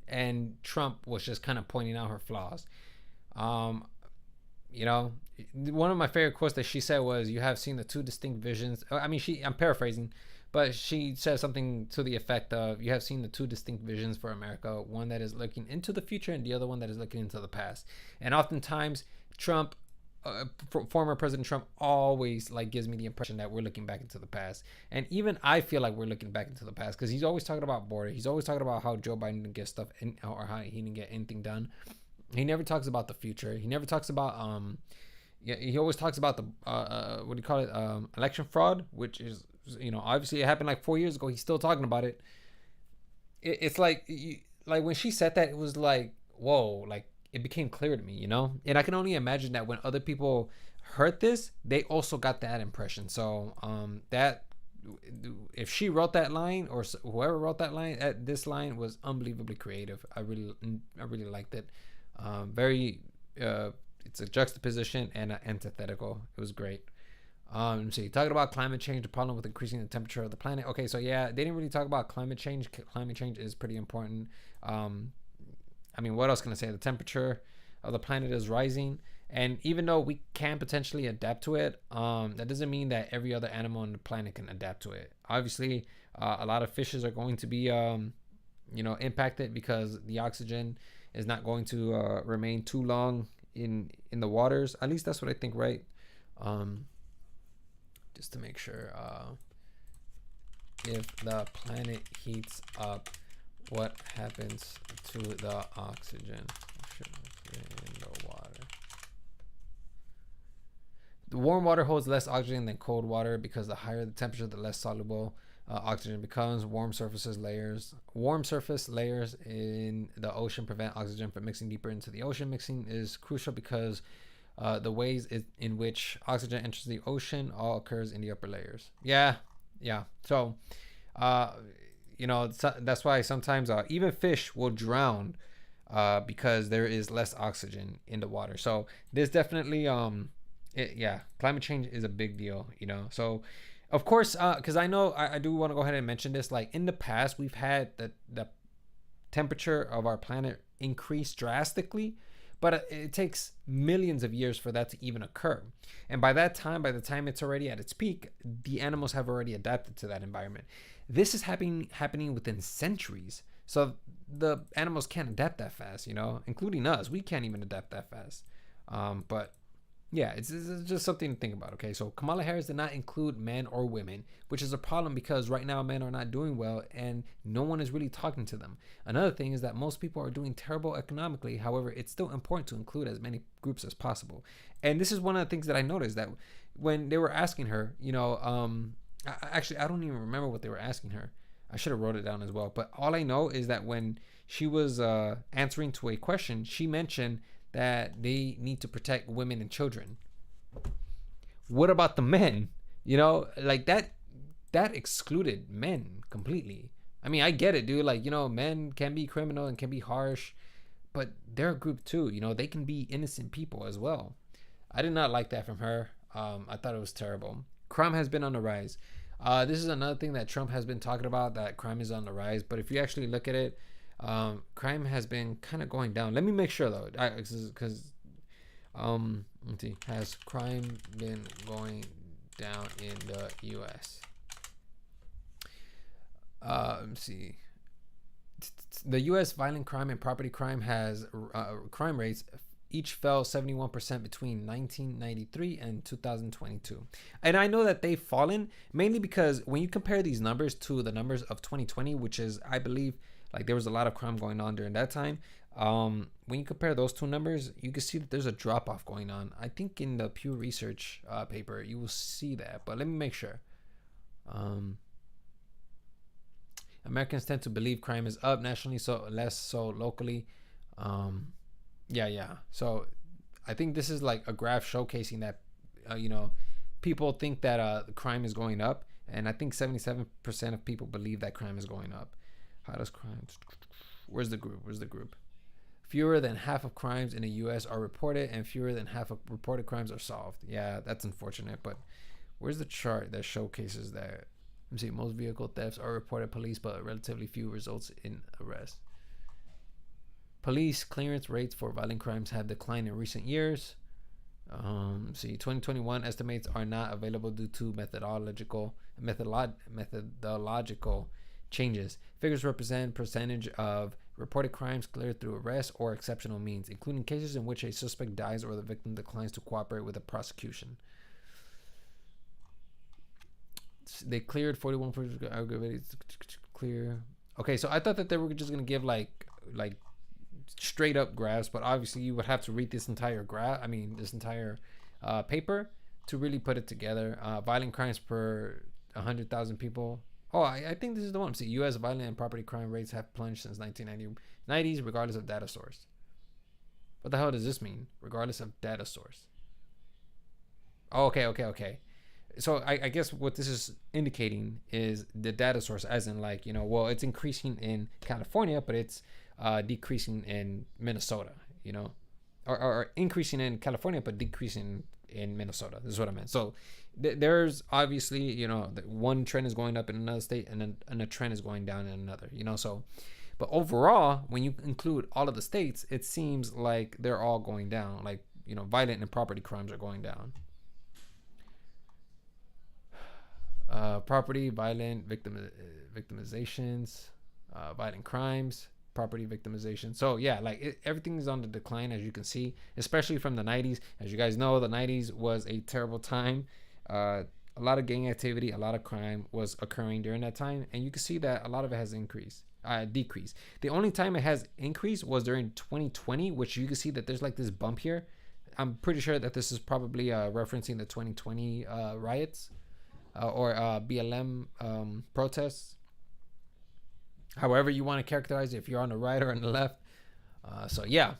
Speaker 3: and Trump was just kind of pointing out her flaws. You know, one of my favorite quotes that she said was, "You have seen the two distinct visions." I mean, I'm paraphrasing, but she said something to the effect of, "You have seen the two distinct visions for America, one that is looking into the future and the other one that is looking into the past." And oftentimes, Trump, former President Trump, always like gives me the impression that we're looking back into the past. And even I feel like we're looking back into the past, because he's always talking about border. He's always talking about how Joe Biden didn't get stuff in, or how he didn't get anything done. He never talks about the future. He never talks about he always talks about the what do you call it, election fraud, which is, you know, obviously it happened like 4 years ago. He's still talking about it. It's like when she said that, it was like, whoa, like it became clear to me, you know. And I can only imagine that when other people heard this, they also got that impression. So that if she wrote that line, or whoever wrote that line, this line was unbelievably creative. I really liked it. Very it's a juxtaposition and antithetical. It was great. So you talking about climate change, the problem with increasing the temperature of the planet. Okay, so yeah, they didn't really talk about climate change. Climate change is pretty important. I mean, what else can I say? The temperature of the planet is rising, and even though we can potentially adapt to it, that doesn't mean that every other animal on the planet can adapt to it. Obviously, a lot of fishes are going to be you know, impacted, because the oxygen is not going to remain too long in the waters. At least that's what I think, right? Just to make sure, if the planet heats up, what happens to the oxygen in the water? The warm water holds less oxygen than cold water, because the higher the temperature, the less soluble oxygen becomes. Warm surface layers in the ocean prevent oxygen from mixing deeper into the ocean. Mixing is crucial because the ways in which oxygen enters the ocean all occurs in the upper layers. Yeah. So you know, that's why sometimes even fish will drown because there is less oxygen in the water. So there's definitely climate change is a big deal, you know. So of course, because I know I do want to go ahead and mention this, like in the past we've had the temperature of our planet increase drastically, but it takes millions of years for that to even occur. And by the time it's already at its peak, the animals have already adapted to that environment. This is happening within centuries. So the animals can't adapt that fast, you know, including us. We can't even adapt that fast. But yeah, it's just something to think about. Okay, so Kamala Harris did not include men or women, which is a problem, because right now men are not doing well and no one is really talking to them. Another thing is that most people are doing terrible economically. However, it's still important to include as many groups as possible. And this is one of the things that I noticed, that when they were asking her, you know, actually, I don't even remember what they were asking her. I should have wrote it down as well. But all I know is that when she was answering to a question, she mentioned that they need to protect women and children. What about the men? You know, like that excluded men completely. I mean, I get it, dude. Like, you know, men can be criminal and can be harsh, but they're a group too. You know, they can be innocent people as well. I did not like that from her. I thought it was terrible. Crime has been on the rise. This is another thing that Trump has been talking about, that crime is on the rise. But if you actually look at it, crime has been kind of going down. Let me make sure though, because let's see, has crime been going down in the U.S.? Let's see. The U.S. violent crime and property crime has crime rates each fell 71% between 1993 and 2022. And I know that they've fallen mainly because when you compare these numbers to the numbers of 2020, which is, I believe, like there was a lot of crime going on during that time. When you compare those two numbers, you can see that there's a drop off going on. I think in the Pew Research paper, you will see that, but let me make sure. Americans tend to believe crime is up nationally, so less so locally. Yeah. So I think this is like a graph showcasing that, you know, people think that the crime is going up. And I think 77% of people believe that crime is going up. How does crime... Where's the group? Fewer than half of crimes in the U.S. are reported, and fewer than half of reported crimes are solved. Yeah, that's unfortunate, but where's the chart that showcases that? Let me see. Most vehicle thefts are reported police, but relatively few results in arrest. Police clearance rates for violent crimes have declined in recent years. 2021 estimates are not available due to methodological changes. Figures represent percentage of reported crimes cleared through arrest or exceptional means, including cases in which a suspect dies or the victim declines to cooperate with the prosecution. They cleared 41 aggravated clear. Okay, so I thought that they were just gonna give like straight up graphs, but obviously you would have to read this entire this entire paper to really put it together. Violent crimes per 100,000 people. Oh, I think this is the one. See, U.S. violent and property crime rates have plunged since 1990s, regardless of data source. What the hell does this mean? Regardless of data source. Oh, okay. So I guess what this is indicating is the data source, as in like, well, it's increasing in California, but it's decreasing in Minnesota, or increasing in California, but decreasing in Minnesota. This is what I meant. So there's obviously, one trend is going up in another state and then a trend is going down in another, so, but overall, when you include all of the states, it seems like they're all going down. Like, violent and property crimes are going down. Property, violent victimizations, violent crimes, property victimization. So yeah, like everything is on the decline, as you can see, especially from the 90s. As you guys know, the 90s was a terrible time. A lot of gang activity, a lot of crime was occurring during that time, and you can see that a lot of it has decreased. The only time it has increased was during 2020, which you can see that there's like this bump here. I'm pretty sure that this is probably referencing the 2020 riots or BLM protests. However you want to characterize it, if you're on the right or on the left. So yeah,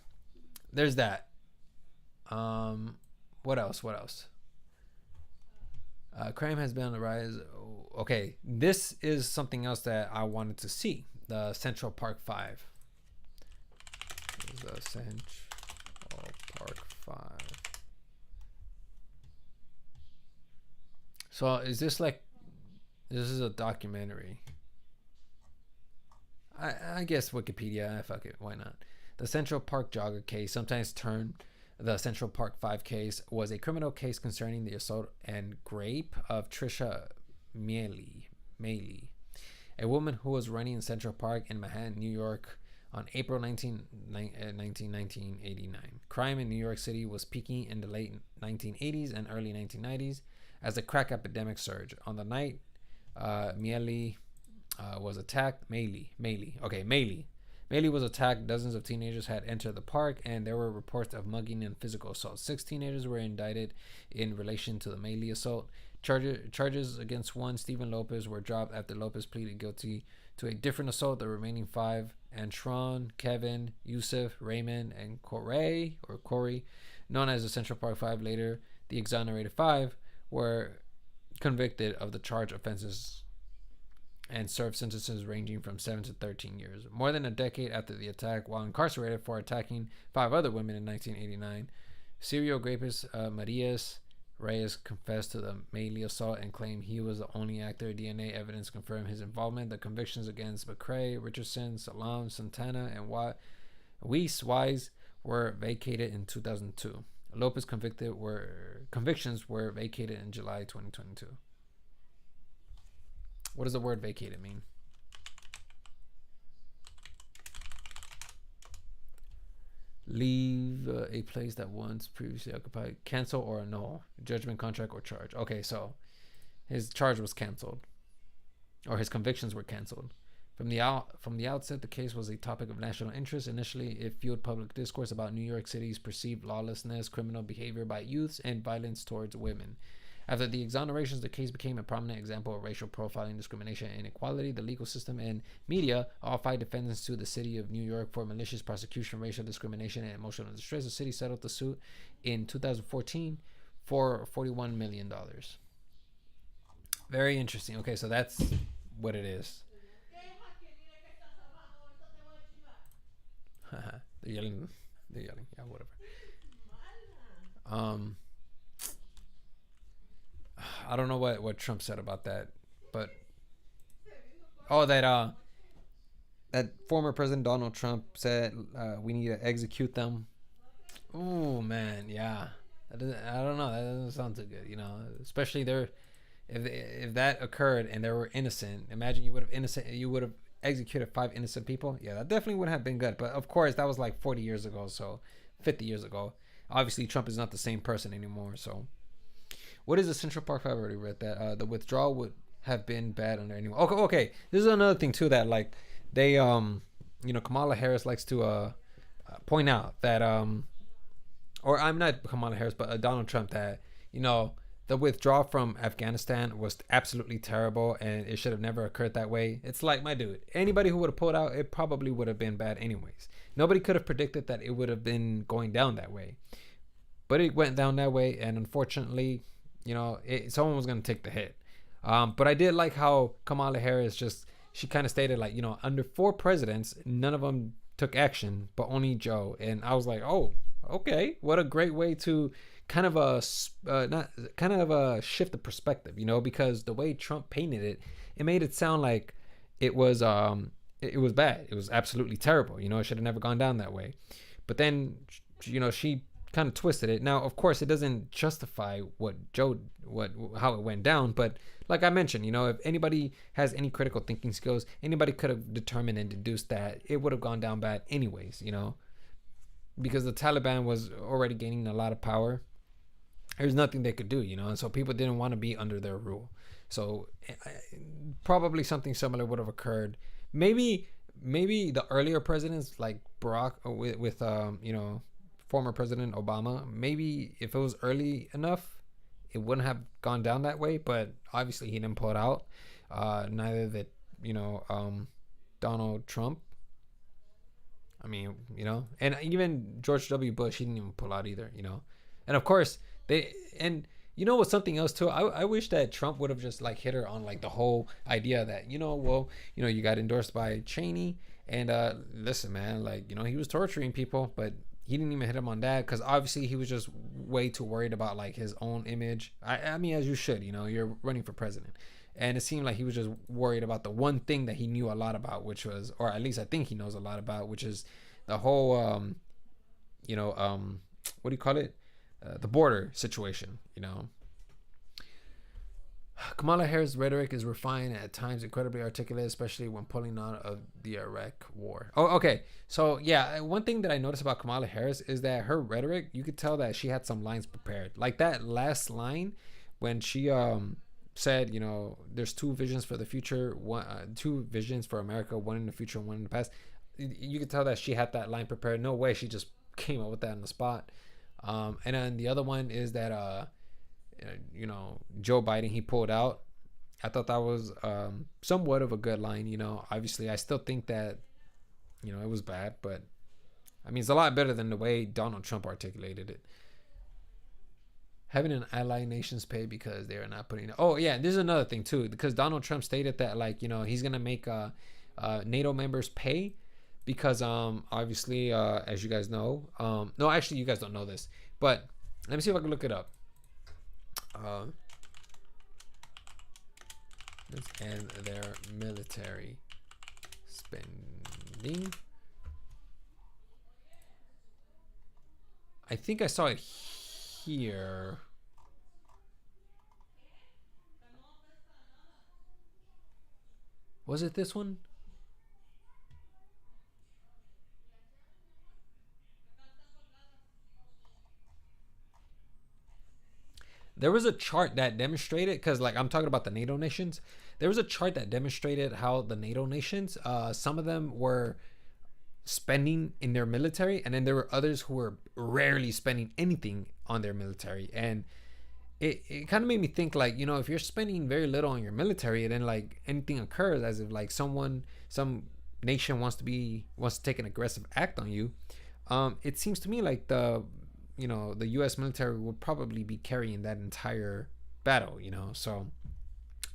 Speaker 3: there's that. What else? Crime has been on the rise. Okay, this is something else that I wanted to see. The Central Park 5. The Central Park 5. So is this like, this is a documentary. I guess Wikipedia, fuck it, why not? The Central Park jogger case, sometimes termed the Central Park 5 case, was a criminal case concerning the assault and rape of Trisha Meili, a woman who was running in Central Park in Manhattan, New York on April 1989. Crime in New York City was peaking in the late 1980s and early 1990s as the crack epidemic surged. On the night Meili was attacked, Meili was attacked, dozens of teenagers had entered the park, and there were reports of mugging and physical assault. 6 teenagers were indicted in relation to the Meili assault. Charges against one, Stephen Lopez, were dropped after Lopez pleaded guilty to a different assault. The remaining 5, Antron, Kevin, Yusuf, Raymond, and Corey, known as the Central Park 5, later the exonerated 5, were convicted of the charged offenses and served sentences ranging from 7 to 13 years. More than a decade after the attack, while incarcerated for attacking 5 other women in 1989, serial rapist Marias Reyes confessed to the Meili assault and claimed he was the only actor. DNA evidence confirmed his involvement. The convictions against McCrae, Richardson, Salam, Santana, and Wise were vacated in 2002. Lopez's convictions were vacated in July 2022. What does the word vacated mean? Leave a place that once previously occupied. Cancel or annul. Judgment, contract, or charge. Okay, so his charge was canceled, or his convictions were canceled. From the outset, the case was a topic of national interest. Initially, it fueled public discourse about New York City's perceived lawlessness, criminal behavior by youths, and violence towards women. After the exonerations, the case became a prominent example of racial profiling, discrimination, and inequality. The legal system and media all 5 defendants sued the city of New York for malicious prosecution, racial discrimination, and emotional distress. The city settled the suit in 2014 for $41 million. Very interesting. Okay, so that's what it is. They're yelling. Yeah, whatever. I don't know what Trump said about that, but that former President Donald Trump said we need to execute them. Oh man, yeah. I don't know. That doesn't sound too good, you know. Especially if that occurred and they were innocent. Imagine you would have executed 5 innocent people. Yeah, that definitely would have been good. But of course, that was like 40 years ago, so 50 years ago. Obviously, Trump is not the same person anymore. So, what is the Central Park? I've already read that. The withdrawal would have been bad under anyone. Okay. This is another thing too that like they Kamala Harris likes to point out that or I'm not Kamala Harris, but Donald Trump, that the withdrawal from Afghanistan was absolutely terrible and it should have never occurred that way. It's like, my dude, anybody who would have pulled out, it probably would have been bad anyways. Nobody could have predicted that it would have been going down that way, but it went down that way, and unfortunately, someone was going to take the hit. But I did like how Kamala Harris she kind of stated like, under 4 presidents, none of them took action, but only Joe. And I was like, oh, okay, what a great way to kind of shift the perspective, because the way Trump painted it, it made it sound like it was bad. It was absolutely terrible. It should have never gone down that way. But then, she kind of twisted it. Now, of course, it doesn't justify how it went down, but like I mentioned, if anybody has any critical thinking skills, anybody could have determined and deduced that it would have gone down bad anyways, because the Taliban was already gaining a lot of power. There's nothing they could do, and so people didn't want to be under their rule. So probably something similar would have occurred. Maybe the earlier presidents like Barack with former President Obama, maybe if it was early enough, it wouldn't have gone down that way. But obviously he didn't pull it out. Neither did Donald Trump. I mean, and even George W. Bush, he didn't even pull out either, And of course what's something else too? I wish that Trump would have just like hit her on like the whole idea that, you got endorsed by Cheney, and listen, man, like, he was torturing people, but he didn't even hit him on that, because obviously he was just way too worried about like his own image. I mean, as you should, you're running for president. And it seemed like he was just worried about the one thing that he knew a lot about, which was, or at least I think he knows a lot about, which is the whole, what do you call it? The border situation, Kamala Harris' rhetoric is refined, at times incredibly articulate, especially when pulling out of the Iraq war. Oh, okay. So, yeah, one thing that I noticed about Kamala Harris is that her rhetoric, you could tell that she had some lines prepared. Like that last line when she said, there's 2 visions for the future, 2 visions for America, one in the future and one in the past. You could tell that she had that line prepared. No way she just came up with that on the spot. And then the other one is that Joe Biden, he pulled out. I thought that was somewhat of a good line. Obviously I still think that it was bad, but I mean, it's a lot better than the way Donald Trump articulated it. Having an ally nations pay because they are not putting. Oh yeah, this is another thing too, because Donald Trump stated that like he's gonna make NATO members pay because obviously as you guys know, no, actually you guys don't know this, but let me see if I can look it up. And their military spending. I think I saw it here. Was it this one? There was a chart that demonstrated, because like I'm talking about the NATO nations, there was a chart that demonstrated how the NATO nations, some of them were spending in their military, and then there were others who were rarely spending anything on their military. And it kind of made me think like, if you're spending very little on your military and then like anything occurs, as if like some nation wants to take an aggressive act on you, it seems to me like the U.S. military would probably be carrying that entire battle, So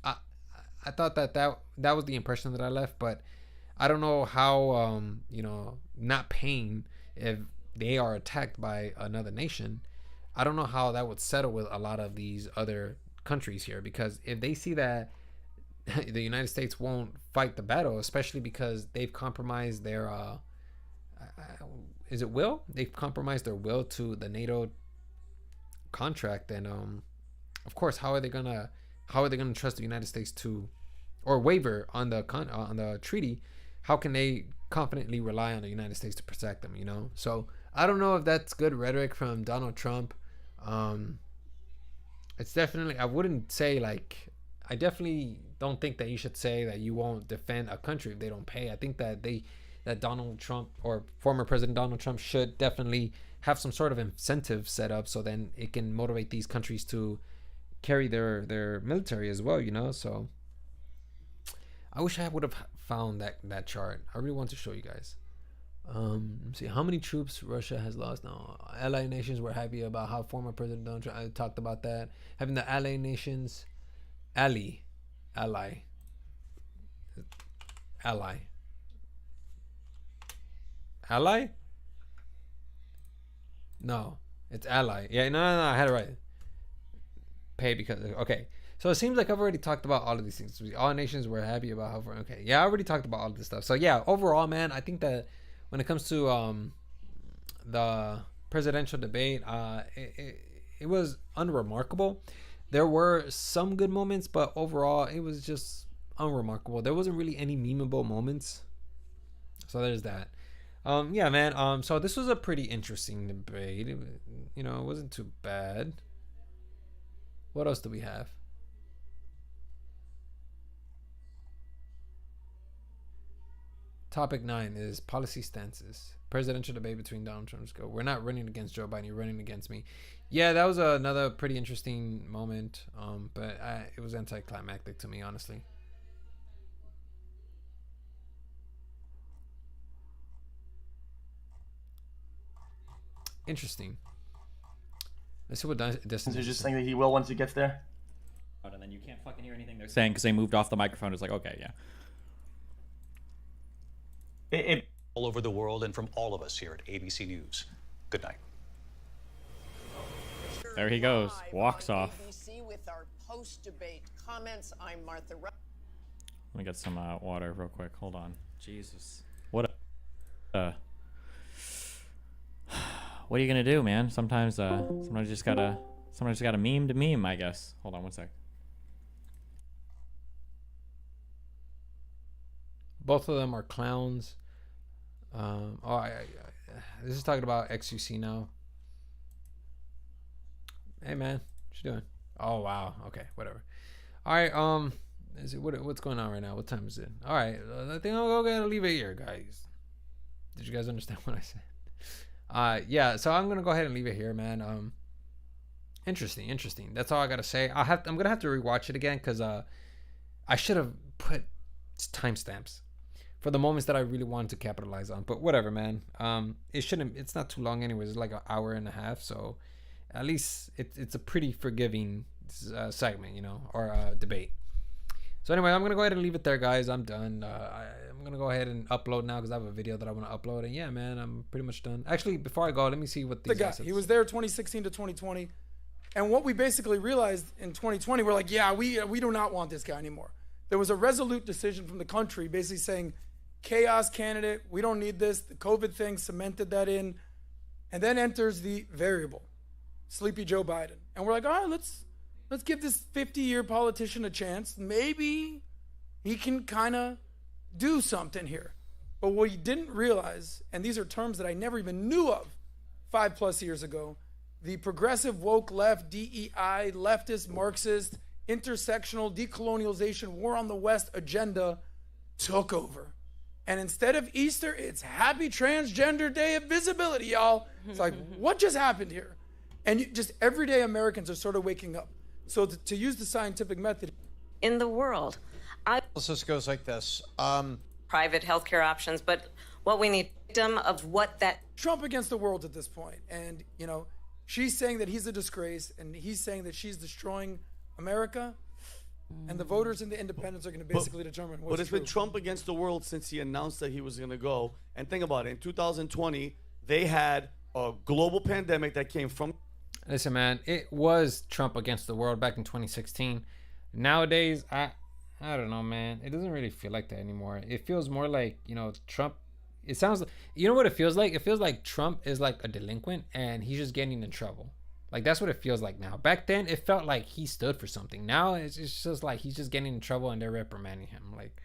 Speaker 3: I thought that was the impression that I left, but I don't know how, not paying if they are attacked by another nation, I don't know how that would settle with a lot of these other countries here, because if they see that the United States won't fight the battle, especially because they've compromised their they've compromised their will to the NATO contract, and of course, how are they gonna trust the United States to, or waver on the treaty? How can they confidently rely on the United States to protect them, you know? So I don't know if that's good rhetoric from Donald Trump. It's definitely, I wouldn't say like, I definitely don't think that you should say that you won't defend a country if they don't pay. I think that that Donald Trump, or former President Donald Trump, should definitely have some sort of incentive set up, so then it can motivate these countries to carry their military as well, you know? So I wish I would have found that chart. I really want to show you guys. Let's see how many troops Russia has lost now. Allied nations were happy about how former President Donald Trump, I talked about that, having the allied nations ally no, it's ally. Yeah, no, I had it right. Pay because, okay. So it seems like I've already talked about all of these things. All nations were happy about how, okay. Yeah, I already talked about all of this stuff. So yeah, overall, man, I think that when it comes to the presidential debate, it was unremarkable. There were some good moments, but overall, it was just unremarkable. There wasn't really any memeable moments. So there's that. Yeah, man. So this was a pretty interesting debate. It wasn't too bad. What else do we have? Topic 9 is policy stances. Presidential debate between Donald Trump and Joe. We're not running against Joe Biden. You're running against me. Yeah, that was another pretty interesting moment. But it was anticlimactic to me, honestly. Interesting. Let's see what this
Speaker 14: is. Just saying that he will once he gets there.
Speaker 15: And then you can't fucking hear anything they're saying because they moved off the microphone. It's like, okay, yeah.
Speaker 7: All over the world and from all of us here at ABC News. Good night.
Speaker 15: There he goes. Walks off.
Speaker 2: ABC with our post-debate comments. I'm Martha.
Speaker 15: Let me get some water real quick. Hold on.
Speaker 3: Jesus.
Speaker 15: What are you gonna do, man? Sometimes sometimes just gotta meme to meme, I guess. Hold on one sec.
Speaker 3: Both of them are clowns. This is talking about XUC now. Hey man, what you doing? Oh wow. Okay, whatever. All right. Is it what's going on right now? What time is it? All right. I think I'm gonna leave it here, guys. Did you guys understand what I said? Yeah. So I'm gonna go ahead and leave it here, man. Interesting. That's all I gotta say. I'm gonna have to rewatch it again because I should have put timestamps for the moments that I really wanted to capitalize on. But whatever, man. It's not too long anyways. It's like an hour and a half. So at least it's a pretty forgiving segment, you know, or debate. So anyway, I'm going to go ahead and leave it there, guys. I'm done. I'm going to go ahead and upload now because I have a video that I want to upload. And yeah, man, I'm pretty much done. Actually, before I go, let me see what these guys.
Speaker 16: He was there 2016 to 2020. And what we basically realized in 2020, we're like, yeah, we do not want this guy anymore. There was a resolute decision from the country basically saying, chaos candidate, we don't need this. The COVID thing cemented that in. And then enters the variable, Sleepy Joe Biden. And we're like, all right, let's give this 50-year politician a chance. Maybe he can kind of do something here. But what he didn't realize, and these are terms that I never even knew of 5+ years ago, the progressive woke left, DEI, leftist, Marxist, intersectional, decolonialization, war on the West agenda took over. And instead of Easter, it's Happy Transgender Day of Visibility, y'all. It's like, what just happened here? And just everyday Americans are sort of waking up. So to use the scientific method.
Speaker 12: In the world,
Speaker 17: This goes like this.
Speaker 12: Private healthcare options, but what we need of what that.
Speaker 16: Trump against the world at this point. And, you know, she's saying that he's a disgrace and he's saying that she's destroying America. And the voters and the independents are going to basically determine what's
Speaker 18: But it's
Speaker 16: true.
Speaker 18: been Trump against the world since he announced that he was going to go. And think about it. In 2020, they had a global pandemic that came from.
Speaker 3: Listen, man, it was Trump against the world back in 2016. Nowadays, I don't know, man. It doesn't really feel like that anymore. It feels more like, you know, Trump. It sounds like, you know what it feels like? It feels like Trump is like a delinquent and he's just getting in trouble. Like, that's what it feels like now. Back then, it felt like he stood for something. Now, it's just like he's just getting in trouble and they're reprimanding him. Like,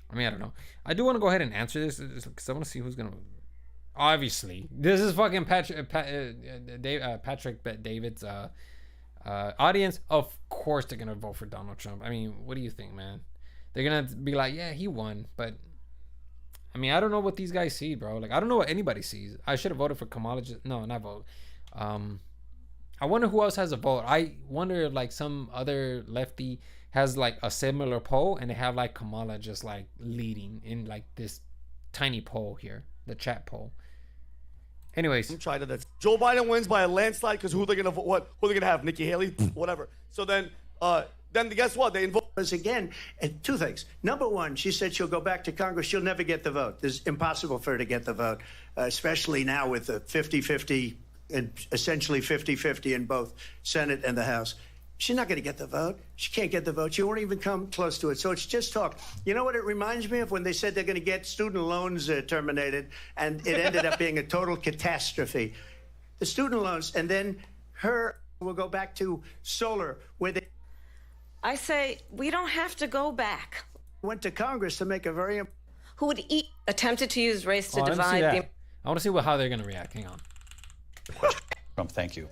Speaker 3: I mean, I don't know. I do want to go ahead and answer this because I want to see who's going to... Obviously, this is fucking Patrick David's audience. Of course they're gonna vote for Donald Trump. I mean, what do you think, man? They're gonna be like, yeah, he won, but I mean, I don't know what these guys see, bro. Like, I don't know what anybody sees. I should have voted for Kamala. No, not vote. I wonder who else has a vote. I wonder if like some other lefty has like a similar poll and they have like Kamala just like leading in like this tiny poll here, the chat poll. Anyways,
Speaker 18: Try to that. Joe Biden wins by a landslide because who are they gonna vote? What? Who are they gonna have? Nikki Haley? Whatever. So then guess what? They invoke.
Speaker 13: Again, and two things. Number one, she said she'll go back to Congress. She'll never get the vote. It's impossible for her to get the vote, especially now with the 50-50 and essentially 50-50 in both Senate and the House. She's not going to get the vote. She can't get the vote. She won't even come close to it. So it's just talk. You know what it reminds me of? When they said they're going to get student loans terminated, and it ended up being a total catastrophe. The student loans, and then we'll go back to solar, where they...
Speaker 12: I say we don't have to go back.
Speaker 13: Went to Congress to make a very...
Speaker 12: Who would attempted to use race to
Speaker 3: I
Speaker 12: divide the...
Speaker 3: I want to see how they're going to react. Hang on.
Speaker 7: Trump, thank you.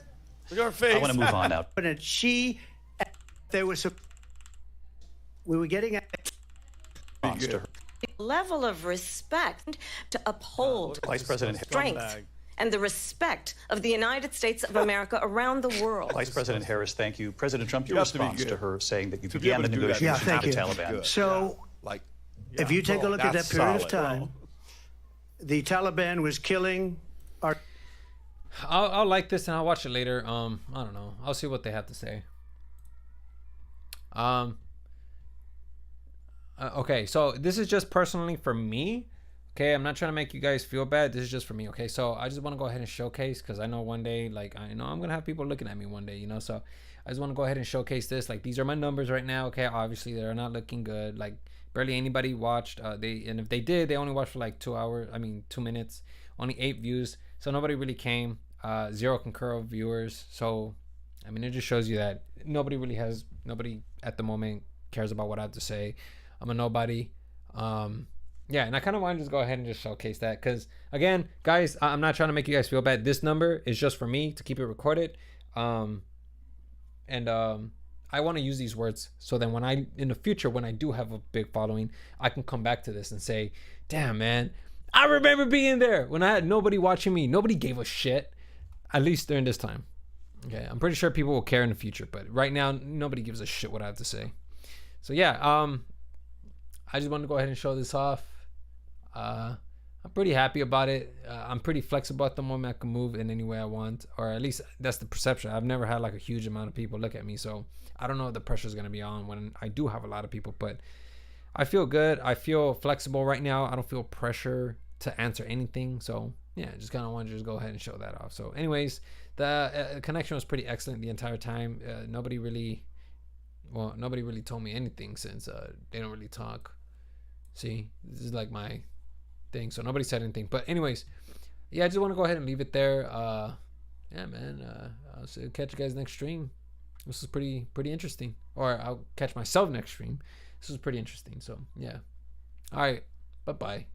Speaker 18: Look at her face.
Speaker 7: I want to move on now.
Speaker 13: But we were getting at
Speaker 12: level of respect to uphold
Speaker 7: Vice President
Speaker 12: strength and the respect of the United States of America around the world.
Speaker 7: Vice President Harris, thank you. President Trump, your
Speaker 18: have to be
Speaker 7: response
Speaker 18: good.
Speaker 7: to her saying that you
Speaker 18: To be
Speaker 7: began
Speaker 18: able
Speaker 7: the
Speaker 18: to do that.
Speaker 7: negotiations
Speaker 13: thank
Speaker 7: with
Speaker 13: you.
Speaker 7: the Taliban.
Speaker 13: So, if you take a look at that period of time, the Taliban was killing our...
Speaker 3: I'll like this and I'll watch it later. I don't know. I'll see what they have to say. Okay, so this is just personally for me. Okay, I'm not trying to make you guys feel bad. This is just for me. Okay, so I just want to go ahead and showcase, because I know one day, like, I know I'm gonna have people looking at me one day, you know. So I just want to go ahead and showcase this. Like, these are my numbers right now. Okay, obviously they're not looking good. Like, barely anybody watched. And if they did, they only watched for like 2 minutes. Only 8 views. So nobody really came. 0 concurrent viewers. So I mean, it just shows you that nobody at the moment cares about what I have to say. I'm a nobody. Yeah, and I kind of want to just go ahead and just showcase that, because again, guys, I'm not trying to make you guys feel bad. This number is just for me to keep it recorded. I want to use these words so then in the future, when I do have a big following, I can come back to this and say, damn, man, I remember being there when I had nobody watching me. Nobody gave a shit, at least during this time. Okay, I'm pretty sure people will care in the future, but right now, nobody gives a shit what I have to say. So yeah, I just wanted to go ahead and show this off. I'm pretty happy about it. I'm pretty flexible at the moment. I can move in any way I want, or at least that's the perception. I've never had like a huge amount of people look at me, so I don't know if the pressure is going to be on when I do have a lot of people, but I feel good. I feel flexible right now. I don't feel pressure to answer anything. So yeah, just kind of wanted to just go ahead and show that off. So anyways, the connection was pretty excellent the entire time. Nobody really told me anything, since they don't really talk. See, this is like my thing, so nobody said anything. But anyways, yeah, I just want to go ahead and leave it there. Yeah, man, I'll catch you guys next stream. This is pretty interesting, or I'll catch myself next stream. This is pretty interesting. So yeah, all right, bye.